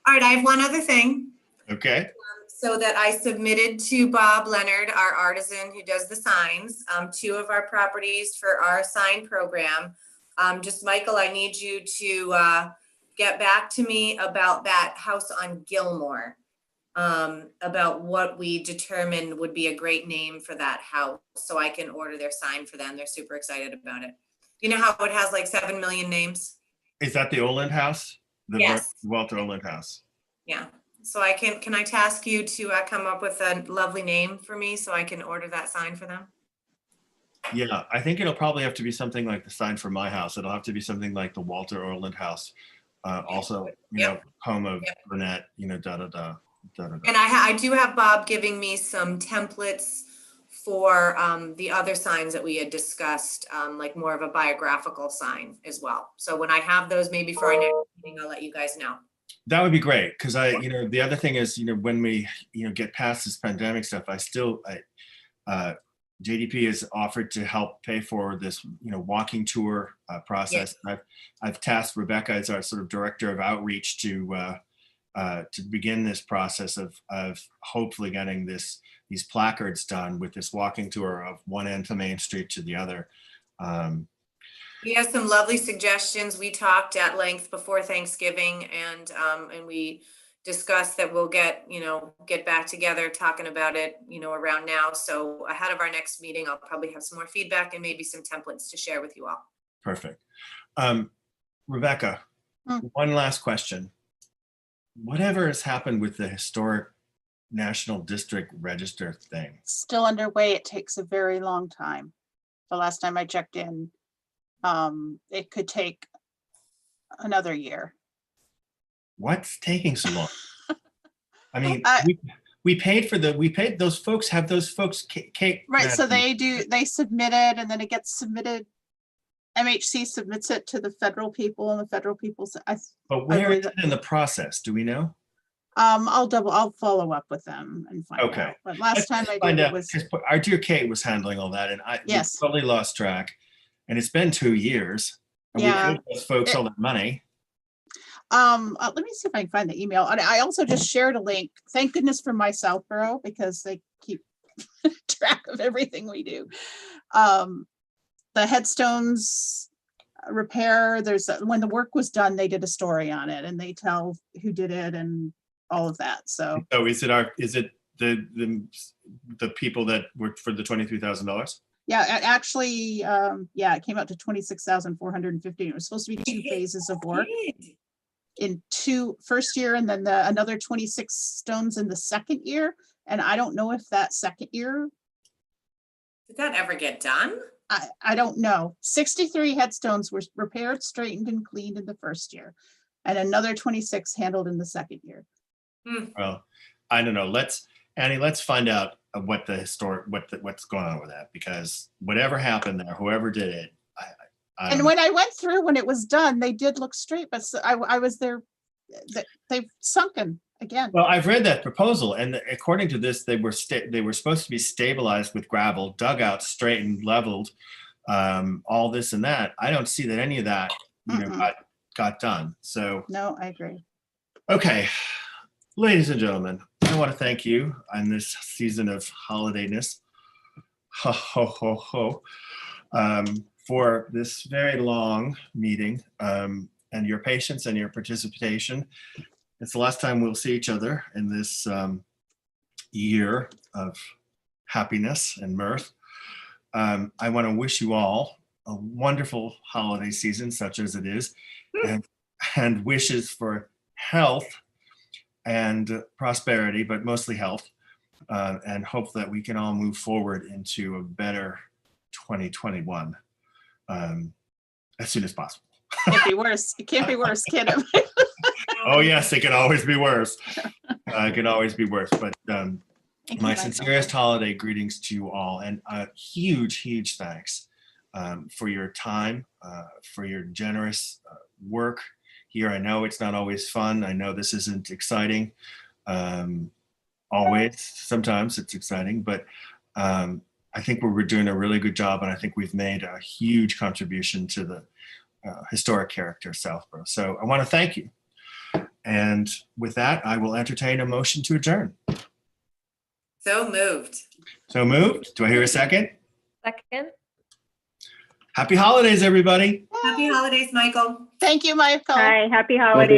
right, I have one other thing. Okay. So that I submitted to Bob Leonard, our artisan who does the signs, 2 of our properties for our sign program. Just Michael, I need you to get back to me about that house on Gilmore. About what we determined would be a great name for that house, so I can order their sign for them. They're super excited about it. You know how it has like 7 million names? Is that the Oland house? The Yes. Walter Oland house. Yeah. So I can I task you to come up with a lovely name for me so I can order that sign for them? Yeah, I think it'll probably have to be something like the sign for my house. It'll have to be something like the Walter Oland house. Also, home of Burnett, da da da. And I do have Bob giving me some templates for the other signs that we had discussed, like more of a biographical sign as well. So when I have those, maybe for our next meeting, I'll let you guys know. That would be great, because the other thing is, when we, get past this pandemic stuff, JDP has offered to help pay for this, walking tour process. Yes. I've tasked Rebecca as our sort of director of outreach to begin this process of hopefully getting these placards done with this walking tour of one end to Main Street to the other. He has some lovely suggestions. We talked at length before Thanksgiving, and we discussed that we'll get back together talking about it, around now. So ahead of our next meeting, I'll probably have some more feedback and maybe some templates to share with you all. Perfect. Rebecca, one last question. Whatever has happened with the historic National District Register thing? Still underway. It takes a very long time. The last time I checked in, it could take another year. What's taking so long? I mean, we paid those folks, cake. Right, so they submit it, and then it gets submitted. MHC submits it to the federal people, and the federal people. But where is it in the process? Do we know? I'll follow up with them and find out. But last time I did, it was our dear Kate was handling all that, and we totally lost track. And it's been 2 years, and we paid those folks all that money. Let me see if I can find the email. And I also just shared a link. Thank goodness for my Southborough, because they keep track of everything we do. The headstones repair, when the work was done, they did a story on it, and they tell who did it and all of that. So is it the people that worked for the $23,000? Yeah, actually, it came out to 26,450. It was supposed to be 2 phases of work in first year, and then another 26 stones in the second year. And I don't know if that second year. Did that ever get done? I don't know. 63 headstones were repaired, straightened, and cleaned in the first year, and another 26 handled in the second year. Well, I don't know. Annie, let's find out what's going on with that, because whatever happened there, whoever did it. And when I went through, when it was done, they did look straight, but I was there. They've sunken again. Well, I've read that proposal, and according to this, they were supposed to be stabilized with gravel, dug out, straightened, leveled, all this and that. I don't see that any of that got done. So no, I agree. Okay, ladies and gentlemen, I want to thank you on this season of holidayness, for this very long meeting, and your patience and your participation. It's the last time we'll see each other in this year of happiness and mirth. I want to wish you all a wonderful holiday season, such as it is, and wishes for health and prosperity, but mostly health, and hope that we can all move forward into a better 2021 as soon as possible. Can't be worse. It can't be worse, can it? Oh yes, it can always be worse. It can always be worse. But my sincerest holiday greetings to you all, and a huge thanks for your time, for your generous work here. I know it's not always fun. I know this isn't exciting. Always, sometimes it's exciting, but I think we're doing a really good job, and I think we've made a huge contribution to the historic character of Southborough. So I want to thank you. And with that, I will entertain a motion to adjourn. So moved. So moved. Do I hear a second? Second. Happy holidays, everybody. Happy holidays, Michael. Thank you, Michael. Hi, happy holidays.